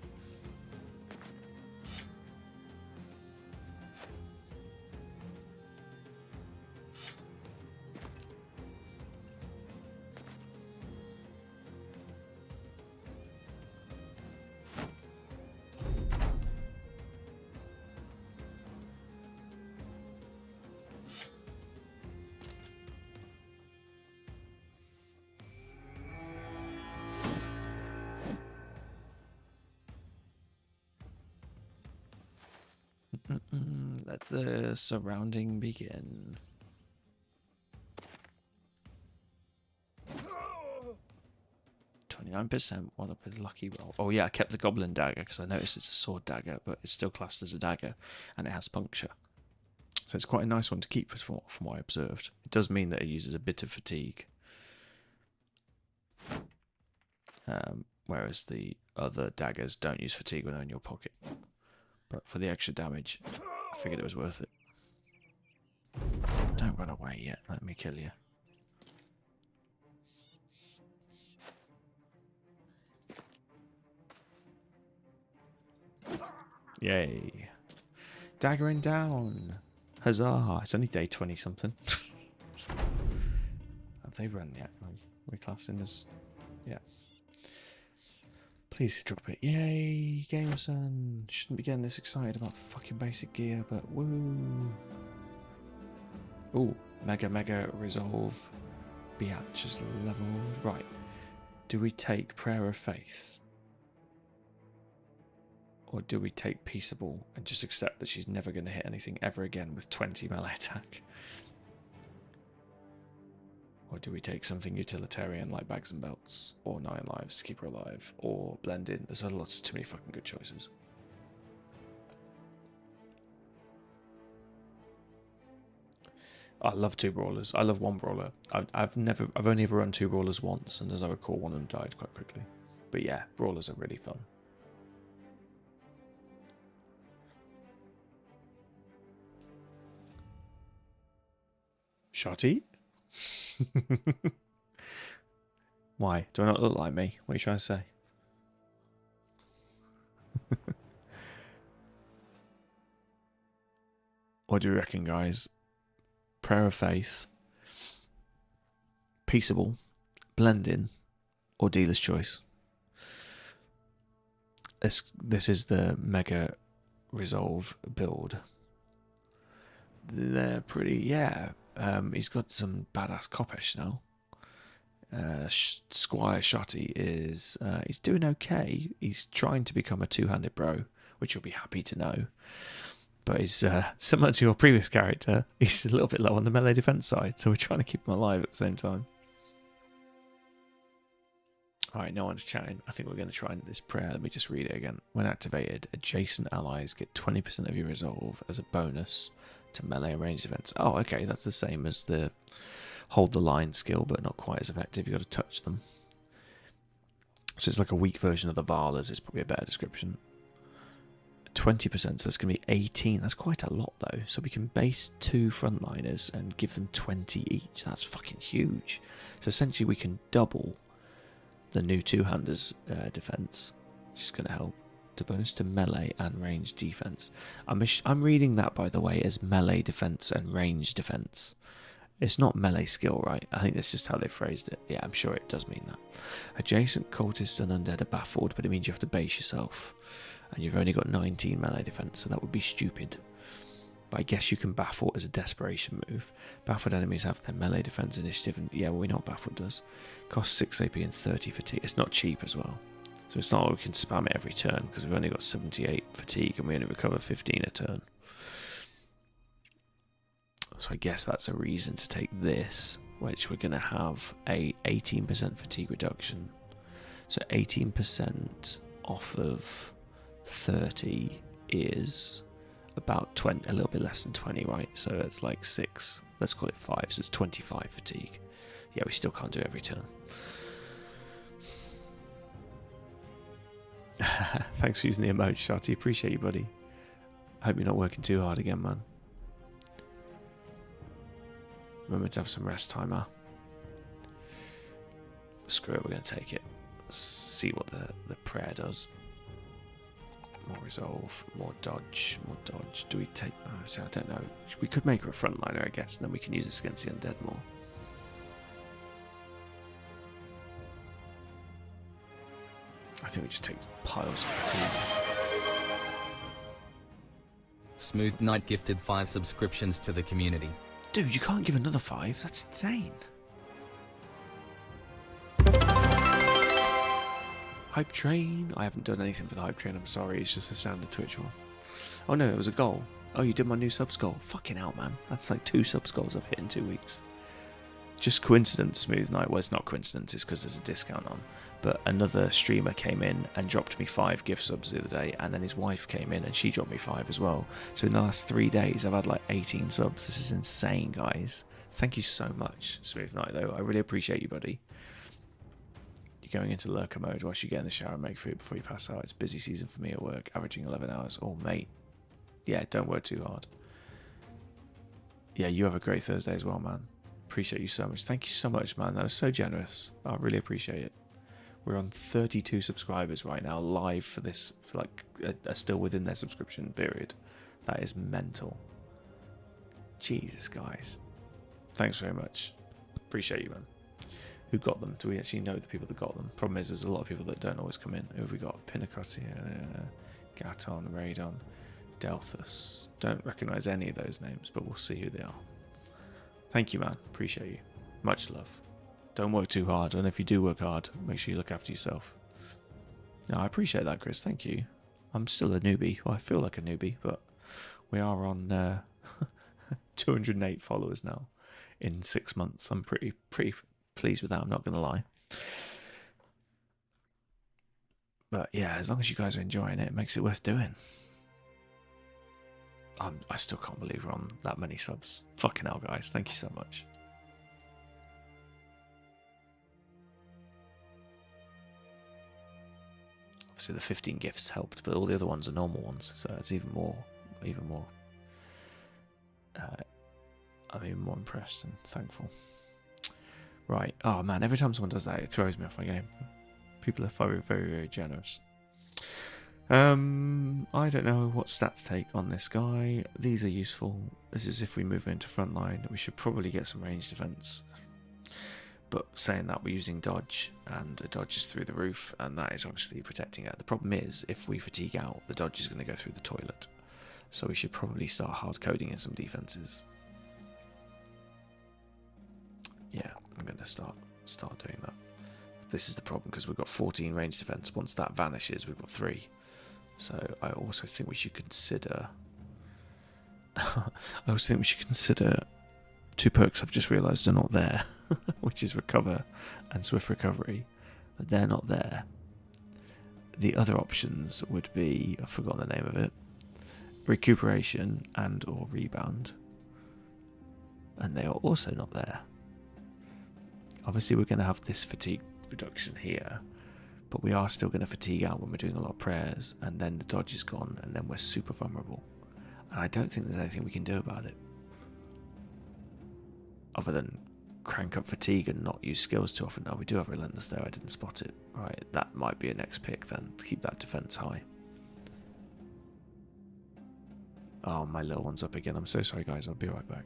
Let the surrounding begin. 29%. What a lucky roll. Oh yeah, I kept the goblin dagger because I noticed it's a sword dagger, but it's still classed as a dagger, and it has puncture. So it's quite a nice one to keep from what I observed. It does mean that it uses a bit of fatigue. Whereas the other daggers don't use fatigue when they're in your pocket. But for the extra damage, I figured it was worth it. Don't run away yet, let me kill you. Yay. Daggering down. Huzzah. It's only day 20 something. Have they run yet? We're classing as... Yeah. Please drop it. Yay, Gamerson. Shouldn't be getting this excited about fucking basic gear, but woo. Ooh, mega resolve. Beatrice leveled. Right. Do we take Prayer of Faith? Or do we take Peaceable and just accept that she's never going to hit anything ever again with 20 melee attack? Or do we take something utilitarian like Bags and Belts? Or 9 lives to keep her alive? Or Blend In? There's lots too many fucking good choices. I love 2 brawlers. I love 1 brawler. I've only ever run 2 brawlers once, and as I recall, one of them died quite quickly. But yeah, brawlers are really fun. Shotty? Why? Do I not look like me? What are you trying to say? What do you reckon, guys? Prayer of Faith, Peaceable, Blend In, or Dealer's Choice? This is the Mega Resolve build. They're pretty, yeah. He's got some badass Kopesh now. Squire Shotty is he's doing okay. He's trying to become a 2-handed bro, which you'll be happy to know. But he's similar to your previous character. He's a little bit low on the melee defense side, so we're trying to keep him alive at the same time. Alright, no one's chatting. I think we're going to try this prayer. Let me just read it again. When activated, adjacent allies get 20% of your resolve as a bonus to melee and ranged defense. Oh, okay, that's the same as the hold the line skill, but not quite as effective. You've got to touch them. So it's like a weak version of the Valas, is probably a better description. 20%, so that's going to be 18. That's quite a lot, though. So we can base 2 frontliners and give them 20 each. That's fucking huge. So essentially we can double the new 2-handers defense, which is going to help to bonus to melee and range defense. I'm reading that, by the way, as melee defense and range defense. It's not melee skill, right? I think that's just how they phrased it. Yeah, I'm sure it does mean that. Adjacent cultists and undead are baffled, but it means you have to base yourself. And you've only got 19 melee defense, so that would be stupid. But I guess you can baffle as a desperation move. Baffled enemies have their melee defense initiative, and yeah, well, we know what baffled does. Costs 6 AP and 30 fatigue. It's not cheap as well. So it's not like we can spam it every turn, because we've only got 78 fatigue and we only recover 15 a turn. So I guess that's a reason to take this, which we're going to have a 18% fatigue reduction. So 18% off of 30 is about 20, a little bit less than 20, right? So it's like 6, let's call it 5, so it's 25 fatigue. Yeah, we still can't do it every turn. Thanks for using the emote, Shotty. Appreciate you, buddy. Hope you're not working too hard again, man. Remember to have some rest time, huh? Screw it, we're going to take it. Let's see what the prayer does. More resolve, more dodge, more dodge. Do we take... Oh, so I don't know. We could make her a frontliner, I guess, and then we can use this against the undead more. I think we just take piles of fatigue. Smooth Knight gifted 5 subscriptions to the community. Dude, you can't give another 5. That's insane. Hype Train. I haven't done anything for the Hype Train, I'm sorry. It's just a standard Twitch one. Oh no, it was a goal. Oh, you did my new subs goal. Fucking hell, man. That's like 2 subs goals I've hit in 2 weeks. Just coincidence, Smooth Knight. Well, it's not coincidence, it's because there's a discount on. But another streamer came in and dropped me 5 gift subs the other day, and then his wife came in and she dropped me 5 as well. So in the last 3 days, I've had like 18 subs. This is insane, guys. Thank you so much, Smooth Knight, though. I really appreciate you, buddy. You're going into lurker mode whilst you get in the shower and make food before you pass out. It's busy season for me at work, averaging 11 hours. Oh, mate. Yeah, don't work too hard. Yeah, you have a great Thursday as well, man. Appreciate you so much. Thank you so much, man. That was so generous. I really appreciate it. We're on 32 subscribers right now, live for this, for like, still within their subscription period. That is mental. Jesus, guys. Thanks very much. Appreciate you, man. Who got them? Do we actually know the people that got them? Problem is, there's a lot of people that don't always come in. Who have we got? Pinnacus here, Gaton, Radon, Delthus. Don't recognise any of those names, but we'll see who they are. Thank you, man. Appreciate you. Much love. don't work too hard. And if you do work hard, make sure you look after yourself. No, I appreciate that, Chris. Thank you. I'm still a newbie. Well, I feel like a newbie, but we are on 208 followers now in 6 months. I'm pretty pleased with that. I'm not going to lie. But yeah, as long as you guys are enjoying it, it makes it worth doing. I still can't believe we're on that many subs. Fucking hell, guys. Thank you so much. Obviously, the 15 gifts helped, but all the other ones are normal ones, so it's even more. I'm even more impressed and thankful. Right. Oh man, every time someone does that, it throws me off my game. People are very, very, very generous. I don't know what stats take on this guy. These are useful. This is if we move into front line. We should probably get some range defense. But saying that, we're using dodge, and a dodge is through the roof, and that is obviously protecting it. The problem is, if we fatigue out, the dodge is going to go through the toilet. So we should probably start hard coding in some defenses. Yeah, I'm going to start doing that. This is the problem, because we've got 14 range defense. Once that vanishes, we've got 3. So I also think we should consider... two perks I've just realised are not there, which is Recover and Swift Recovery. But they're not there. The other options would be... I've forgotten the name of it. Recuperation and or Rebound. And they are also not there. Obviously, we're going to have this fatigue reduction here, but we are still going to fatigue out when we're doing a lot of prayers, and then the dodge is gone, and then we're super vulnerable. And I don't think there's anything we can do about it, other than crank up fatigue and not use skills too often. Oh, we do have Relentless there. I didn't spot it. Right, that might be a next pick then, to keep that defense high. Oh, my little one's up again. I'm so sorry, guys. I'll be right back.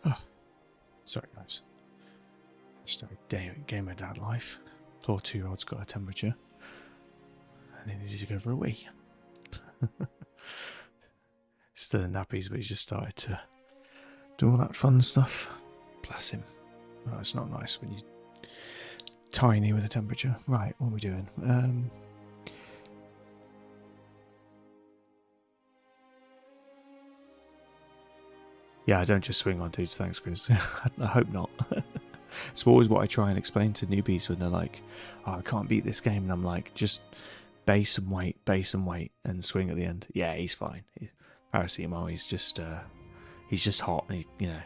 Oh, sorry guys. Started game of dad life. Poor 2-year-old's got a temperature, and he needed to go for a wee. Still in nappies, but he's just started to do all that fun stuff. Bless him. Oh, it's not nice when you're tiny with a temperature. Right, what are we doing? Yeah, I don't just swing on dudes, thanks, Chris. I hope not. It's always what I try and explain to newbies when they're like, oh, I can't beat this game. And I'm like, just base and wait, and swing at the end. Yeah, he's fine. Paracetamol, he's just hot. And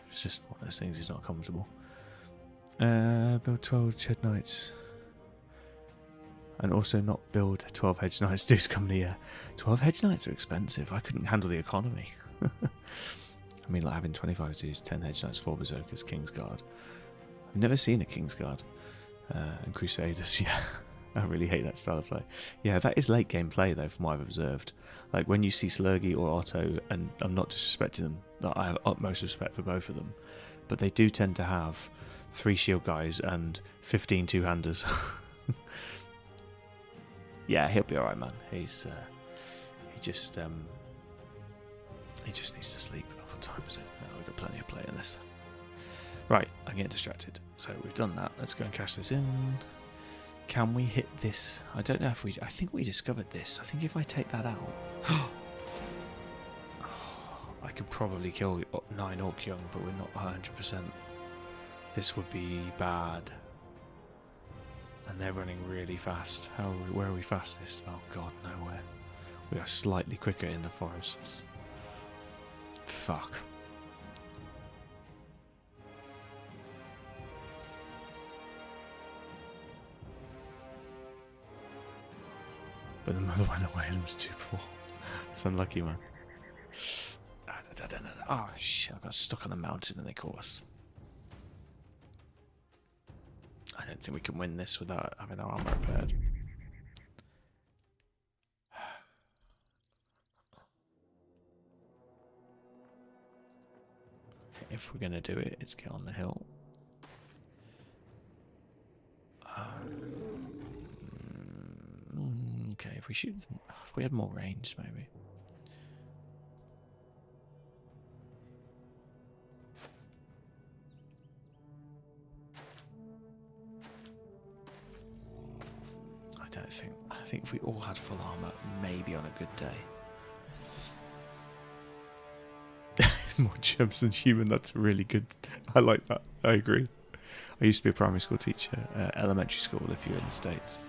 it's just one of those things. He's not comfortable. Build 12 Hedge Knights. And also not build 12 Hedge Knights. Dudes come here. 12 Hedge Knights are expensive. I couldn't handle the economy. I mean, like having 25 dudes, 10 Hedge Knights, 4 Berserkers, Kingsguard. I've never seen a Kingsguard. And Crusaders, yeah. I really hate that style of play. Yeah, that is late game play, though, from what I've observed. Like, when you see Slurgy or Otto, and I'm not disrespecting them, I have utmost respect for both of them, but they do tend to have 3 shield guys and 15 two-handers. Yeah, he'll be alright, man. He just needs to sleep. What time is it? No, we've got plenty of play in this. Right, I'm getting distracted. So we've done that. Let's go and cash this in. Can we hit this? I don't know if we... I think we discovered this. I think if I take that out... I could probably kill 9 Orc Young, but we're not 100%. This would be bad. And they're running really fast. Where are we fastest? Oh god, nowhere. We are slightly quicker in the forests. Fuck. But the mother went away and it was too poor. It's unlucky, man. Oh shit, I got stuck on the mountain and they caught us. I don't think we can win this without having our armor repaired. If we're going to do it, it's get on the hill. Okay, if we had more range, maybe. I think if we all had full armor, maybe on a good day. More germs than human, that's really good. I like that. I agree. I used to be a primary school teacher, elementary school if you're in the States.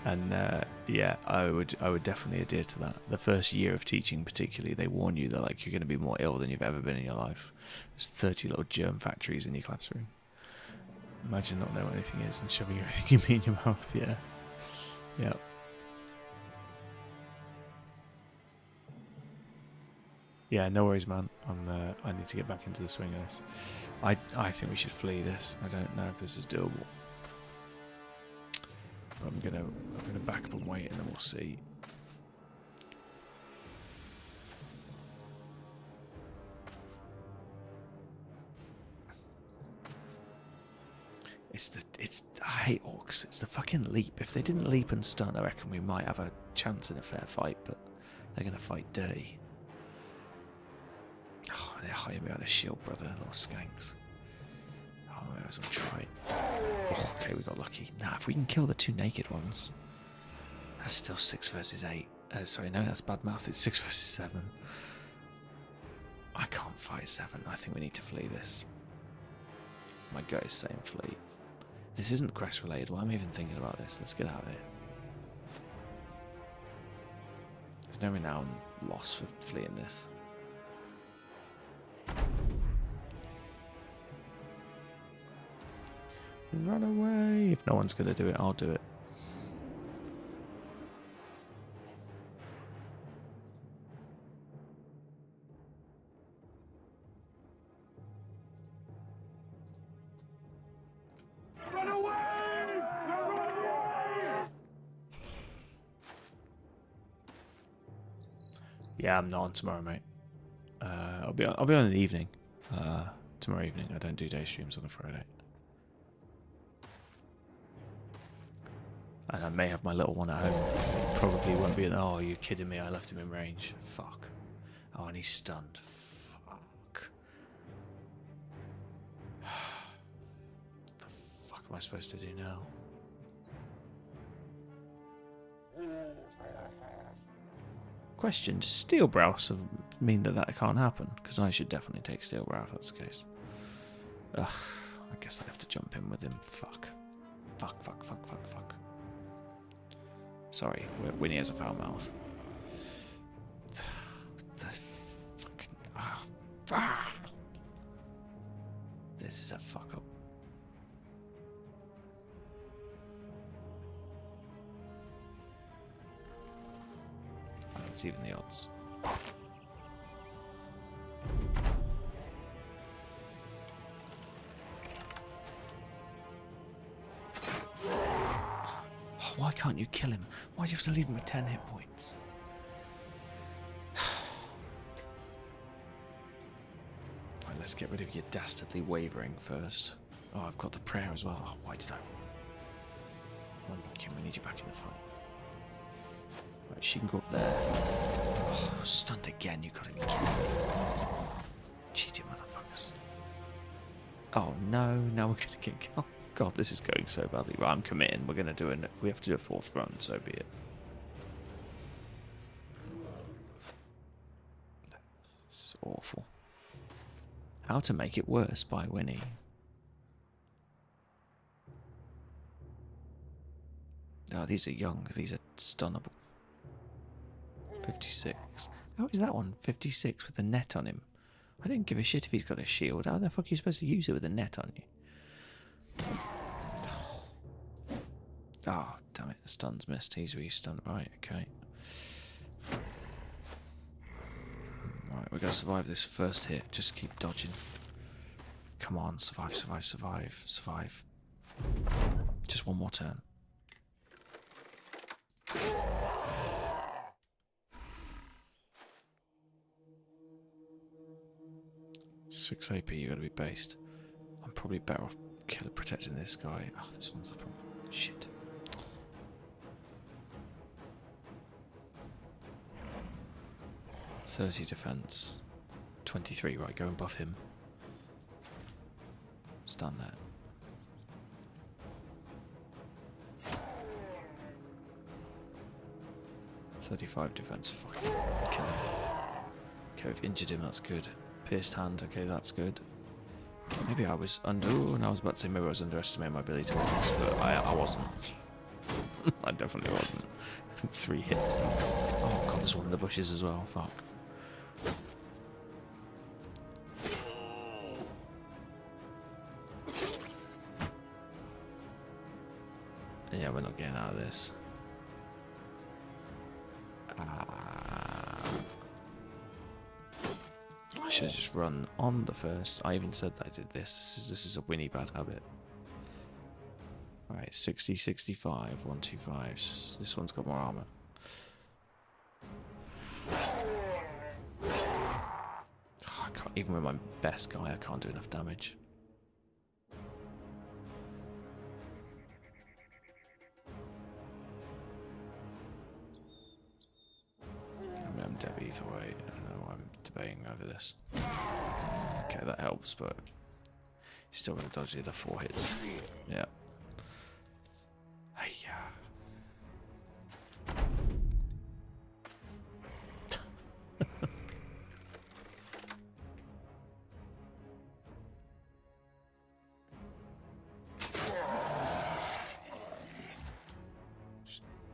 And yeah, I would definitely adhere to that. The first year of teaching particularly, they warn you that like you're going to be more ill than you've ever been in your life. There's 30 little germ factories in your classroom. Imagine not knowing what anything is and shoving everything you mean in your mouth, yeah. Yeah. Yeah, no worries, man. I need to get back into the swing of this. I think we should flee this. I don't know if this is doable. But I'm gonna back up and wait, and then we'll see. I hate orcs. It's the fucking leap. If they didn't leap and stun, I reckon we might have a chance in a fair fight. But they're gonna fight dirty. Oh, they're hiding behind a shield, brother. Little skanks. Oh, I might as well try. Oh, okay, we got lucky. Nah, if we can kill the 2 naked ones, that's still 6 versus 8. Sorry, no, that's bad math. It's 6 versus 7. I can't fight 7. I think we need to flee this. My gut is saying flee. This isn't quest related. Why am I even thinking about this? Let's get out of here. There's no renown loss for fleeing this. Run away! If no one's going to do it, I'll do it. Run away! Run away! Yeah, I'm not on tomorrow, mate. I'll be on in the evening. Tomorrow evening. I don't do day streams on a Friday. And I may have my little one at home. He probably won't be. Oh, you're kidding me. I left him in range. Fuck. Oh, and he's stunned. Fuck. What the fuck am I supposed to do now? Question, does Steel Brow mean that that can't happen? Because I should definitely take Steel Brow if that's the case. Ugh, I guess I have to jump in with him. Fuck. Fuck, fuck, fuck, fuck, fuck. Sorry, Winnie has a foul mouth. What the fucking... This is a fuck up. It's even the odds. Oh, why can't you kill him? Why do you have to leave him with 10 hit points? Right, let's get rid of your dastardly wavering first. Oh, I've got the prayer as well. Oh, why did I? Run back in, we need you back in the fight. Right, she can go up there. Oh, stunned again, you gotta be kidding me. Cheating motherfuckers. Oh no, now we're gonna get... Oh god, this is going so badly. Right, I'm committing. We're gonna do it. If we have to do a 4th run, so be it. This is awful. How to Make It Worse by Winnie. Oh, these are young. These are stunnable. 56. Oh, is that one? 56 with a net on him. I didn't give a shit if he's got a shield. How the fuck are you supposed to use it with a net on you? Oh, damn it. The stun's missed. He's re-stunned. Right, okay. Right, we've got to survive this first hit. Just keep dodging. Come on, survive, survive, survive, survive. Just one more turn. 6 AP, you gotta be based. I'm probably better off protecting this guy. Oh, this one's the problem. Shit. $30 defense. 23, right, go and buff him. Stun that. $35 defense. Fucking kill him. Okay, we've injured him, that's good. Pierced hand, okay, that's good. Maybe I was under... Oh, no, I was about to say maybe I was underestimating my ability to win this, but I wasn't. I definitely wasn't. 3 hits. Oh god, there's one in the bushes as well, fuck. Yeah, we're not getting out of this. I should have just run on the first. I even said that I did this. This is a Winnie bad habit. Right, 60, 65, 125. This one's got more armor. Oh, I can't, even with my best guy, I can't do enough damage. I'm dead either way. I don't know why I'm debating over this. Okay, that helps, but he's still going to dodge the other 4 hits. Yeah. Hey,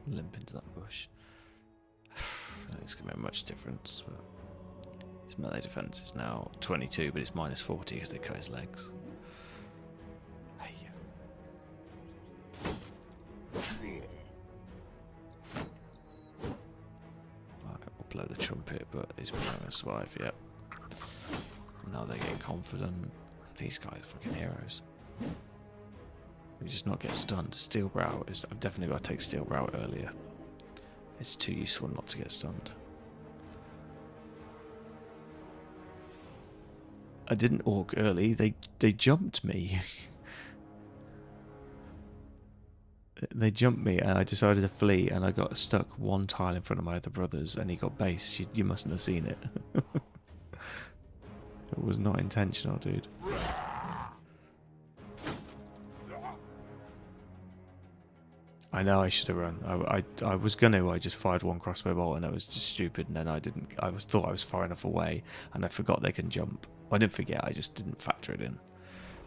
limp into that bush. I don't think it's going to make much difference, but his melee defense is now 22, but it's minus 40 because they cut his legs. Hey. Right, we'll blow the trumpet, but he's not going to survive yet. Now they're getting confident. These guys are fucking heroes. We just not get stunned. Steel Brow is... I've definitely got to take Steel Brow earlier. It's too useful not to get stunned. I didn't orc early. They jumped me. They jumped me, and I decided to flee, and I got stuck one tile in front of my other brothers, and he got based. You mustn't have seen it. It was not intentional, dude. I know I should have run. I was gonna. I just fired one crossbow bolt, and it was just stupid. And then I didn't. Thought I was far enough away, and I forgot they can jump. I didn't forget. I just didn't factor it in.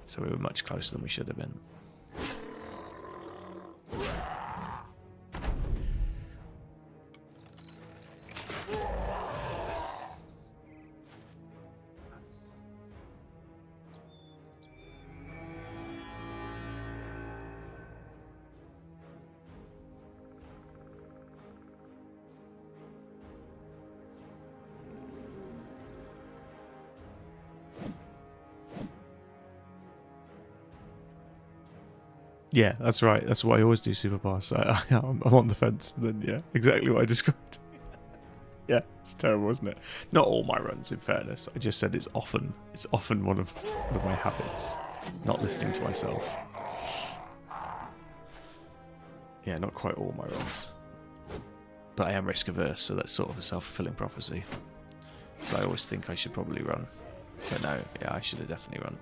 So we were much closer than we should have been. Yeah, that's right. That's what I always do, super pass. I'm on the fence. And then, yeah, exactly what I described. Yeah, it's terrible, isn't it? Not all my runs, in fairness. I just said it's often one of my habits. Not listening to myself. Yeah, not quite all my runs. But I am risk averse, so that's sort of a self-fulfilling prophecy. So I always think I should probably run. But no, yeah, I should have definitely run.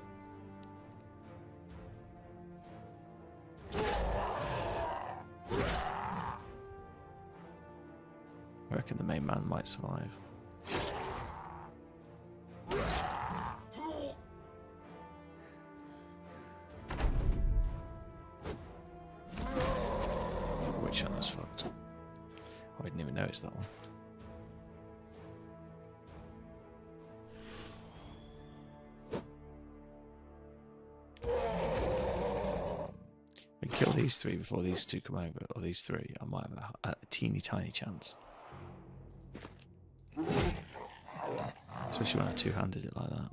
I reckon the main man might survive. Which one is fucked? I didn't even notice that one. We kill these three before these two come over, or these three. I might have a teeny tiny chance. Especially when I two-handed it like that.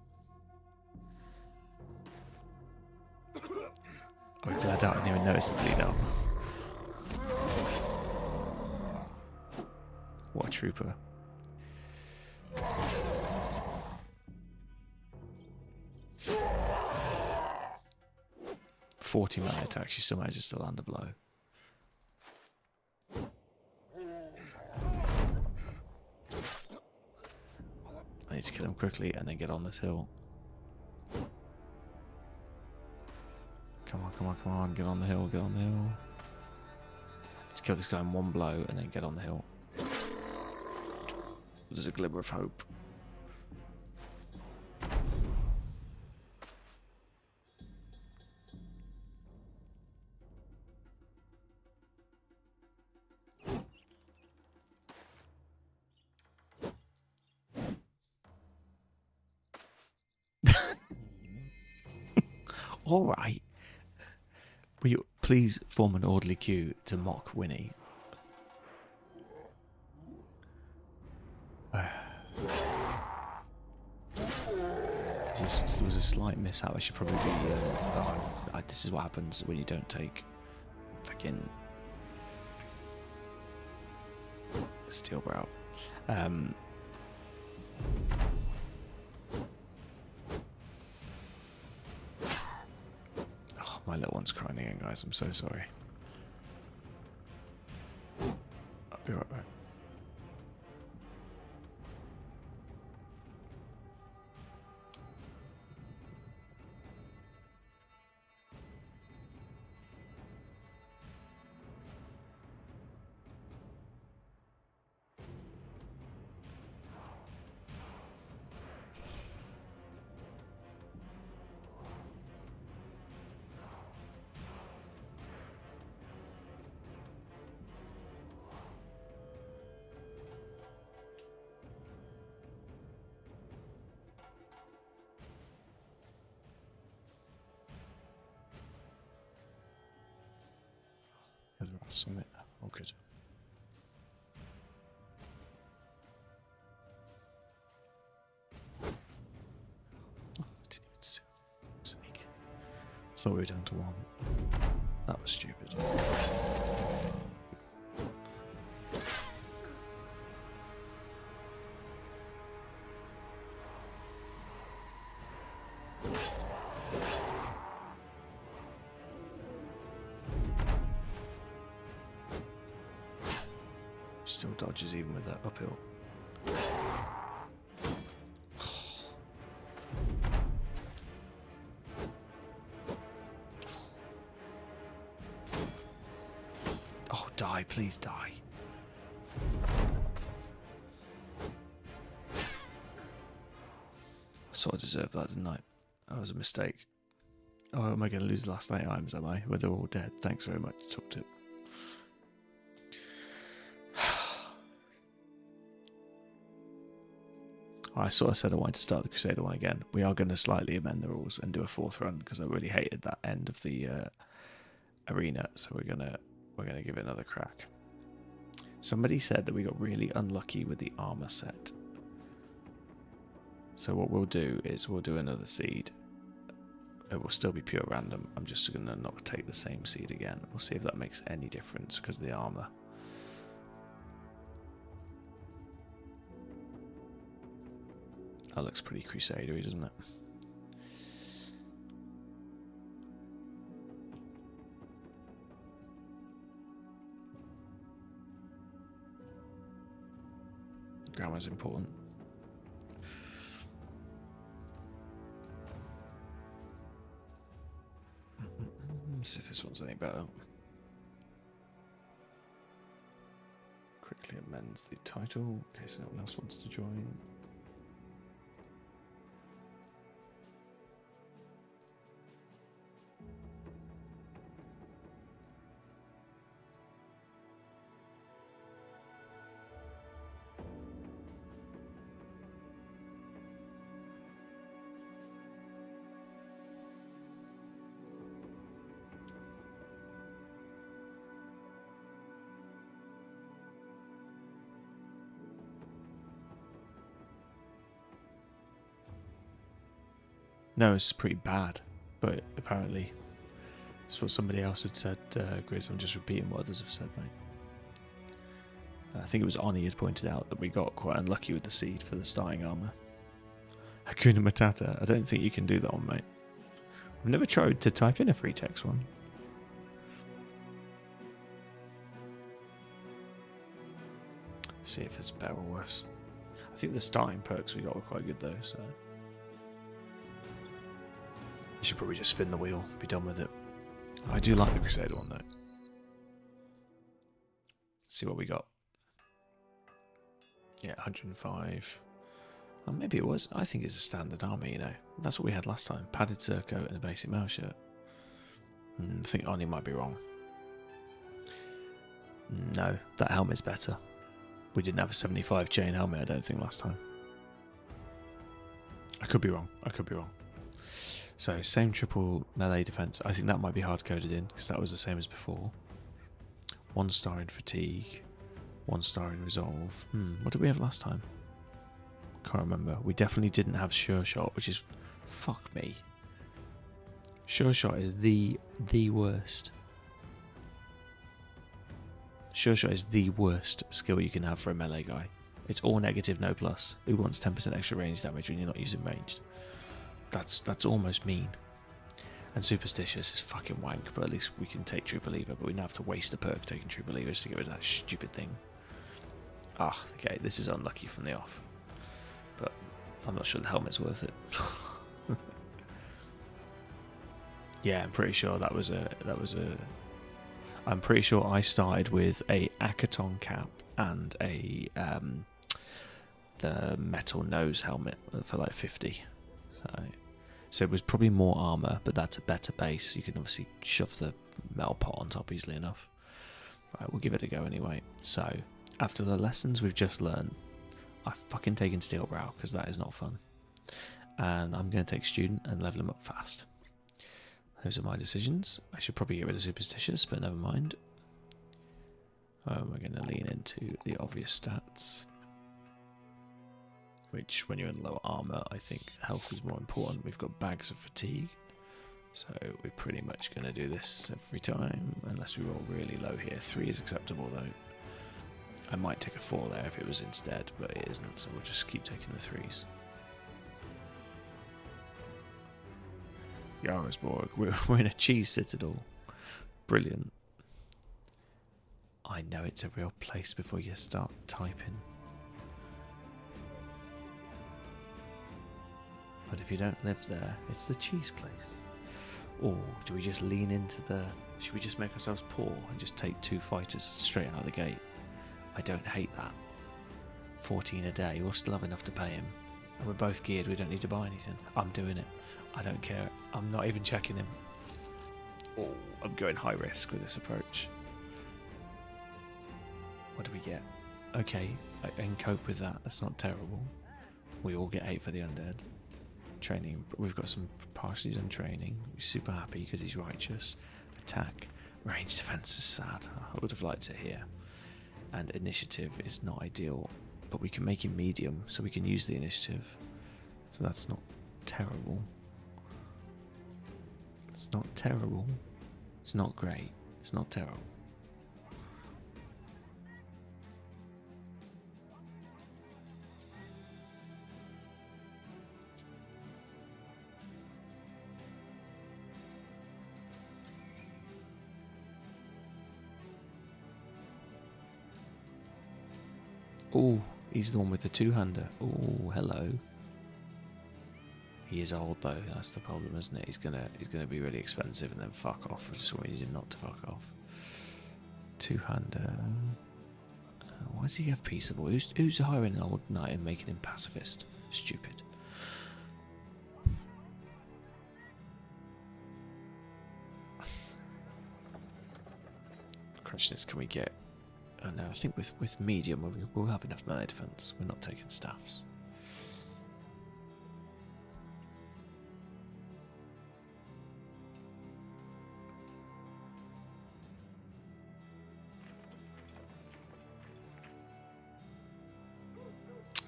Oh, glad I didn't even notice the bleed out. What a trooper. "40 melee attack, she still manages to land a blow. I need to kill him quickly and then get on this hill. Come on, come on, come on, get on the hill, get on the hill. Let's kill this guy in one blow and then get on the hill. There's a glimmer of hope. All right. Will you please form an orderly queue to mock Winnie? There was a slight mishap. I should probably be... this is what happens when you don't take fucking steel brow. Oh, my little one's crying again, guys. I'm so sorry. I'll be right back. There's a rough summit. Oh, good. Oh, I didn't even see it. Sneak. Thought we were down to one. That was stupid. Still dodges even with that uphill. Oh, die, please die. So I deserved that, didn't I? That was a mistake. Oh, am I going to lose the last 8 items, am I? Well, they're all dead. Thanks very much, Top Tip. I sort of said I wanted to start the Crusader one again. We are going to slightly amend the rules and do a 4th run because I really hated that end of the arena. So we're gonna give it another crack. Somebody said that we got really unlucky with the armor set. So what we'll do is we'll do another seed. It will still be pure random. I'm just going to not take the same seed again. We'll see if that makes any difference because of the armor. That looks pretty Crusader-y, doesn't it? Grammar's important. Let's see if this one's any better. Quickly amends the title in case anyone else wants to join. No, it's pretty bad, but apparently that's what somebody else had said, Grizz. I'm just repeating what others have said, mate. I think it was Oni had pointed out that we got quite unlucky with the seed for the starting armor. Hakuna Matata. I don't think you can do that one, mate. I've never tried to type in a free text one. See if it's better or worse. I think the starting perks we got were quite good though, so you should probably just spin the wheel, be done with it. I do like the Crusader one though. Let's see what we got. Yeah, 105. Oh, maybe it was. I think it's a standard army, you know. That's what we had last time. Padded surcoat and a basic mouse shirt. I think Oni might be wrong. No, that helmet's better. We didn't have a 75 chain helmet, I don't think, last time. I could be wrong. I could be wrong. So, same triple melee defense. I think that might be hard-coded in, because that was the same as before. 1 star in fatigue. 1 star in resolve. What did we have last time? Can't remember. We definitely didn't have sure shot, which is... Fuck me. Sure shot is the worst. Sure shot is the worst skill you can have for a melee guy. It's all negative, no plus. Who wants 10% extra range damage when you're not using ranged? That's almost mean. And superstitious is fucking wank, but at least we can take True Believer, but we now have to waste a perk taking True Believers to get rid of that stupid thing. Ah, okay, this is unlucky from the off. But I'm not sure the helmet's worth it. Yeah, I'm pretty sure that was a I'm pretty sure I started with a Akaton cap and a the metal nose helmet for like 50. So it was probably more armor, but that's a better base. You can obviously shove the metal pot on top easily enough. Right, we'll give it a go anyway. So after the lessons we've just learned, I've fucking taken Steel Brow because that is not fun. And I'm going to take Student and level him up fast. Those are my decisions. I should probably get rid of Superstitious, but never mind. We're going to lean into the obvious stats. Which, when you're in lower armor, I think health is more important. We've got bags of fatigue. So we're pretty much going to do this every time, unless we roll really low here. 3 is acceptable, though. I might take a 4 there if it was instead, but it isn't, so we'll just keep taking the 3s. Yarosborg, we're in a cheese citadel. Brilliant. I know it's a real place before you start typing. But if you don't live there, it's the cheese place. Or do we just lean into the... Should we just make ourselves poor and just take 2 fighters straight out of the gate? I don't hate that. 14 a day, we'll still have enough to pay him. And we're both geared, we don't need to buy anything. I'm doing it. I don't care. I'm not even checking him. Oh, I'm going high risk with this approach. What do we get? Okay, I can cope with that. That's not terrible. We all get 8 for the undead. Training, we've got some partially done training. We're super happy because he's righteous. Attack, range defense is sad. I would have liked it here. And initiative is not ideal, but we can make him medium, so we can use the initiative. So that's not terrible. It's not terrible. It's not great. It's not terrible. Oh, he's the one with the 2-hander. Oh, hello. He is old though. That's the problem, isn't it? He's gonna be really expensive and then fuck off. I just want you not to fuck off. 2-hander. Why does he have peaceable? Who's hiring an old knight and making him pacifist? Stupid. The question is, can we get... Oh no, I think with medium we'll have enough melee defense. We're not taking staffs.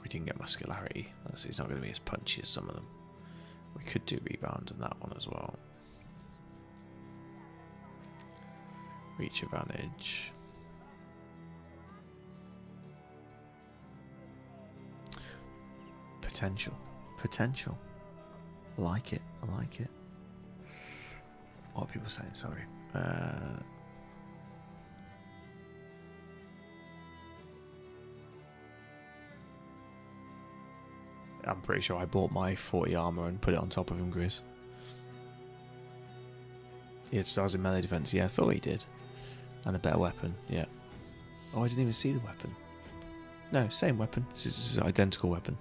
We didn't get muscularity. He's not going to be as punchy as some of them. We could do rebound on that one as well. Reach advantage. Potential. I like it. What are people saying? Sorry. I'm pretty sure I bought my 40 armor and put it on top of him, Grizz. It stars in melee defense. Yeah, I thought he did. And a better weapon. Yeah. Oh, I didn't even see the weapon. No, same weapon. This is an identical weapon.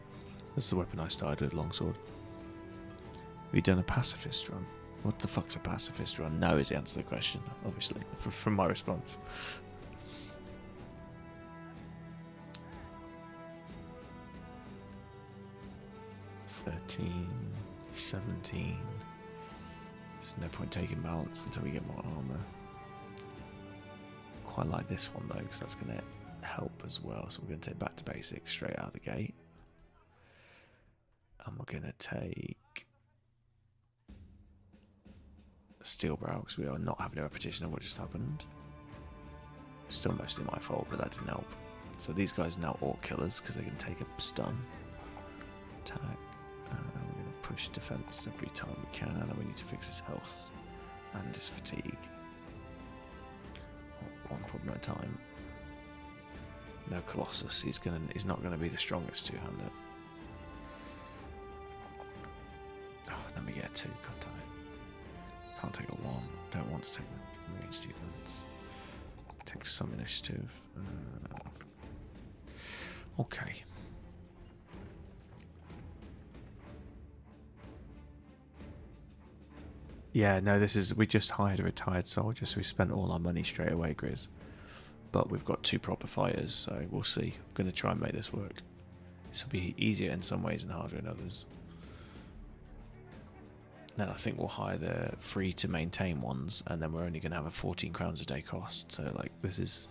That's the weapon I started with, longsword. We've done a pacifist run. What the fuck's a pacifist run? No is the answer to the question, obviously, from my response. $13, $17. There's no point taking balance until we get more armor. Quite like this one though, because that's going to help as well. So we're going to take back to basics straight out of the gate. And we're going to take Steel Brow because we are not having a repetition of what just happened. Still mostly my fault, but that didn't help. So these guys are now orc killers because they can take a stun. Attack. We're going to push defense every time we can, and we need to fix his health and his fatigue. One problem at a time. No Colossus. He's not going to be the strongest 2-hander. Then we get a 2, can't I? Can't take a 1. Don't want to take the range defense. Take some initiative. Okay. Yeah, no, we just hired a retired soldier, so we spent all our money straight away, Grizz. But we've got 2 proper fighters, so we'll see. I'm going to try and make this work. This will be easier in some ways and harder in others. Then I think we'll hire the free to maintain ones, and then we're only going to have a 14 crowns a day cost. So like this is,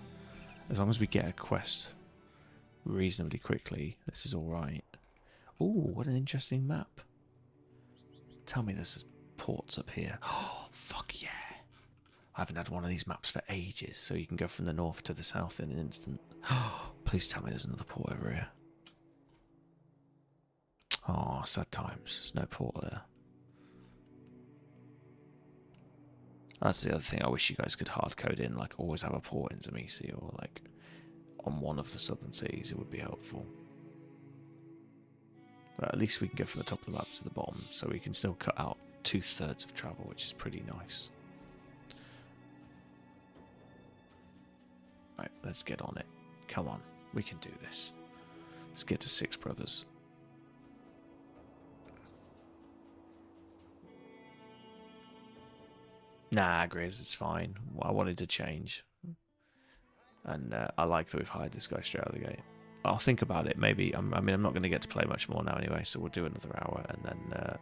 as long as we get a quest reasonably quickly, this is all right. Ooh, what an interesting map. Tell me there's ports up here. Oh, fuck yeah. I haven't had one of these maps for ages, so you can go from the north to the south in an instant. Please tell me there's another port over here. Oh, sad times. There's no port there. That's the other thing. I wish you guys could hard code in, like always have a port into Misi or like on one of the southern seas. It would be helpful. But at least we can go from the top of the map to the bottom, so we can still cut out 2/3 of travel, which is pretty nice. Right, let's get on it. Come on, we can do this. Let's get to 6 brothers. Nah, Grizz, it's fine. I wanted to change. And I like that we've hired this guy straight out of the gate. I'll think about it. Maybe, I mean, I'm not going to get to play much more now anyway, so we'll do another hour, and then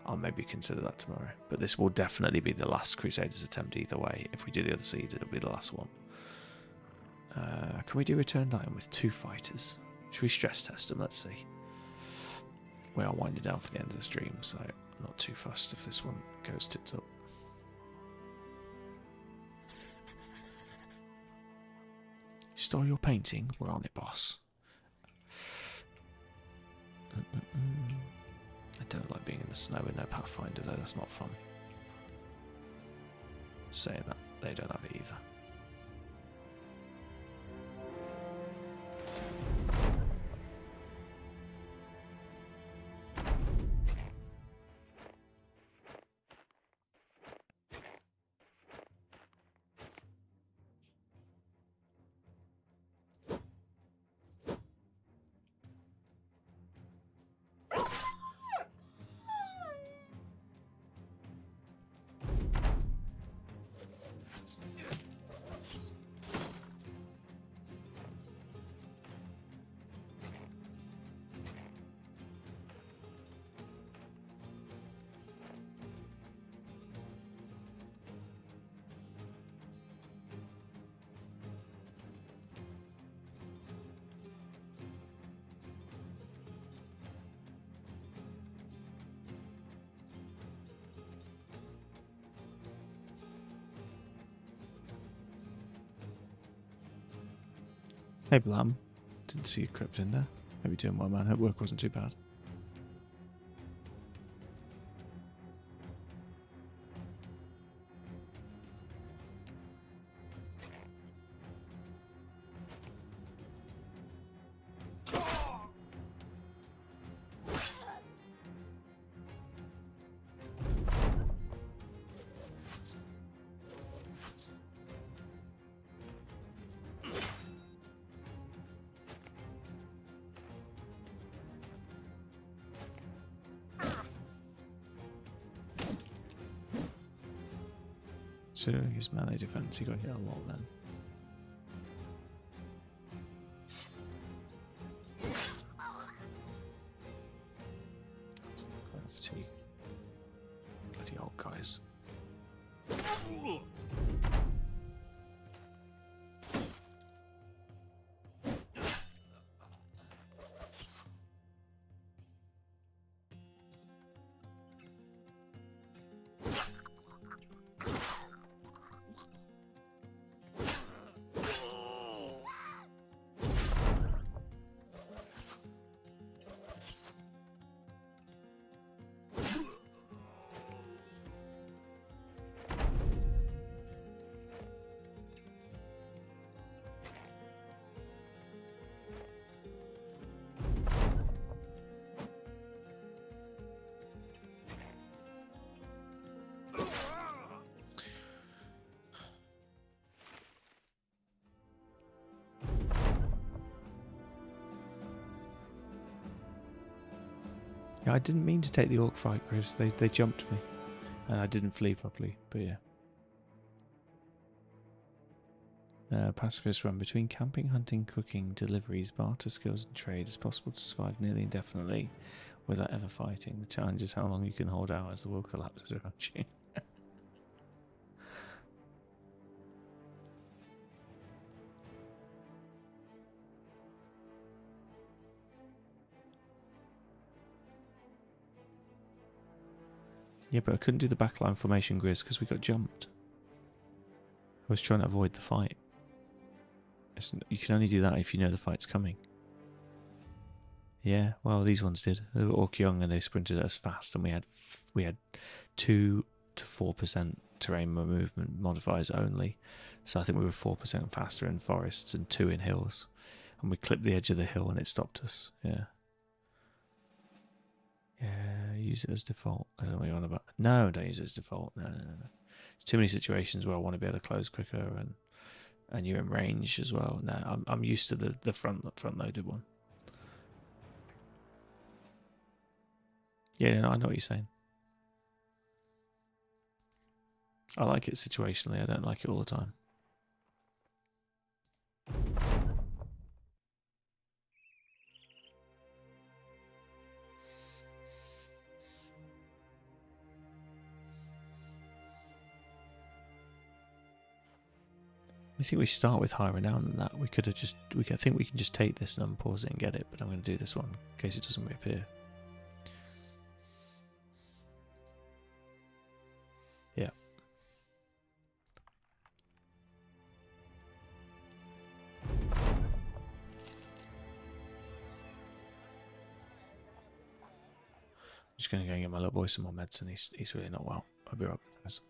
I'll maybe consider that tomorrow. But this will definitely be the last Crusaders attempt either way. If we do the other siege, it'll be the last one. Can we do Return Iron with 2 fighters? Should we stress test them? Let's see. We are winding down for the end of the stream, so I'm not too fussed if this one goes tits up. Stole your painting? We're on it, boss. I don't like being in the snow with no Pathfinder though, that's not fun. Saying that, they don't have it either. Hey Blam, didn't see you crept in there. How you doing, my man? Hope work wasn't too bad. Considering his melee defense, he got hit a lot then. FT. Bloody old guys. Yeah, I didn't mean to take the orc fight, Chris. They jumped me, and I didn't flee properly. But yeah. Pacifist run. Between camping, hunting, cooking, deliveries, barter, skills, and trade, it's possible to survive nearly indefinitely without ever fighting. The challenge is how long you can hold out as the world collapses around you. Yeah, but I couldn't do the backline formation, Grizz, because we got jumped. I was trying to avoid the fight. You can only do that if you know the fight's coming. Yeah, well, these ones did. They were orc young and they sprinted at us fast, and we had 2 to 4% terrain movement modifiers only. So I think we were 4% faster in forests and 2 in hills. And we clipped the edge of the hill and it stopped us. Yeah. Yeah, use it as default. I don't know what you're on about. No, don't use it as default. No. There's too many situations where I want to be able to close quicker and you're in range as well. No, I'm used to the front loaded one. Yeah, no, I know what you're saying. I like it situationally. I don't like it all the time. I think we start with higher renown than that. We could have just. I think we can just take this and unpause it and get it. But I'm going to do this one in case it doesn't reappear. Yeah. I'm just going to go and get my little boy some more medicine. He's really not well. I'll be right back, guys.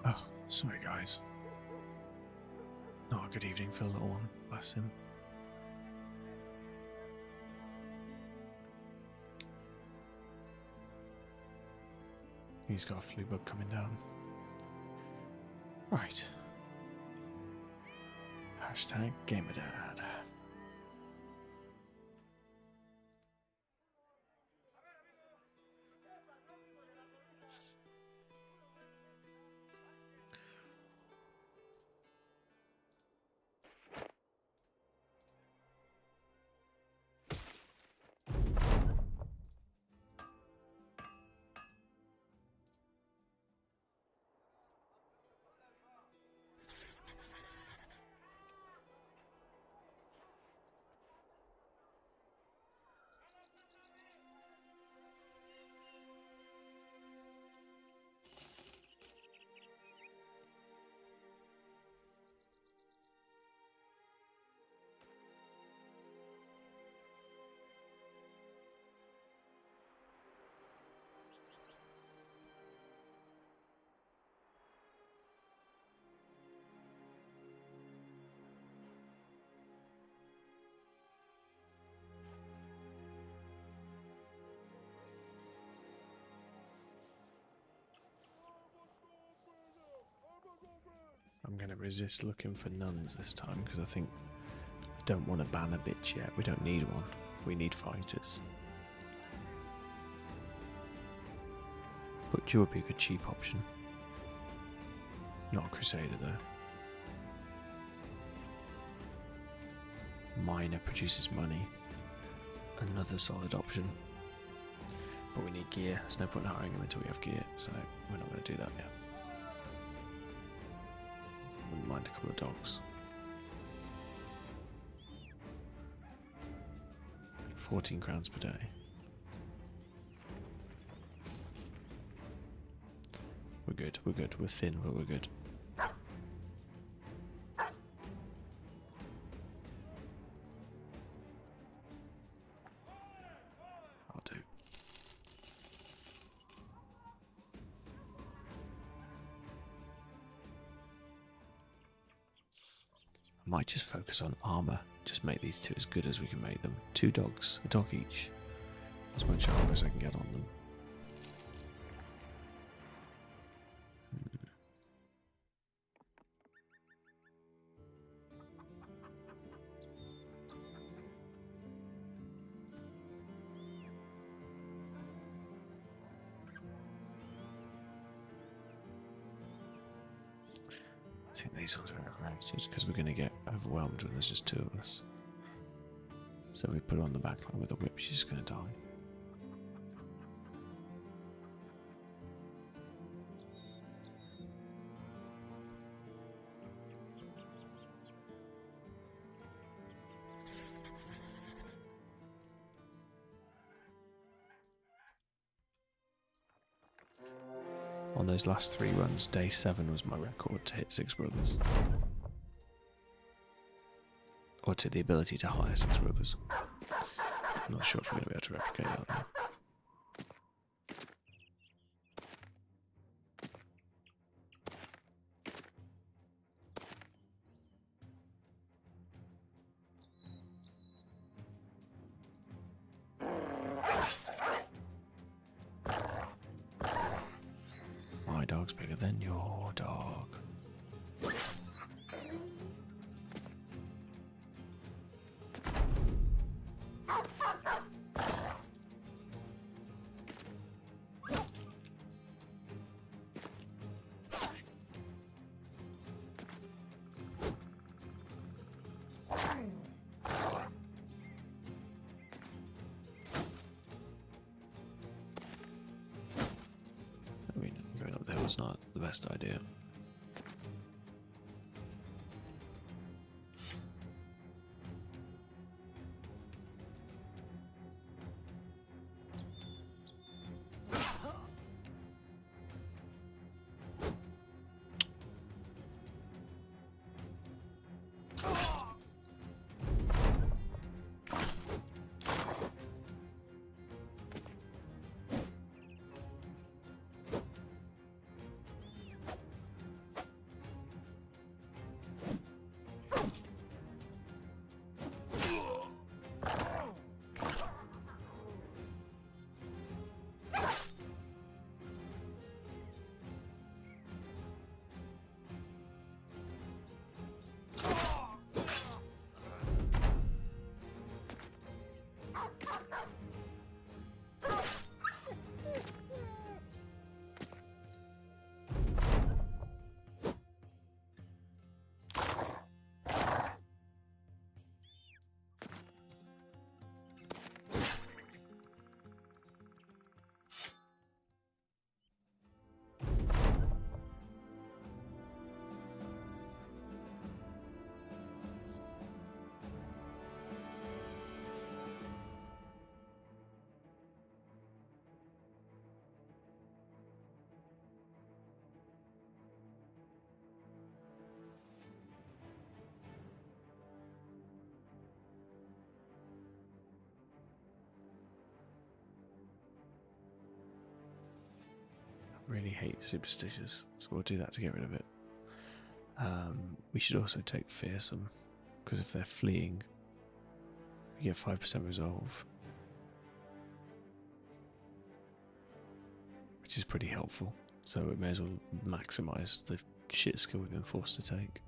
Oh, sorry guys. Not a good evening for the little one, bless him. He's got a flu bug coming down. Right. Hashtag GamerDad. I'm going to resist looking for nuns this time because I think I don't want to ban a bitch yet. We don't need one. We need fighters. Butcher would be a good cheap option. Not a Crusader though. Miner produces money. Another solid option. But we need gear. There's no point in hiring him until we have gear, so we're not going to do that yet. Wouldn't mind a couple of dogs. 14 crowns per day. We're good, we're good. We're thin, but we're good. I'll do. I might just focus on armor. Just make these two as good as we can make them. 2 dogs, a dog each. As much armor as I can get on them. I think these ones are overrated because we're going to get overwhelmed when there's just 2 of us. So if we put her on the back line with a whip, she's just going to die. On those last 3 runs, day 7 was my record to hit 6 brothers. Or to the ability to hire 6 brothers. I'm not sure if we're going to be able to replicate that now. My dog's bigger than your dog. I mean, going up there was not the best idea. Really hate superstitious, so we'll do that to get rid of it. We should also take fearsome, because if they're fleeing, we get 5% resolve, which is pretty helpful. So we may as well maximise the shit skill we've been forced to take.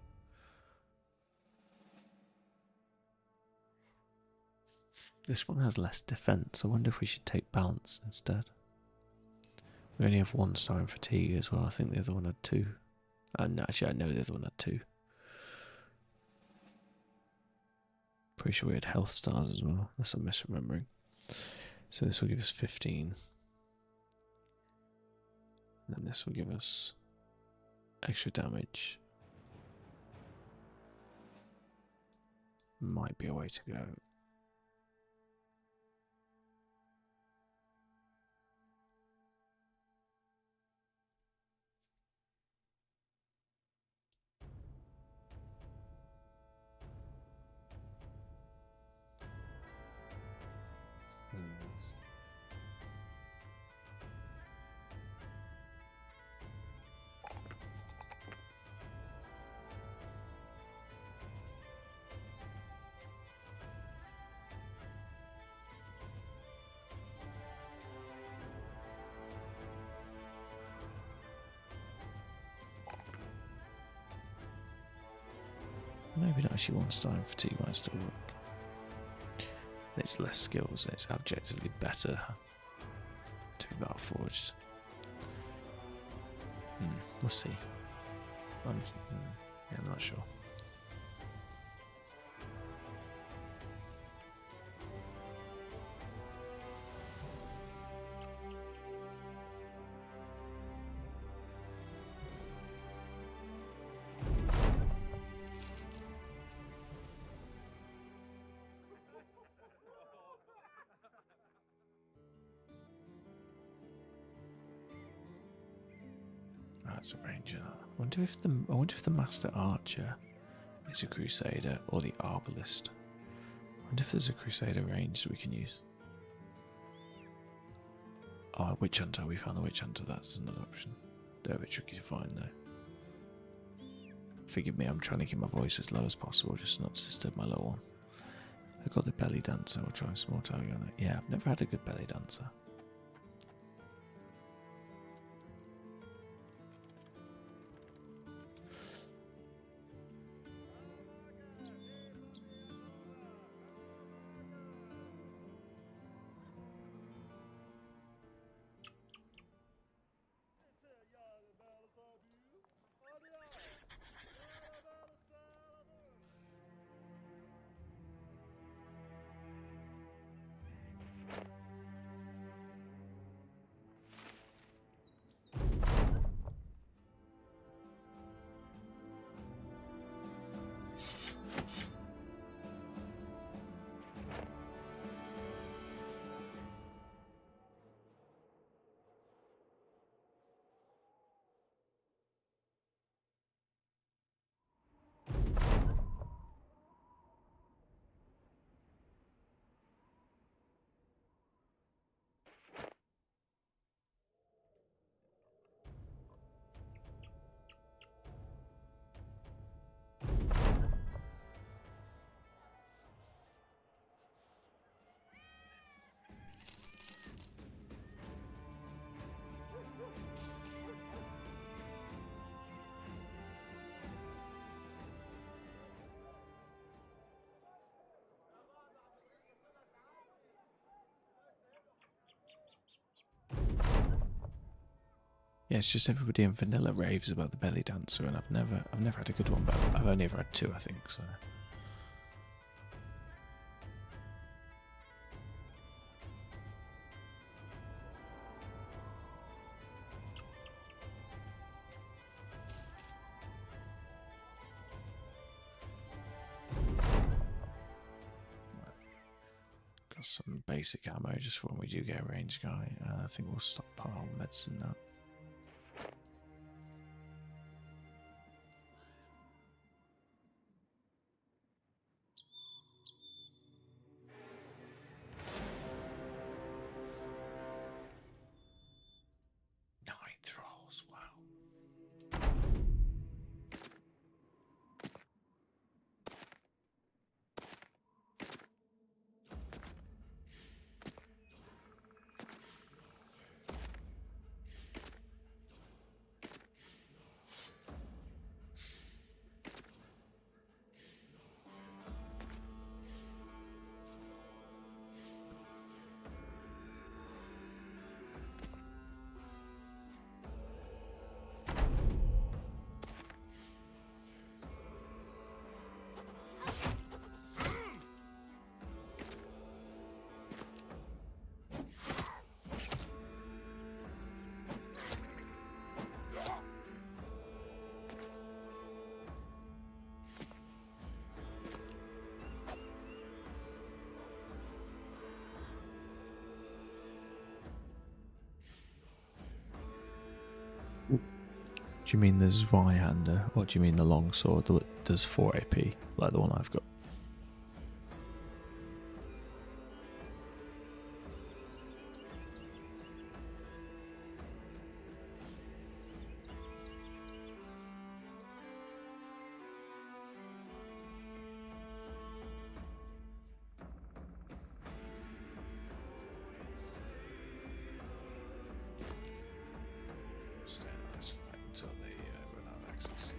This one has less defense. I wonder if we should take balance instead. We only have 1 star in fatigue as well. I think the other one had 2. No, actually, I know the other one had 2. Pretty sure we had health stars as well, unless I'm misremembering. So this will give us 15. And then this will give us extra damage. Might be a way to go. Maybe not actually 1 star in fatigue might still work. It's less skills, it's objectively better to be battle forged. We'll see. Yeah, I'm not sure. That's a ranger. I wonder if the master archer is a crusader or the arbalist. I wonder if there's a crusader range that we can use. Oh, witch hunter. We found the witch hunter. That's another option. They're a bit tricky to find though. Forgive me. I'm trying to keep my voice as low as possible, just not to disturb my little one. I got the belly dancer. We'll try a small target on it. Yeah, I've never had a good belly dancer. Yeah, it's just everybody in vanilla raves about the belly dancer, and I've never had a good one, but I've only ever had 2, I think. So. Got some basic ammo just for when we do get a ranged guy. I think we'll stockpile medicine now. Do you mean the Zweihander, or do you mean the longsword that does 4 AP, like the one I've got? Stay in this fight until they run out of access.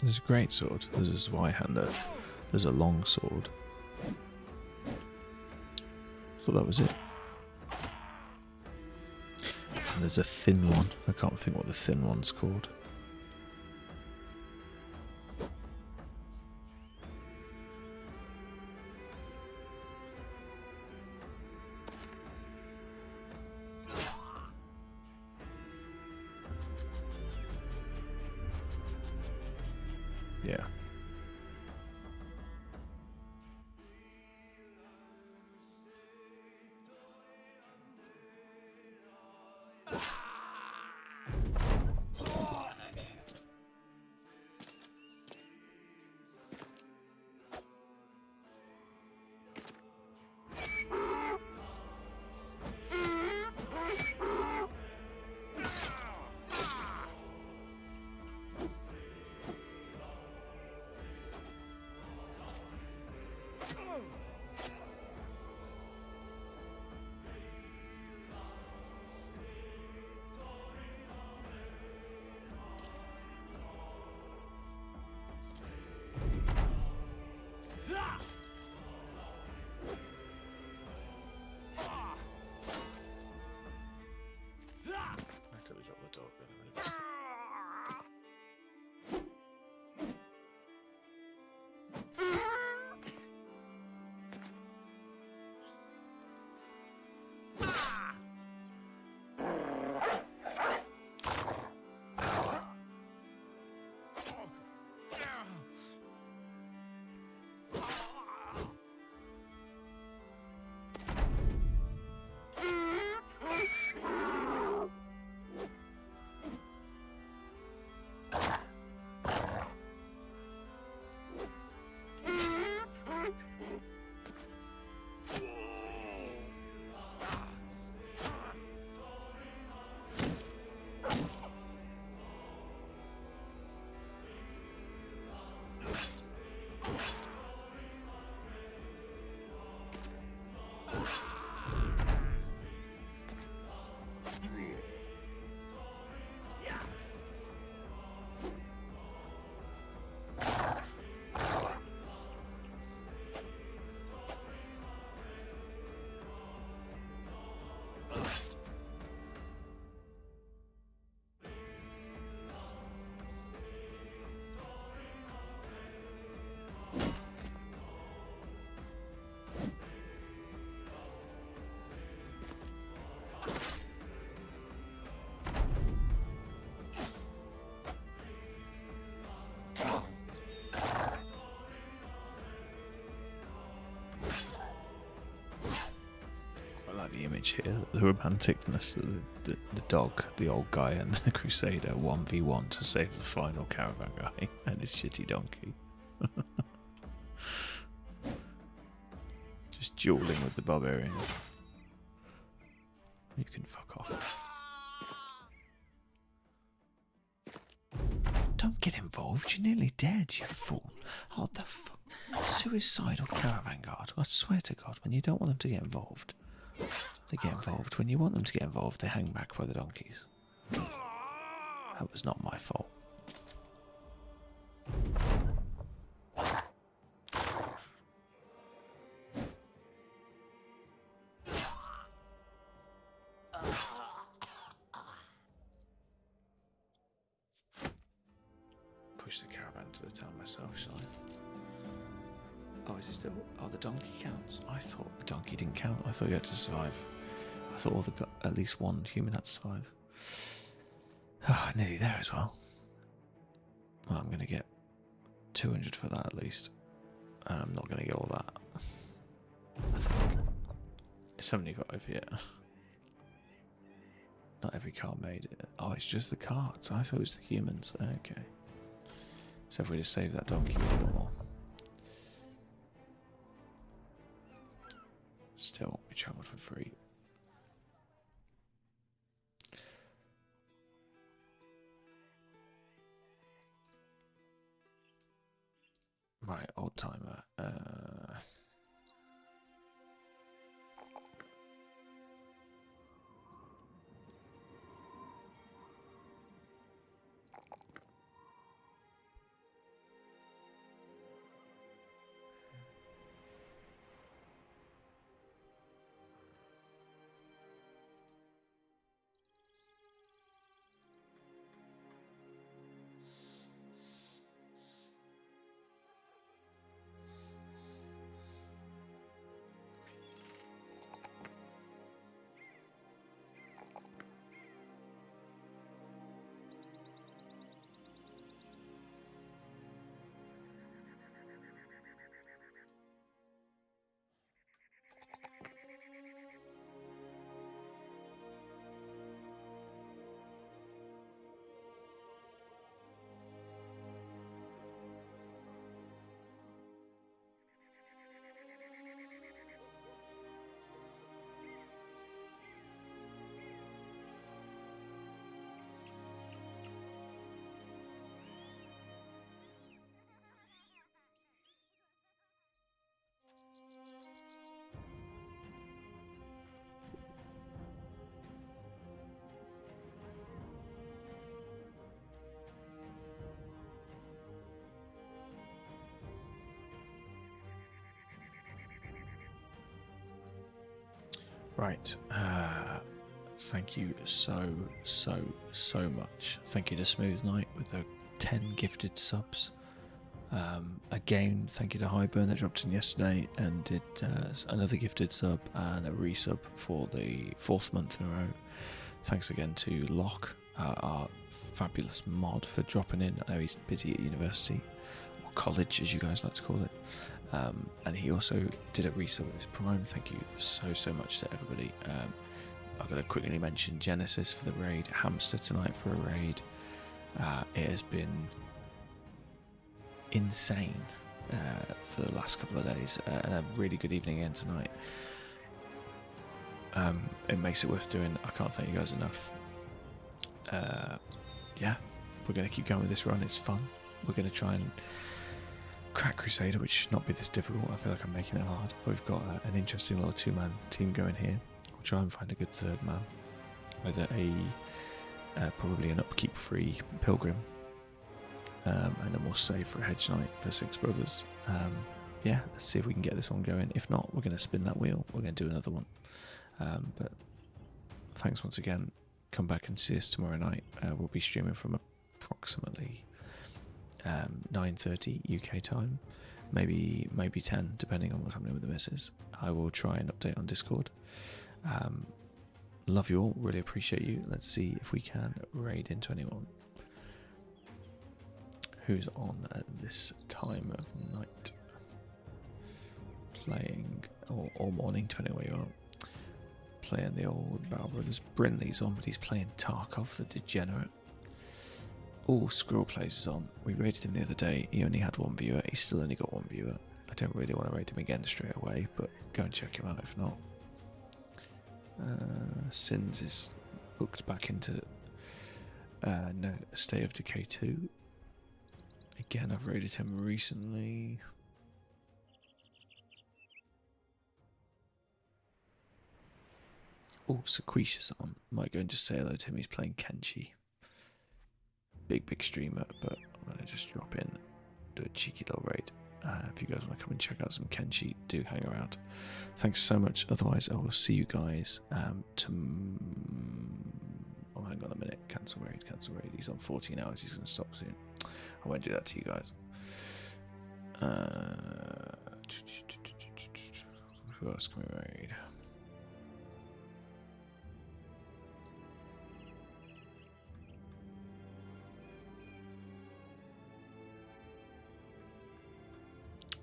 There's a great sword, there's a Zweihander, there's a long sword. Thought that was it. And there's a thin one. I can't think what the thin one's called. Yeah. The image here, the romanticness, the dog, the old guy, and the Crusader 1v1 to save the final caravan guy and his shitty donkey. Just dueling with the barbarians. You can fuck off. Don't get involved, you're nearly dead, you fool. Oh, the fuck. Suicidal caravan guard. I swear to God, when you don't want them to get involved, they get involved. When you want them to get involved, they hang back by the donkeys. That was not my fault. Push the caravan to the town myself, shall I? Oh, is it still? Oh, the donkey counts. I thought the donkey didn't count. I thought you had to survive. I thought at least one human had to survive. Oh, nearly there as well. Well, I'm going to get 200 for that at least. And I'm not going to get all that. I think 75, yeah. Not every card made it. Oh, it's just the cards. I thought it was the humans. Okay. So if we just save that donkey, we got more. Still, we travelled for free. Right, old timer. Right. Thank you so much. Thank you to Smooth Knight with the 10 gifted subs. Again, thank you to Highburn that dropped in yesterday and did another gifted sub and a resub for the 4th month in a row. Thanks again to Locke, our fabulous mod, for dropping in. I know he's busy at university, or college as you guys like to call it. And he also did a resub with his Prime. Thank you so much to everybody. I've got to quickly mention Genesis for the raid, Hamster tonight for a raid. It has been insane for the last couple of days, and a really good evening again tonight. It makes it worth doing. I can't thank you guys enough. Yeah, we're going to keep going with this run. It's fun. We're going to try and crack Crusader, which should not be this difficult. I feel like I'm making it hard. But we've got an interesting little 2-man team going here. We'll try and find a good 3rd man, either probably an upkeep-free Pilgrim, and then we'll save for a Hedge Knight for 6 brothers. Yeah, let's see if we can get this one going. If not, we're going to spin that wheel. We're going to do another one. But thanks once again. Come back and see us tomorrow night. We'll be streaming from approximately 9:30 UK time, maybe 10, depending on what's happening with the missus. I will try and update on Discord. Love you all, really appreciate you. Let's see if we can raid into anyone who's on at this time of night, playing, or morning, depending where you are, playing the old Battle Brothers. Brinley's on, but he's playing Tarkov the Degenerate. All Squirrel Plays is on. We raided him the other day. He only had 1 viewer. He's still only got 1 viewer. I don't really want to raid him again straight away, but go and check him out if not. Sins is booked back into no, State of Decay 2. Again, I've raided him recently. Oh, Sequitia's on. Might go and just say hello to him. He's playing Kenshi. Big streamer, but I'm going to just drop in, do a cheeky little raid. If you guys want to come and check out some Kenshi, do hang around. Thanks so much. Otherwise, I will see you guys oh, hang on a minute. Cancel raid. He's on 14 hours. He's going to stop soon. I won't do that to you guys. Who else can we raid?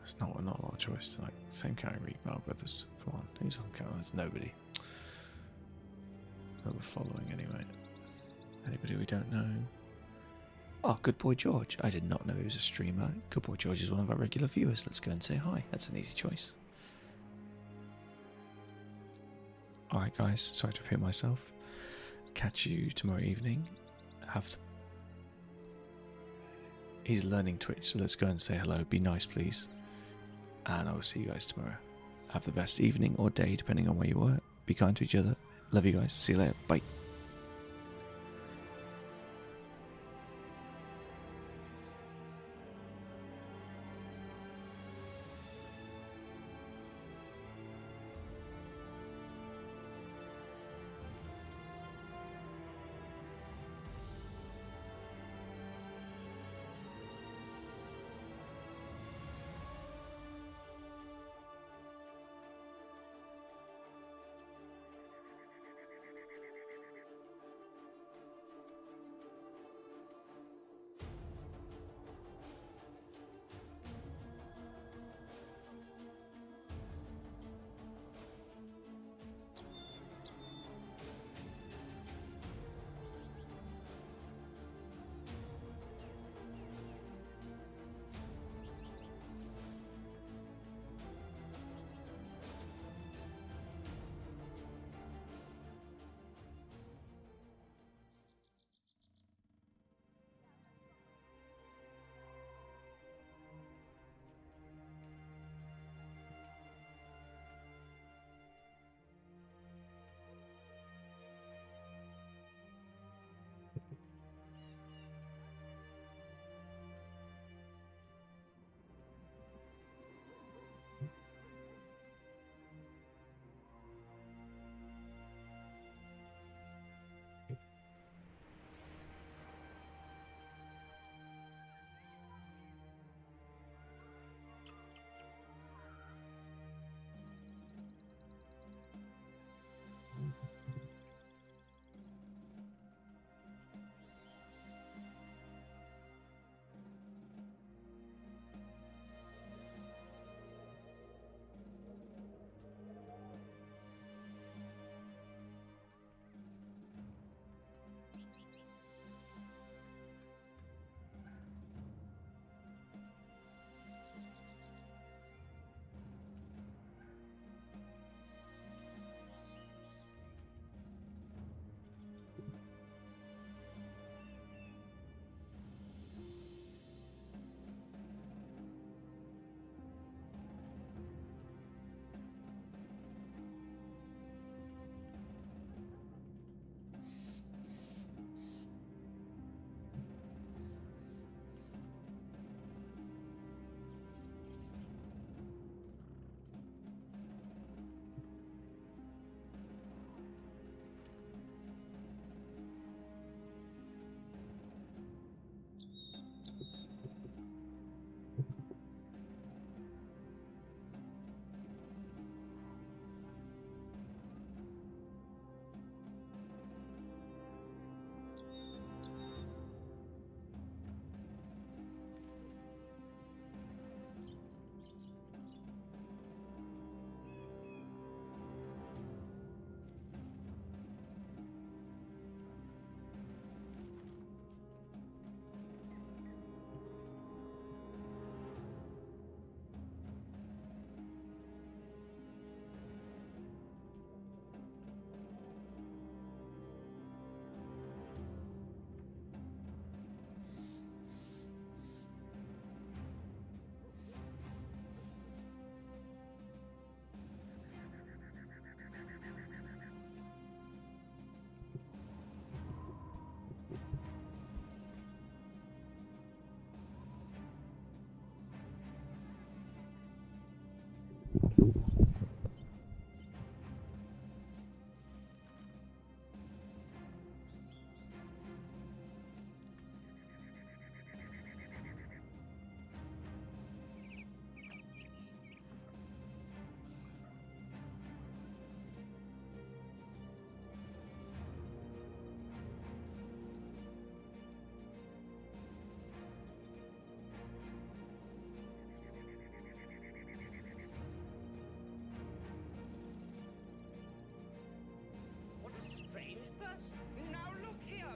It's not a lot of choice tonight. Same category, Bell Brothers. Come on, who's on camera? There's nobody. That we're following anyway. Anybody we don't know? Oh, Good Boy George. I did not know he was a streamer. Good Boy George is one of our regular viewers. Let's go and say hi. That's an easy choice. Alright guys, sorry to repeat myself. Catch you tomorrow evening. He's learning Twitch, so let's go and say hello. Be nice, please. And I will see you guys tomorrow. Have the best evening or day, depending on where you are. Be kind to each other. Love you guys. See you later. Bye.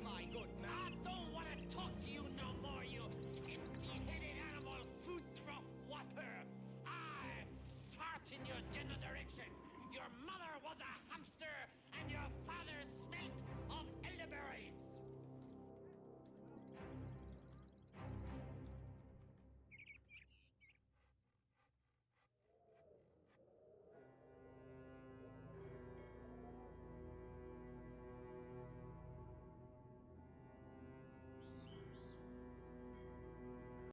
my good